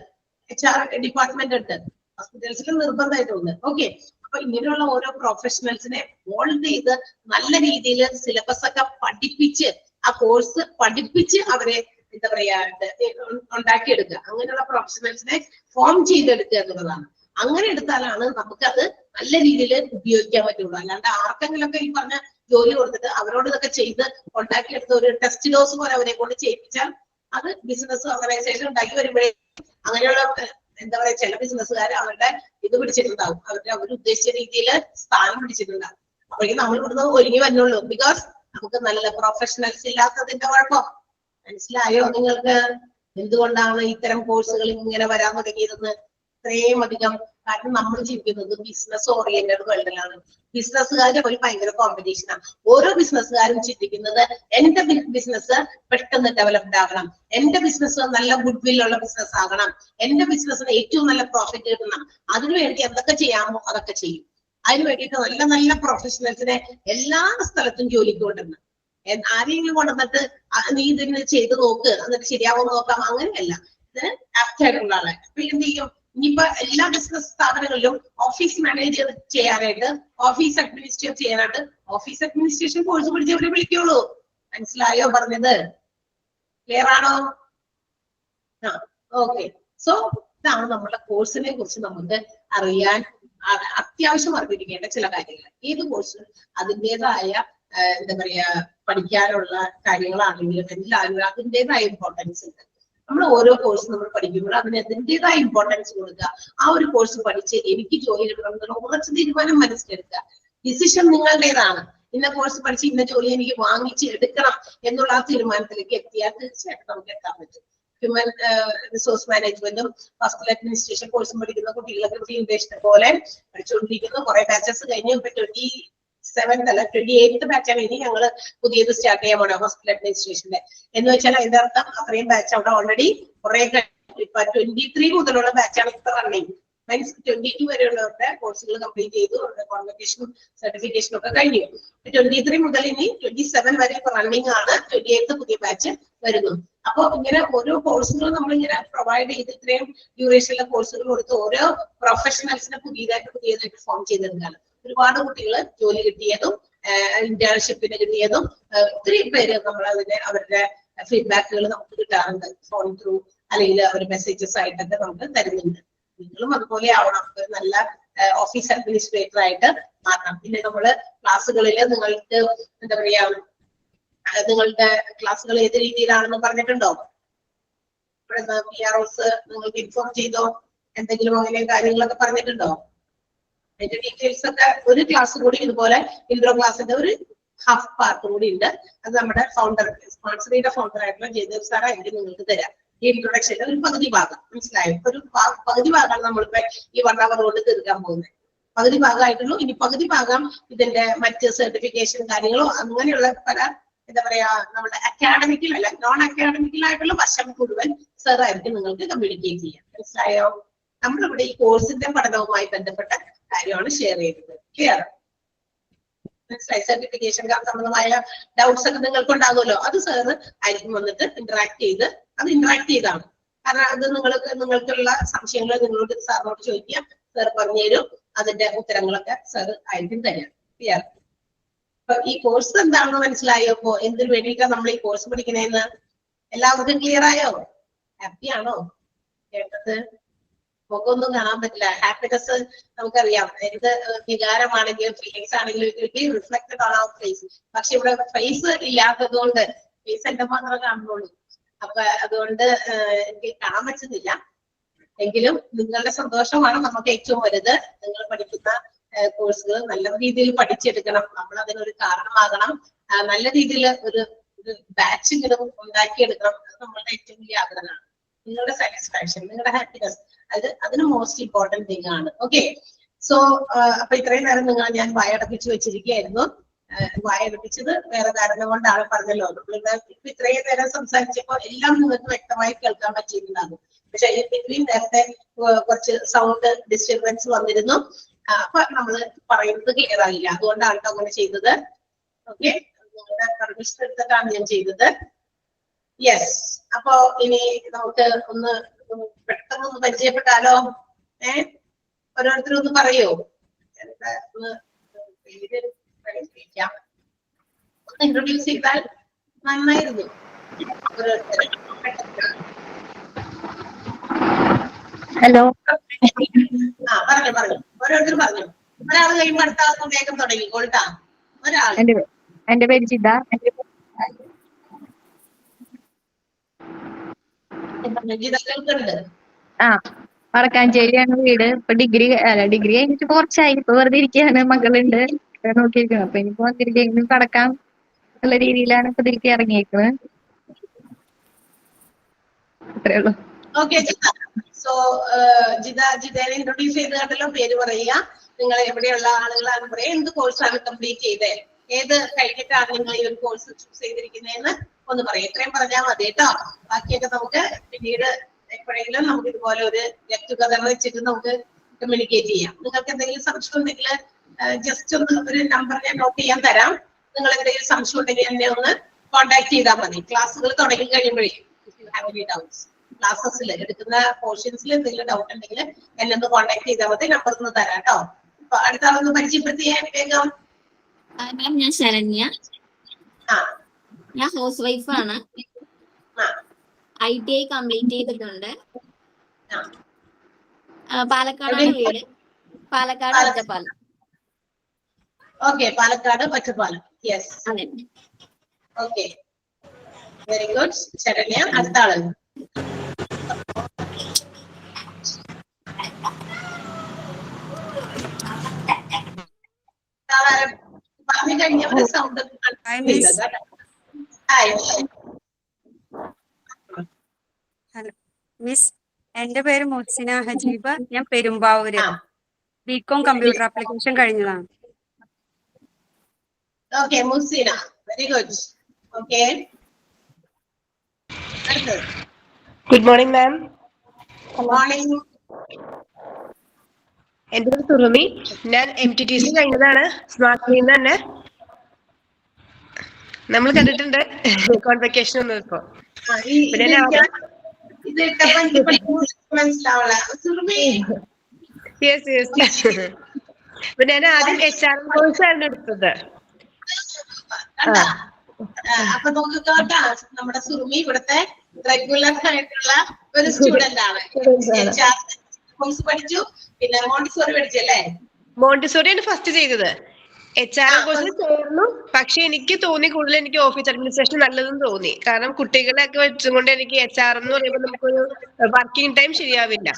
HR ഡിപ്പാർട്ട്മെന്റ് ഉണ്ട്, ഹോസ്പിറ്റൽസിൽ നിർബന്ധമായിട്ടുണ്ട്. ഓക്കെ. അപ്പൊ ഇങ്ങനെയുള്ള ഓരോ പ്രൊഫഷണൽസിനെ മോൾഡ് ചെയ്ത് നല്ല രീതിയിൽ സിലബസ് ഒക്കെ പഠിപ്പിച്ച് ആ കോഴ്സ് പഠിപ്പിച്ച് അവരെ എന്താ പറയാ ഉണ്ടാക്കിയെടുക്കുക. അങ്ങനെയുള്ള പ്രൊഫഷണൽസിനെ ഫോം ചെയ്തെടുക്കുക എന്നുള്ളതാണ്. അങ്ങനെ എടുത്താലാണ് നമുക്കത് നല്ല രീതിയിൽ ഉപയോഗിക്കാൻ പറ്റുള്ളൂ. അല്ലാണ്ട് ആർക്കെങ്കിലും ഒക്കെ ഈ പറഞ്ഞ ജോലി കൊടുത്തിട്ട് അവരോട് ഇതൊക്കെ ചെയ്ത് ഉണ്ടാക്കിയെടുത്ത് ഒരു ടെസ്റ്റ് ഡോസ് പോലെ അവരെ കൊണ്ട് ചെയ്യിപ്പിച്ചാൽ അത് ബിസിനസ് ഓർഗനൈസേഷൻ ഉണ്ടാക്കി വരുമ്പോഴേ അങ്ങനെയുള്ള എന്താ പറയാ ചില ബിസിനസ്സുകാർ അവരുടെ ഇത് പിടിച്ചിട്ടുണ്ടാവും, അവർ ഉദ്ദേശിച്ച രീതിയിൽ സ്ഥാനം പിടിച്ചിട്ടുണ്ടാവും. അപ്പോഴേക്കും നമ്മൾ ഇവിടുന്ന് ഒരുങ്ങി വരുന്നുള്ളൂ. ബിക്കോസ് നമുക്ക് നല്ല പ്രൊഫഷണൽസ് ഇല്ലാത്തതിന്റെ കുഴപ്പം. മനസ്സിലായോ നിങ്ങൾക്ക്? എന്തുകൊണ്ടാണ് ഇത്തരം കോഴ്സുകൾ ഇങ്ങനെ വരാൻ തുടങ്ങിയതെന്ന്? ഇത്രയും അധികം കാരണം നമ്മൾ ജീവിക്കുന്നത് ബിസിനസ് ഓറിയന്റഡ് വേൾഡിലാണ്. ബിസിനസ്സുകാരുടെ ഒരു ഭയങ്കര കോമ്പറ്റീഷനാണ്. ഓരോ ബിസിനസ്സുകാരും ചിന്തിക്കുന്നത് എന്റെ ബിസിനസ് പെട്ടെന്ന് ഡെവലപ്ഡ് ആകണം, എന്റെ ബിസിനസ് നല്ല ഗുഡ് വില്ലുള്ള ബിസിനസ് ആകണം, എന്റെ ബിസിനസ്സിന് ഏറ്റവും നല്ല പ്രോഫിറ്റ് കിട്ടണം. അതിനുവേണ്ടി എന്തൊക്കെ ചെയ്യാമോ അതൊക്കെ ചെയ്യും. അതിന് വേണ്ടിയിട്ട് നല്ല നല്ല പ്രൊഫഷണൽസിനെ എല്ലാ സ്ഥലത്തും ജോലിക്ക് കൊണ്ടുവരണം. ആരെങ്കിലും കൊണ്ടുവന്നിട്ട് നീ ഇതിന് ചെയ്ത് നോക്ക് എന്നിട്ട് ശരിയാവുമെന്ന് നോക്കാം, അങ്ങനെയല്ല. ഇത് ആപ്റ്റ് ആയിട്ടുള്ള ആളെ. അപ്പൊ എന്ത് ചെയ്യും, ഇനിയിപ്പോ എല്ലാ ബിസിനസ് സ്ഥാപനങ്ങളിലും ഓഫീസ് മാനേജർ ചെയ്യാനായിട്ട്, ഓഫീസ് അഡ്മിനിസ്ട്രേറ്റ് ചെയ്യാനായിട്ട് ഓഫീസ് അഡ്മിനിസ്ട്രേഷൻ കോഴ്സ് പഠിച്ചവരെ വിളിക്കുള്ളൂ. മനസ്സിലായോ പറഞ്ഞത്? ക്ലിയർ ആണോ? ആ, ഓക്കെ. സോ ഇതാണ് നമ്മുടെ കോഴ്സിനെ കുറിച്ച് നമുക്ക് അറിയാൻ അത്യാവശ്യം അറിഞ്ഞിരിക്കേണ്ട ചില കാര്യങ്ങൾ. ഏത് കോഴ്സ് അതിൻ്റെതായ എന്താ പറയാ പഠിക്കാനുള്ള കാര്യങ്ങളാണെങ്കിലും എല്ലാവരും അതിൻ്റെതായ ഇമ്പോർട്ടൻസ് ഉണ്ട്. നമ്മൾ ഓരോ കോഴ്സ് നമ്മൾ പഠിക്കുമ്പോൾ അതിന് അതിൻ്റെതായ ഇമ്പോർട്ടൻസ് കൊടുക്കുക. ആ ഒരു കോഴ്സ് പഠിച്ച് എനിക്ക് ജോലി കിട്ടണം എന്നുള്ള ഉറച്ച തീരുമാനം മനസ്സിലെടുക്കുക. ഡിസിഷൻ നിങ്ങളുടേതാണ്. ഇന്ന കോഴ്സ് പഠിച്ച് ഇന്ന ജോലി എനിക്ക് വാങ്ങിച്ച് എടുക്കണം എന്നുള്ള ആ തീരുമാനത്തിലേക്ക് എത്തിയാൽ തീർച്ചയായിട്ടും നമുക്ക് എത്താൻ പറ്റും. ഹ്യൂമൻ റിസോഴ്സ് മാനേജ്മെന്റും ഹോസ്പിറ്റൽ അഡ്മിനിസ്ട്രേഷൻ കോഴ്സും പഠിക്കുന്ന കുട്ടികളൊക്കെ ഇവിടെ ഉദ്ദേശിച്ച പോലെ പഠിച്ചുകൊണ്ടിരിക്കുന്നു. കുറെ ബാച്ചസ് കഴിഞ്ഞ് ഇപ്പൊ 27th അല്ല 28th ബാച്ചാണ് ഇനി ഞങ്ങള് പുതിയത് സ്റ്റാർട്ട് ചെയ്യാൻ പോണേ ഹോസ്പിറ്റൽ അഡ്മിനിസ്ട്രേഷന്റെ. എന്ന് വെച്ചാൽ അതിന്റെ അർത്ഥം അത്രയും ബാച്ച് അവിടെ ഓൾറെഡി കുറെ ഇപ്പൊ 23 മുതലുള്ള ബാച്ചാണ് ഇപ്പൊ റണ്ണിങ്. മീൻസ് 22 വരെയുള്ളവരുടെ കോഴ്സുകൾ കംപ്ലീറ്റ് ചെയ്തു, കോൺവെക്കേഷനും സർട്ടിഫിക്കേഷനും ഒക്കെ കഴിഞ്ഞു. 23 മുതൽ ഇനി 27 വരെ ഇപ്പൊ റണ്ണിങ് ആണ്. 28th പുതിയ ബാച്ച് വരുന്നു. അപ്പൊ ഇങ്ങനെ ഓരോ കോഴ്സുകളും നമ്മളിങ്ങനെ പ്രൊവൈഡ് ചെയ്ത് ഇത്രയും ഡ്യൂറേഷനിലെ കോഴ്സുകൾ കൊടുത്ത് ഓരോ പ്രൊഫഷണൽസിനെ പുതിയതായിട്ട് ഫോം ചെയ്തെടുക്കാണ്. ഒരുപാട് കുട്ടികൾ ജോലി കിട്ടിയതും ഇന്റേൺഷിപ്പിന് കിട്ടിയതും ഒത്തിരി പേര് നമ്മൾ അതിനെ അവരുടെ ഫീഡ്ബാക്കുകൾ നമുക്ക് കിട്ടാറുണ്ട്. ഫോൺ ത്രൂ അല്ലെങ്കിൽ അവർ മെസ്സേജസ് ആയിട്ടൊക്കെ നമുക്ക് തരുന്നുണ്ട്. നിങ്ങളും അതുപോലെ ആവണം, ഒരു നല്ല ഓഫീസ് അഡ്മിനിസ്ട്രേറ്റർ ആയിട്ട് മാറണം. പിന്നെ നമ്മള് ക്ലാസ്സുകളിൽ നിങ്ങൾക്ക് എന്താ പറയാ നിങ്ങളുടെ ക്ലാസ്സുകൾ ഏത് രീതിയിലാണെന്ന് പറഞ്ഞിട്ടുണ്ടോ? PROs നിങ്ങൾക്ക് ഇൻഫോം ചെയ്തോ? എന്തെങ്കിലും അങ്ങനെ കാര്യങ്ങളൊക്കെ പറഞ്ഞിട്ടുണ്ടോ? അതിന്റെ ഡീറ്റെയിൽസ് ഒക്കെ ഒരു ക്ലാസ് കൂടി ഇതുപോലെ ഇൻട്രോ ക്ലാസ്സിന്റെ ഒരു ഹാഫ് പാർട്ട് കൂടി ഉണ്ട്. അത് നമ്മുടെ ഫൗണ്ടർ സ്പോൺസറിയുടെ ഫൗണ്ടർ ആയിട്ടുള്ള ജയദേവ് സാറായിരിക്കും നിങ്ങൾക്ക് തരാം. ഈ ഇൻട്രൊഡക്ഷന്റെ ഒരു പകുതി ഭാഗം മനസ്സിലായോ? ഒരു പകുതി ഭാഗമാണ് നമ്മളിപ്പോ ഈ 1 hour കൊണ്ട് തീർക്കാൻ പോകുന്നത്. പകുതി ഭാഗമായിട്ടുള്ളൂ. ഇനി പകുതി ഭാഗം ഇതിന്റെ മറ്റ് സർട്ടിഫിക്കേഷൻ കാര്യങ്ങളോ അങ്ങനെയുള്ള പല എന്താ പറയാ നമ്മുടെ അക്കാഡമിക്കലല്ല നോൺ അക്കാഡമിക്കലായിട്ടുള്ള വശം മുഴുവൻ സാർ ആയിരിക്കും നിങ്ങൾക്ക് കമ്മ്യൂണിക്കേറ്റ് ചെയ്യാം. മനസ്സിലായോ? നമ്മളിവിടെ ഈ കോഴ്സിന്റെ പഠനവുമായി ബന്ധപ്പെട്ട കാര്യമാണ് ഷെയർ ചെയ്യുന്നത്. ക്ലിയർ? മനസ്സിലായി? സർട്ടിഫിക്കേഷൻ സംബന്ധമായ ഡൗട്ട്സ് ഒക്കെ നിങ്ങൾക്ക് ഉണ്ടാകുമല്ലോ, അത് സാറ് ആയിരിക്കും വന്നിട്ട് ഇന്ററാക്ട് ചെയ്താണ്. കാരണം അത് നിങ്ങൾക്കുള്ള സംശയങ്ങൾ നിങ്ങളോട് സാറിനോട് ചോദിക്കാം, സാർ പറഞ്ഞുതരും. അതിന്റെ ഉത്തരങ്ങളൊക്കെ സാർ ആയിരിക്കും തരാം. ക്ലിയർ? അപ്പൊ ഈ കോഴ്സ് എന്താണെന്ന് മനസ്സിലായോ? ഇപ്പോ എന്തിനു വേണ്ടിയിട്ടാണ് നമ്മൾ ഈ കോഴ്സ് പഠിക്കണേന്ന് എല്ലാവർക്കും ക്ലിയർ ആയോ? ഹാപ്പി ആണോ കേട്ടത്? മുഖമൊന്നും കാണാൻ പറ്റില്ല. ഹാപ്പിനെസ് നമുക്കറിയാം, എന്ത് വികാരമാണെങ്കിലും ഫീലിങ്സ് ആണെങ്കിലും റിഫ്ലക്റ്റഡ് ആണ് ആ ഫേസ്. പക്ഷെ ഇവിടെ ഫേസ് ഇല്ലാത്തത് കൊണ്ട് ഫേസ് എന്റെ മാത്രമേ കാണുന്നുള്ളൂ. അപ്പൊ അതുകൊണ്ട് എനിക്ക് കാണാൻ പറ്റുന്നില്ല. എങ്കിലും നിങ്ങളുടെ സന്തോഷമാണ് നമുക്ക് ഏറ്റവും വലുത്. നിങ്ങൾ പഠിക്കുന്ന കോഴ്സുകൾ നല്ല രീതിയിൽ പഠിച്ചെടുക്കണം. നമ്മൾ അതിനൊരു കാരണമാകണം. നല്ല രീതിയിൽ ഒരു ബാച്ച് ഇങ്ങനെ ഉണ്ടാക്കിയെടുക്കണം. അത് നമ്മളുടെ ഏറ്റവും വലിയ ആഗ്രഹമാണ്. നിങ്ങളുടെ സാറ്റിസ്ഫാക്ഷൻ, നിങ്ങളുടെ ഹാപ്പിനെസ്, അതിന് മോസ്റ്റ് ഇമ്പോർട്ടന്റ് തിങ് ആണ്. ഓക്കെ. സോ അപ്പൊ ഇത്രയും നേരം ഞാൻ വായടപ്പിച്ച് വെച്ചിരിക്കുകയായിരുന്നു. വായടപ്പിച്ചത് വേറെ കാരണം കൊണ്ടാണ്, പറഞ്ഞല്ലോ. നമ്മളിന്ന് ഇപ്പൊ ഇത്രയും നേരം സംസാരിച്ചപ്പോൾ എല്ലാം നിങ്ങൾക്ക് വ്യക്തമായി കേൾക്കാൻ പറ്റിയിട്ടുണ്ടാകും. പക്ഷെ ബിറ്റ്വീൻ നേരത്തെ കുറച്ച് സൗണ്ട് ഡിസ്റ്റർബൻസ് വന്നിരുന്നു. അപ്പൊ നമ്മള് പറയുന്നത് ക്ലിയർ ആയില്ല. അതുകൊണ്ടാണ് അങ്ങനെ ചെയ്തത്. ഓക്കെ, നിങ്ങളുടെ പെർമിഷൻ എടുത്തിട്ടാണ് ഞാൻ ചെയ്തത്. യെസ്. അപ്പൊ ഇനി നമുക്ക് ഒന്ന് പെട്ടെന്ന് പരിചയപ്പെട്ടാലോ? ഓരോരുത്തരും ഒന്ന് പറയൂ. ഇൻട്രൊഡ്യൂസ് ചെയ്താൽ നന്നായിരുന്നു. ഓരോരുത്തരും ഹലോ. പറഞ്ഞു. ഓരോരുത്തരും പറഞ്ഞു. ഒരാൾ കഴിയുമ്പോൾ അടുത്ത ആൾക്ക് വേഗം തുടങ്ങി കൊണ്ടാ. ഒരാൾ. എന്റെ പേര് ചിത. വടക്കാഞ്ചേരിയാണ് വീട്. ഇപ്പൊ ഡിഗ്രി കഴിഞ്ഞിട്ട് കുറച്ചായി. ഇപ്പൊ വെറുതെ ഇരിക്കുകയാണ്. മകളുണ്ട്, നോക്കിയിരിക്കണം. അപ്പൊ ഇനിയിപ്പോ തിരികെ കടക്കാം ഉള്ള രീതിയിലാണ് ഇപ്പൊ തിരികെ ഇറങ്ങിയേക്കുന്നത്. അത്രേ ഉള്ളൂ. ഓക്കെ ജിത. സോ ജിതേനെ ഇൻട്രൊഡ്യൂസ് ചെയ്ത് കണ്ടല്ലോ, പേര് പറയുക, നിങ്ങൾ എവിടെയുള്ള ആളുകളാണ് പറയുക, എന്ത് കോഴ്സാണ് കംപ്ലീറ്റ് ചെയ്തത്, ഏത് കഴിഞ്ഞിട്ടാണ് നിങ്ങൾ ഈ ഒരു കോഴ്സ് ചൂസ് ചെയ്തിരിക്കുന്നതെന്ന് ഒന്ന് പറയാം. ഇത്രയും പറഞ്ഞാൽ മതി കേട്ടോ. ബാക്കിയൊക്കെ നമുക്ക് പിന്നീട് എപ്പോഴെങ്കിലും നമുക്ക് ഇതുപോലെ ഒരു ഗെറ്റ് ടുഗദർ വെച്ചിട്ട് നമുക്ക് കമ്മ്യൂണിക്കേറ്റ് ചെയ്യാം. നിങ്ങൾക്ക് എന്തെങ്കിലും സംശയം ഉണ്ടെങ്കിൽ ജസ്റ്റ് ഒന്ന് ഒരു നമ്പർ ഞാൻ നോട്ട് ചെയ്യാൻ തരാം. നിങ്ങൾ എന്തെങ്കിലും സംശയം ഉണ്ടെങ്കിൽ എന്നെ ഒന്ന് കോൺടാക്ട് ചെയ്താൽ മതി. ക്ലാസ്സുകൾ തുടങ്ങി കഴിയുമ്പോഴേ ക്ലാസ്സസിൽ എടുക്കുന്ന പോർഷൻസിൽ എന്തെങ്കിലും ഡൗട്ട് ഉണ്ടെങ്കിൽ എന്നെ ഒന്ന് കോൺടാക്ട് ചെയ്താൽ മതി. നമ്പർ ഒന്ന് തരാം കേട്ടോ. അപ്പൊ അടുത്ത ആളൊന്ന് പരിചയപ്പെടുത്തിയാൽ വേഗം. മാം ഞാൻ ശരണ്യ. ആ ഞാൻ ഹൗസ് വൈഫാണ്. ആ ITI കംപ്ലീറ്റ് ചെയ്തിട്ടുണ്ട്. ആ പാലക്കാടാണ് വീട്. പാലക്കാട് ഒറ്റപ്പാലം. ഓക്കെ, പാലക്കാട് ഒറ്റപ്പാലം. യെസ്, അതെ. Okay, very good. ശരണ്യ. അടുത്ത ആള് പറഞ്ഞു കഴിഞ്ഞവര് സൗണ്ട്. മിസ്, എന്റെ പേര് മുഹ്സിന ഹജീബ്. ഞാൻ പെരുമ്പാവൂര് ബികോം കമ്പ്യൂട്ടർ ആപ്ലിക്കേഷൻ കഴിഞ്ഞതാണ്. Okay Muhsina, very good. Okay, good morning ma'am. Morning. എന്റെ പേര് സുറുമി. ഞാൻ MTTC കഴിഞ്ഞതാണ്, സ്മാർട്ട് സ്ക്രീൻ തന്നെ. നമ്മൾ കണ്ടിട്ടുണ്ട് കോൺവെക്കേഷൻ ഒന്നും ഇപ്പൊ. ഇത് ഇട്ടപ്പോ എനിക്ക് മനസ്സിലാവല. സുറുമി. Yes yes. അപ്പൊ ഞാൻ ആദ്യം HR കോഴ്സ് ആണ് എടുത്തത്. അപ്പൊ നമുക്ക് കേട്ടാ, നമ്മുടെ സുറുമി ഇവിടുത്തെ റെഗുലർ ആയിട്ടുള്ള ഒരു സ്റ്റുഡന്റ് ആണ്. HR കോഴ്സ് പഠിച്ചു, പിന്നെ മോണ്ടിസോറി പഠിച്ചല്ലേ? മോണ്ടിസോറിയാണ് ഫസ്റ്റ് ചെയ്തത്. HR കോഴ്സിൽ ചേർന്നു. പക്ഷെ എനിക്ക് തോന്നി കൂടുതൽ എനിക്ക് ഓഫീസ് അഡ്മിനിസ്ട്രേഷൻ നല്ലതെന്ന് തോന്നി. കാരണം കുട്ടികളെയൊക്കെ വെച്ചുകൊണ്ട് എനിക്ക് HR എന്ന് പറയുമ്പോൾ നമുക്കൊരു വർക്കിംഗ് ടൈം ശരിയാവില്ല.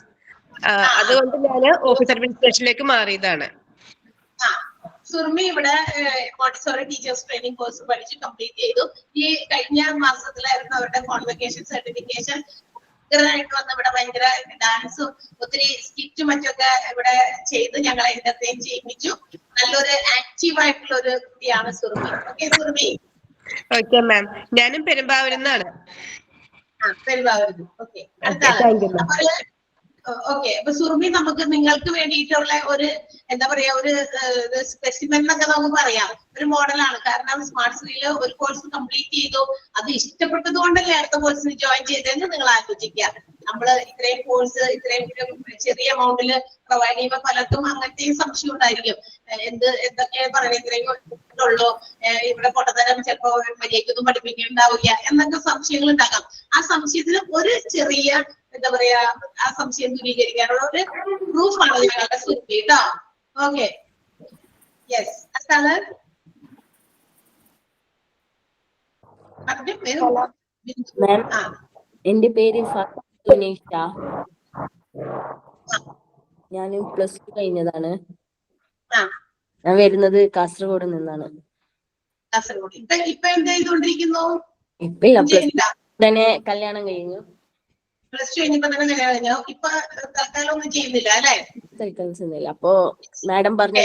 അതുകൊണ്ട് ഞാൻ ഓഫീസ് അഡ്മിനിസ്ട്രേഷനിലേക്ക് മാറിയതാണ്. സുറുമി ഇവിടെ മോണ്ടിസോറി ടീച്ചേഴ്സ് ട്രെയിനിങ് കോഴ്സ് പഠിച്ച് കംപ്ലീറ്റ് ചെയ്തു. ഈ കഴിഞ്ഞ മാസത്തിലായിരുന്നു അവരുടെ കോൺവെക്കേഷൻ സർട്ടിഫിക്കേഷൻ. ായിട്ട് വന്ന് ഇവിടെ ഭയങ്കര ഡാൻസും ഒത്തിരി സ്കിറ്റും മറ്റൊക്കെ ഇവിടെ ചെയ്ത് ഞങ്ങളെ എന്റർടൈൻ ചെയ്യിപ്പിച്ചു. നല്ലൊരു ആക്റ്റീവ് ആയിട്ടുള്ള ഒരു കുട്ടിയാണ് Surumi. Okay Surumi. Okay ma'am. ഞാനും പെരുമ്പാവൂരിന്നാണ്. പെരുമ്പാവൂർ. ഓക്കെ, അടുത്ത ഓക്കെ. അപ്പൊ സുറുമി, നമുക്ക് നിങ്ങൾക്ക് വേണ്ടിയിട്ടുള്ള ഒരു എന്താ പറയാ ഒരു സ്പെസിമെൻ എന്നൊക്കെ നമുക്ക് പറയാം, ഒരു മോഡലാണ്. കാരണം സ്മാർട്ട് സ്ക്രീനില് ഒരു കോഴ്സ് കംപ്ലീറ്റ് ചെയ്തു, അത് ഇഷ്ടപ്പെട്ടത് കൊണ്ടല്ലേ അടുത്ത കോഴ്സിന് ജോയിൻ ചെയ്തതെന്ന് നിങ്ങൾ ആലോചിക്കുക. നമ്മള് ഇത്രയും കോഴ്സ് ഇത്രയും ചെറിയ എമൗണ്ടിൽ പ്രൊവൈഡ് ചെയ്യുമ്പോൾ പലർക്കും അങ്ങനത്തെയും സംശയം ഉണ്ടായിരിക്കും. എന്തൊക്കെ പറയുന്നത്, ഇത്രയും ഉള്ളൂ, ഇവിടെ പൊട്ടത്തരം ചിലപ്പോ മര്യാദക്കൊന്നും പഠിപ്പിക്കുന്നുണ്ടാവില്ല എന്നൊക്കെ സംശയങ്ങൾ ഉണ്ടാകാം. ആ സംശയത്തിന് ഒരു ചെറിയ എന്താ പറയാ ആ സംശയം ദൂരീകരിക്കാനുള്ള ഒരു പ്രൂഫാണ് ഞങ്ങളുടെ സുറുമി കേട്ടോ. Okay, yes. അതാണ് എന്റെ പേര് ഞാൻ +2 കഴിഞ്ഞതാണ്. ഞാൻ വരുന്നത് കാസർഗോഡ് നിന്നാണ്. കാസർഗോഡ്. ഇപ്പൊ എന്ത് ചെയ്തുകൊണ്ടിരിക്കുന്നു? ഇപ്പൊ തന്നെ കല്യാണം കഴിഞ്ഞു. +2 കഴിഞ്ഞപ്പോ തന്നെ കല്യാണം കഴിഞ്ഞു. ഇപ്പൊ തൽക്കാലം ഒന്നും ചെയ്യുന്നില്ല അല്ലെ? അപ്പൊ മാഡം പറഞ്ഞ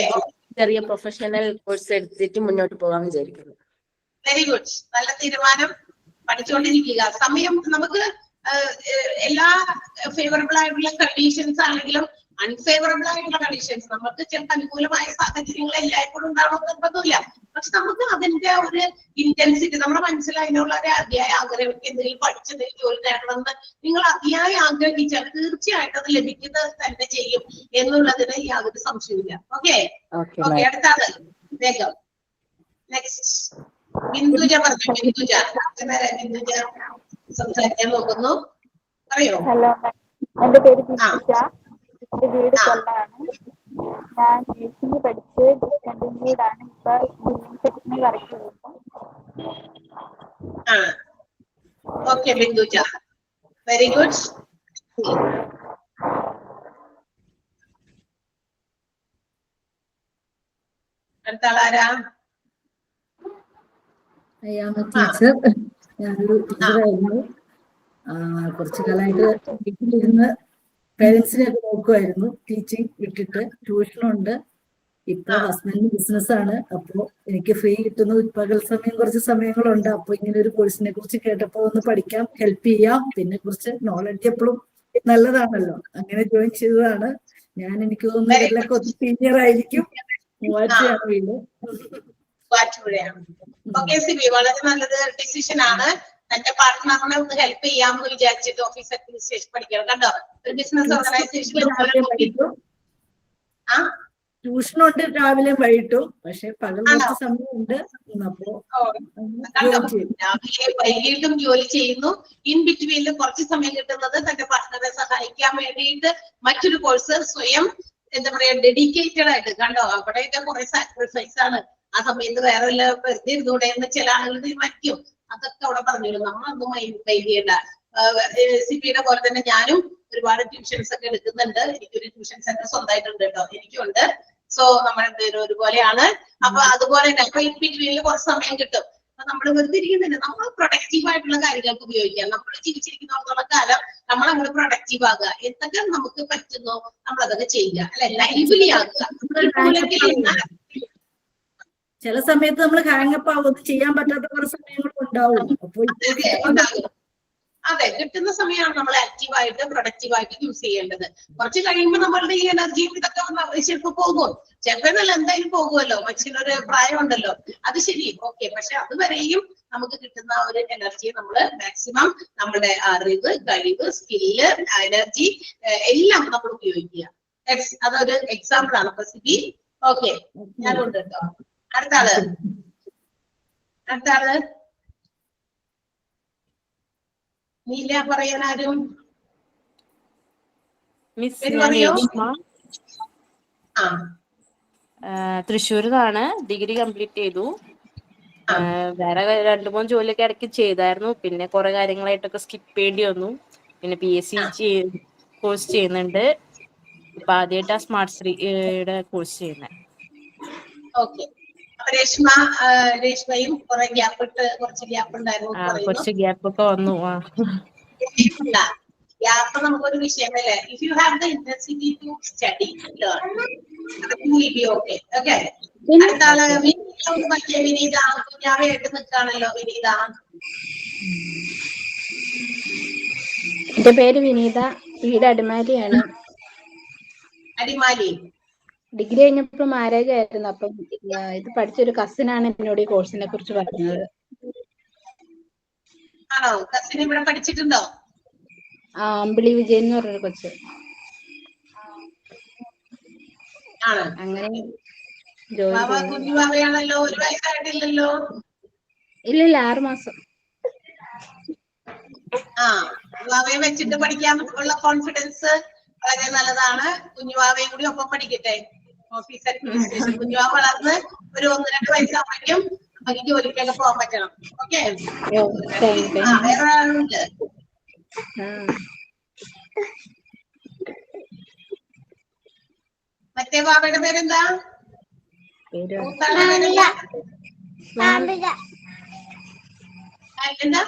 ചെറിയ പ്രൊഫഷണൽ കോഴ്സ് എടുത്തിട്ട് മുന്നോട്ട് പോകാൻ വിചാരിക്കുന്നു. വെരി ഗുഡ്, നല്ല തീരുമാനം. പഠിച്ചുകൊണ്ടിരിക്കുക. സമയം നമുക്ക് എല്ലാ ഫേവറബിൾ ആയിട്ടുള്ള കണ്ടീഷൻസ് ആണെങ്കിലും അൺഫേവറബിൾ ആയിട്ടുള്ള കണ്ടീഷൻസ്, നമുക്ക് ചിലപ്പോൾ അനുകൂലമായ സാഹചര്യങ്ങൾ എല്ലായ്പ്പോഴും ഉണ്ടാവണമെന്ന് നിർബന്ധമില്ല. പക്ഷെ നമുക്ക് അതിന്റെ ഒരു ഇന്റൻസിറ്റി, നമ്മുടെ മനസ്സിൽ അതിനുള്ള ഒരു അതിയായ ആഗ്രഹം, എന്തെങ്കിലും പഠിച്ചെന്തെങ്കിലും ജോലി നേടണമെന്ന് നിങ്ങൾ അതിയായി ആഗ്രഹിച്ചാൽ തീർച്ചയായിട്ടും അത് ലഭിക്കുന്നത് തന്നെ ചെയ്യും എന്നുള്ളതിന് യാതൊരു സംശയമില്ല. ഓക്കെ, അടുത്ത ആള് വേഗം. നെക്സ്റ്റ് ബിന്ദുജ പറഞ്ഞു. ബിന്ദുജ സംസാരിക്കാൻ നോക്കുന്നു, പറയോ? ഹലോ, എന്റെ പേര് ബിന്ദുജ. എന്റെ വീട് കൊല്ലമാണ്. ഞാൻ നേഴ്സിംഗ് പഠിച്ച് ഡിസ്കണ്ടിന്യൂഡ് ആണ്. ഇപ്പൊ ബില്ലിംഗ് സെക്ഷനിൽ വർക്ക് ചെയ്യുന്നു. Okay Binduja, very good. അടുത്ത ആളാരാ? ടീച്ചർ. ഞാനൊരു ടീച്ചറായിരുന്നു. കുറച്ചു കാലമായിട്ട് വീട്ടിലിരുന്ന് പേരൻസിനെ ഒക്കെ നോക്കുമായിരുന്നു. ടീച്ചിങ് വിട്ടിട്ട് ട്യൂഷനുണ്ട്. ഇപ്പൊ ഹസ്ബൻഡിന് ബിസിനസ്സാണ്. അപ്പോ എനിക്ക് ഫ്രീ കിട്ടുന്ന പകൽ സമയം കുറച്ച് സമയങ്ങളുണ്ട്. അപ്പൊ ഇങ്ങനെ ഒരു കോഴ്സിനെ കുറിച്ച് കേട്ടപ്പോ ഒന്ന് പഠിക്കാം, ഹെൽപ്പ് ചെയ്യാം. പിന്നെ കുറച്ച് നോളജ് എപ്പോഴും നല്ലതാണല്ലോ. അങ്ങനെ ജോയിൻ ചെയ്തതാണ്. എനിക്ക് തോന്നുന്നു ഇവരിലൊക്കെ ഒത്തിരി സീനിയർ ആയിരിക്കും. മൂവാറ്റുപുഴയാണ് വീട്. ഓക്കെ സിബി, വളരെ നല്ലത് ഡിസിഷൻ ആണ്. തന്റെ പാർട്ട്ണറിനെ ഒന്ന് ഹെൽപ്പ് ചെയ്യാമെന്ന് വിചാരിച്ചിട്ട് ഓഫീസ് അഡ്മിനിസ്ട്രേഷൻ പഠിക്കണം. കണ്ടോ, ഒരു ബിസിനസ് ഓർഗനൈസേഷനിൽ ട്യൂഷനുണ്ട് രാവിലെയും വൈകിട്ടും. പക്ഷെ പകൽ കുറച്ച് സമയമുണ്ട്. അപ്പോ രാവിലെ വൈകിട്ടും ജോലി ചെയ്യുന്നു. ഇൻ ബിറ്റ്വീനിൽ കുറച്ച് സമയം കിട്ടുന്നത് തന്റെ പാർട്ട്ണറെ സഹായിക്കാൻ വേണ്ടിയിട്ട് മറ്റൊരു കോഴ്സ് സ്വയം എന്താ പറയാ ഡെഡിക്കേറ്റഡ് ആയിട്ട്. കണ്ടോ, അവിടെയൊക്കെ കുറെ സാക്രിഫൈസ് ആണ്. ആ സമയത്ത് വേറെ വെറുതെ ഇരുന്നൂടെ എന്ന് ചില ആളുകൾ തീരുമാനിക്കും. അതൊക്കെ അവിടെ പറഞ്ഞിരുന്നു. നമ്മളൊന്നും മൈൻഡ് ചെയ്യണ്ട. സിപിയുടെ പോലെ തന്നെ ഞാനും ഒരുപാട് ട്യൂഷൻസ് ഒക്കെ എടുക്കുന്നുണ്ട്. എനിക്കൊരു ട്യൂഷൻ സെന്റർ സ്വന്തമായിട്ടുണ്ട് കേട്ടോ, എനിക്കുണ്ട്. സോ നമ്മൾ ഒരുപോലെയാണ്. അപ്പൊ അതുപോലെ തന്നെ അപ്പൊ ഇൻ ബിറ്റ്വീനിൽ കുറച്ച് സമയം കിട്ടും. അപ്പൊ നമ്മൾ വെറുതെ ഇരിക്കുന്നില്ല, നമ്മൾ പ്രൊഡക്റ്റീവ് ആയിട്ടുള്ള കാര്യങ്ങൾക്ക് ഉപയോഗിക്കാം. നമ്മൾ ജീവിച്ചിരിക്കുന്നിടത്തോളം കാലം നമ്മൾ അങ്ങോട്ട് പ്രൊഡക്റ്റീവ് ആകുക. എന്തൊക്കെ നമുക്ക് പറ്റുന്നോ നമ്മൾ അതൊക്കെ ചെയ്യുക, അല്ലെ, ലൈവ്ലി ആകുക. ചില സമയത്ത് നമ്മൾ ഹാങ്ങപ്പ് ആവും, ചെയ്യാൻ പറ്റാത്ത കുറെ സമയങ്ങളും ഉണ്ടാവും. അപ്പോൾ അതെ, കിട്ടുന്ന സമയമാണ് നമ്മൾ ആക്റ്റീവായിട്ട് പ്രൊഡക്റ്റീവായിട്ട് യൂസ് ചെയ്യേണ്ടത്. കുറച്ച് കഴിയുമ്പോൾ നമ്മളുടെ ഈ എനർജിയും ഇതൊക്കെ ചിലപ്പോൾ പോകും. ചിലപ്പോൾ നല്ല എന്തായാലും പോകുമല്ലോ, മനുഷ്യനൊരു പ്രായമുണ്ടല്ലോ. അത് ശരി, ഓക്കെ. പക്ഷെ അതുവരെയും നമുക്ക് കിട്ടുന്ന ഒരു എനർജി നമ്മൾ മാക്സിമം നമ്മുടെ അറിവ്, കഴിവ്, സ്കില്ല്, എനർജി എല്ലാം നമ്മൾ ഉപയോഗിക്കുക. അതൊരു എക്സാമ്പിൾ ആണ്. അപ്പൊ സിബി, ഓക്കെ, ഞാനുണ്ട് കേട്ടോ. അടുത്ത ആള് നീല പറയാൻ ആരും? തൃശ്ശൂരിന്നാണ്. ഡിഗ്രി കംപ്ലീറ്റ് ചെയ്തു. വേറെ 2-3 ജോലിയൊക്കെ ഇടയ്ക്ക് ചെയ്തായിരുന്നു. പിന്നെ കുറെ കാര്യങ്ങളായിട്ടൊക്കെ സ്കിപ്പ് ചെയ്യേണ്ടി വന്നു. പിന്നെ PSC കോഴ്സ് ചെയ്യുന്നുണ്ട്. ഇപ്പൊ ആദ്യമായിട്ടാ സ്മാർട്ട് ശ്രീയുടെ കോഴ്സ് ചെയ്യുന്നത്. ഓക്കെ. രേഷ്മയും കുറെ കുറച്ച് ഗ്യാപ്പ് ഉണ്ടായിരുന്നു. കുറച്ച് ഗ്യാപ്പ് ഒക്കെ വന്നു. ഗ്യാപ്പ് നമുക്കൊരു വിഷയമല്ലേ. If you have the intensity to study learn, okay. Okay, അടുത്ത ആള് വിനീത. കുഞ്ഞാവയായിട്ട് നിൽക്കാണല്ലോ വിനീത. എന്റെ പേര് വിനീത, വീട് അടിമാലിയാണ്. അടിമാലി. ഡിഗ്രി കഴിഞ്ഞപ്പോ മാരേജ് ആയിരുന്നു. അപ്പം ഇത് പഠിച്ചൊരു കസിനാണ് എന്നോട് ഈ കോഴ്സിനെ കുറിച്ച് പറഞ്ഞത്. ആണോ? കസിൻ ഇവിടെ പഠിച്ചിട്ടുണ്ടോ? അമ്പിളി വിജയൻ എന്ന് പറഞ്ഞൊരു കൊച്ച്. അങ്ങനെ ജോലി കുഞ്ഞുവാവയാണല്ലോ, ഒരു വയസ്സായിട്ടില്ലല്ലോ. ഇല്ല, 6 മാസം. കുഞ്ഞുവാവയെ വെച്ചിട്ട് പഠിക്കാൻ ഉള്ള കോൺഫിഡൻസ് വളരെ നല്ലതാണ്. കുഞ്ഞുവാവയും കൂടി ഒപ്പം പഠിക്കട്ടെ. Office administration. കുഞ്ഞുവാവ വളർന്ന് ഒരു 1-2 വയസ്സാകുമ്പോഴേക്കും നമുക്ക് ജോലിക്കൊക്കെ പോകാൻ പറ്റണം. ഓക്കെ. വേറെ ആളുണ്ട്. മറ്റേ വാവയുടെ പേരെന്താ? എന്താ?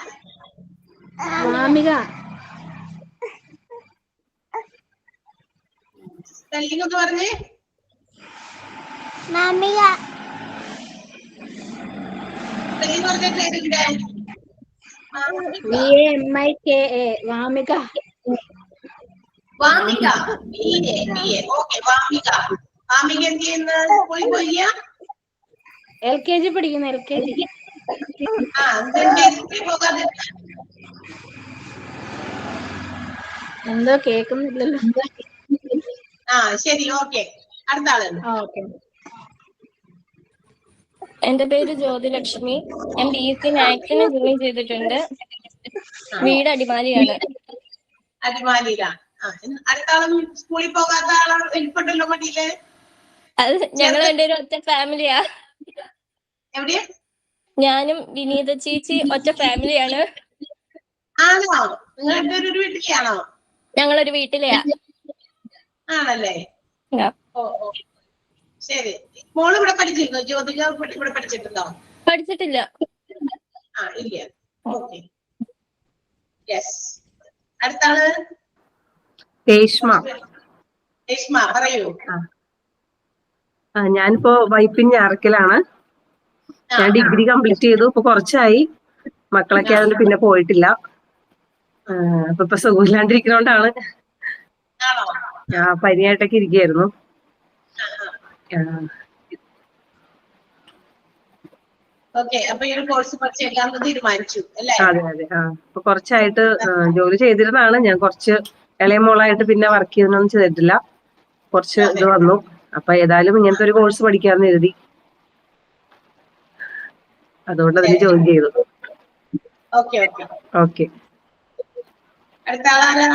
മാമിക. സ്പെല്ലിംഗ് ഒന്ന് പറഞ്ഞേ. മാമിക. സ്പെല്ലിംഗ് പറഞ്ഞ പേരിന്റെ VAMIKA. വാമിക. വാമിക. ഓക്കെ, വാമിക. വാമിക എന്ത് ചെയ്യുന്ന? സ്കൂളിൽ പോയില്ല? LKG പഠിക്കുന്ന. LKG. എന്തോ കേൾക്കുന്നില്ലല്ലോ. ശരി, ഓക്കെ. അടുത്ത ആള്. എന്റെ പേര് ജ്യോതിലക്ഷ്മി. ഞാൻ BSc മാത്സിന് ജോയിൻ ചെയ്തിട്ടുണ്ട്. വീട് അടിമാലിയാണ്. അടിമാലിയിലാണ്. അടുത്ത ആളും സ്കൂളിൽ പോകാത്ത ആളാണ്. എനിക്കുണ്ടല്ലോ മടിയില്. അത് ഞങ്ങൾ രണ്ടുപേരും ഒറ്റ ഫാമിലിയാ. എവിടെയാ? ഞാനും വിനീത ചേച്ചി ഒറ്റ ഫാമിലിയാണ്. ആണോ? നിങ്ങൾ രണ്ടുപേരും ഒരു വീട്ടിലെയാണോ? ഞങ്ങളൊരു വീട്ടിലെയാ. ആണല്ലേ? ശരി. മോള് ഇവിടെ പഠിച്ചിരുന്നോ? ജ്യോതിക ഇവിടെ പഠിച്ചിട്ടുണ്ടോ? പഠിച്ചിട്ടില്ല. ഇല്ല. ഓക്കെ. യെസ്. അടുത്താള് രേഷ്മ. രേഷ്മ പറയൂ. ഞാനിപ്പോ വൈപ്പിൻ ഞാറക്കലാണ്. ഞാൻ ഡിഗ്രി കംപ്ലീറ്റ് ചെയ്തു. ഇപ്പൊ കുറച്ചായി, മക്കളൊക്കെ ആയതുകൊണ്ട് പിന്നെ പോയിട്ടില്ല. ഇപ്പൊ സുഖമില്ലാണ്ടിരിക്കുന്നോണ്ടാണ്. പനിയായിട്ടൊക്കെ ഇരിക്കുകയായിരുന്നു. ഓക്കെ, അപ്പൊ ഈ ഒരു കോഴ്സ് പഠിച്ചേക്കാന്ന് തീരുമാനിച്ചു അല്ലേ? അതെ അതെ. ഇപ്പൊ കുറച്ചായിട്ട് ജോലി ചെയ്തിരുന്നതാണ്. ഞാൻ കുറച്ച് ഇളയ മോളായിട്ട് പിന്നെ വർക്ക് ചെയ്തൊന്നും ചെയ്തിട്ടില്ല. കുറച്ച് ഇത് വന്നു. അപ്പൊ ഏതായാലും ഇങ്ങനത്തെ ഒരു കോഴ്സ് പഠിക്കാന്ന് കരുതി, അതുകൊണ്ട് അതിന് ജോയിൻ ചെയ്തു. Okay okay okay. അടുത്ത ആളാരാ?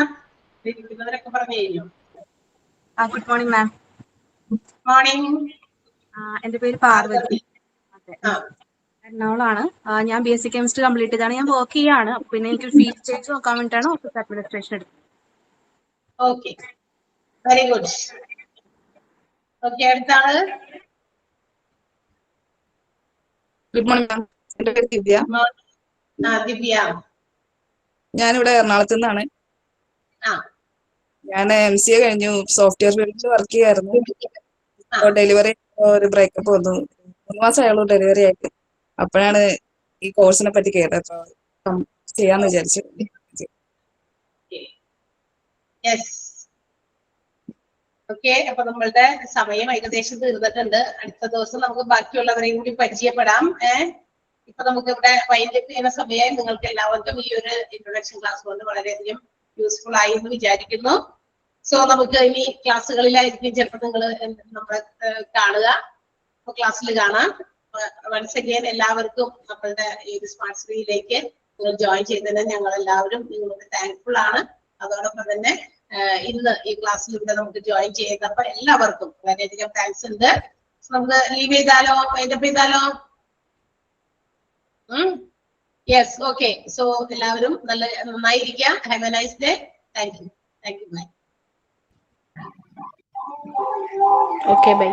ഇരിക്കുന്നവരൊക്കെ പറഞ്ഞു കഴിഞ്ഞു. Good morning ma'am. മോർണിംഗ്. എന്റെ പേര് പാർവതി. എറണാകുളമാണ്. ഞാൻ BSc കെമിസ്ട്രി കംപ്ലീറ്റ് ചെയ്താണ്. ഞാൻ വർക്ക് ചെയ്യാണ്. പിന്നെ എനിക്ക് ഫീൽഡ് ചേഞ്ച് നോക്കാൻ വേണ്ടിയിട്ടാണ് ഓഫീസ് അഡ്മിനിസ്ട്രേഷൻ എടുത്തത്. Okay, very good. ഓക്കെ, അടുത്ത ആള്. Good morning ma'am. എന്റെ പേര് ദിവ്യ. ദിവ്യ. ഞാനിവിടെ എറണാകുളത്ത് നിന്നാണ്. ഞാൻ MCA കഴിഞ്ഞു. സോഫ്റ്റ്വെയർ ഫീൽഡിൽ വർക്ക് ചെയ്യായിരുന്നു. ഡെലിവറി ഒരു ബ്രേക്കപ്പ് വന്നു. 3 മാസമായുള്ളൂ ഡെലിവറി ആയിട്ട്. അപ്പോഴാണ് ഈ കോഴ്സിനെ പറ്റി കേട്ടത്. ചെയ്യാന്ന് വിചാരിച്ചു. ഓക്കെ, അപ്പൊ നമ്മളുടെ സമയം ഏകദേശം തീർന്നിട്ടുണ്ട്. അടുത്ത ദിവസം നമുക്ക് ബാക്കിയുള്ളവരെയും കൂടി പരിചയപ്പെടാം. ഇപ്പൊ നമുക്ക് ഇവിടെ വൈൻഡപ്പ് ചെയ്യുന്ന സമയമായി. നിങ്ങൾക്ക് എല്ലാവർക്കും ഈ ഒരു ഇൻട്രൊഡക്ഷൻ ക്ലാസ് കൊണ്ട് വളരെയധികം യൂസ്ഫുൾ ആയി എന്ന് വിചാരിക്കുന്നു. സോ നമുക്ക് ഇനി ക്ലാസ്സുകളിലായിരിക്കും ചിലപ്പോൾ നിങ്ങൾ നമ്മളെ കാണുക. അപ്പൊ ക്ലാസ്സിൽ കാണാം. വൺസ് അഗൈൻ എല്ലാവർക്കും നമ്മളുടെ ഈ സ്മാർട്ട് സ്ക്രീനിലേക്ക് നിങ്ങൾ ജോയിൻ ചെയ്തതിന് ഞങ്ങൾ എല്ലാവരും നിങ്ങൾക്ക് താങ്ക്ഫുൾ ആണ്. അതോടൊപ്പം തന്നെ ഇന്ന് ഈ ക്ലാസ്സിൽ ഇവിടെ നമുക്ക് ജോയിൻ ചെയ്തപ്പോ എല്ലാവർക്കും വളരെയധികം താങ്ക്സ് ഉണ്ട്. നമുക്ക് ലീവ് ചെയ്താലോ, വൈൻഡപ്പ് ചെയ്താലോ? Yes, okay. സോ എല്ലാവരും നന്നായിരിക്കാം. Have a nice day. Thank you. Bye. Okay, by.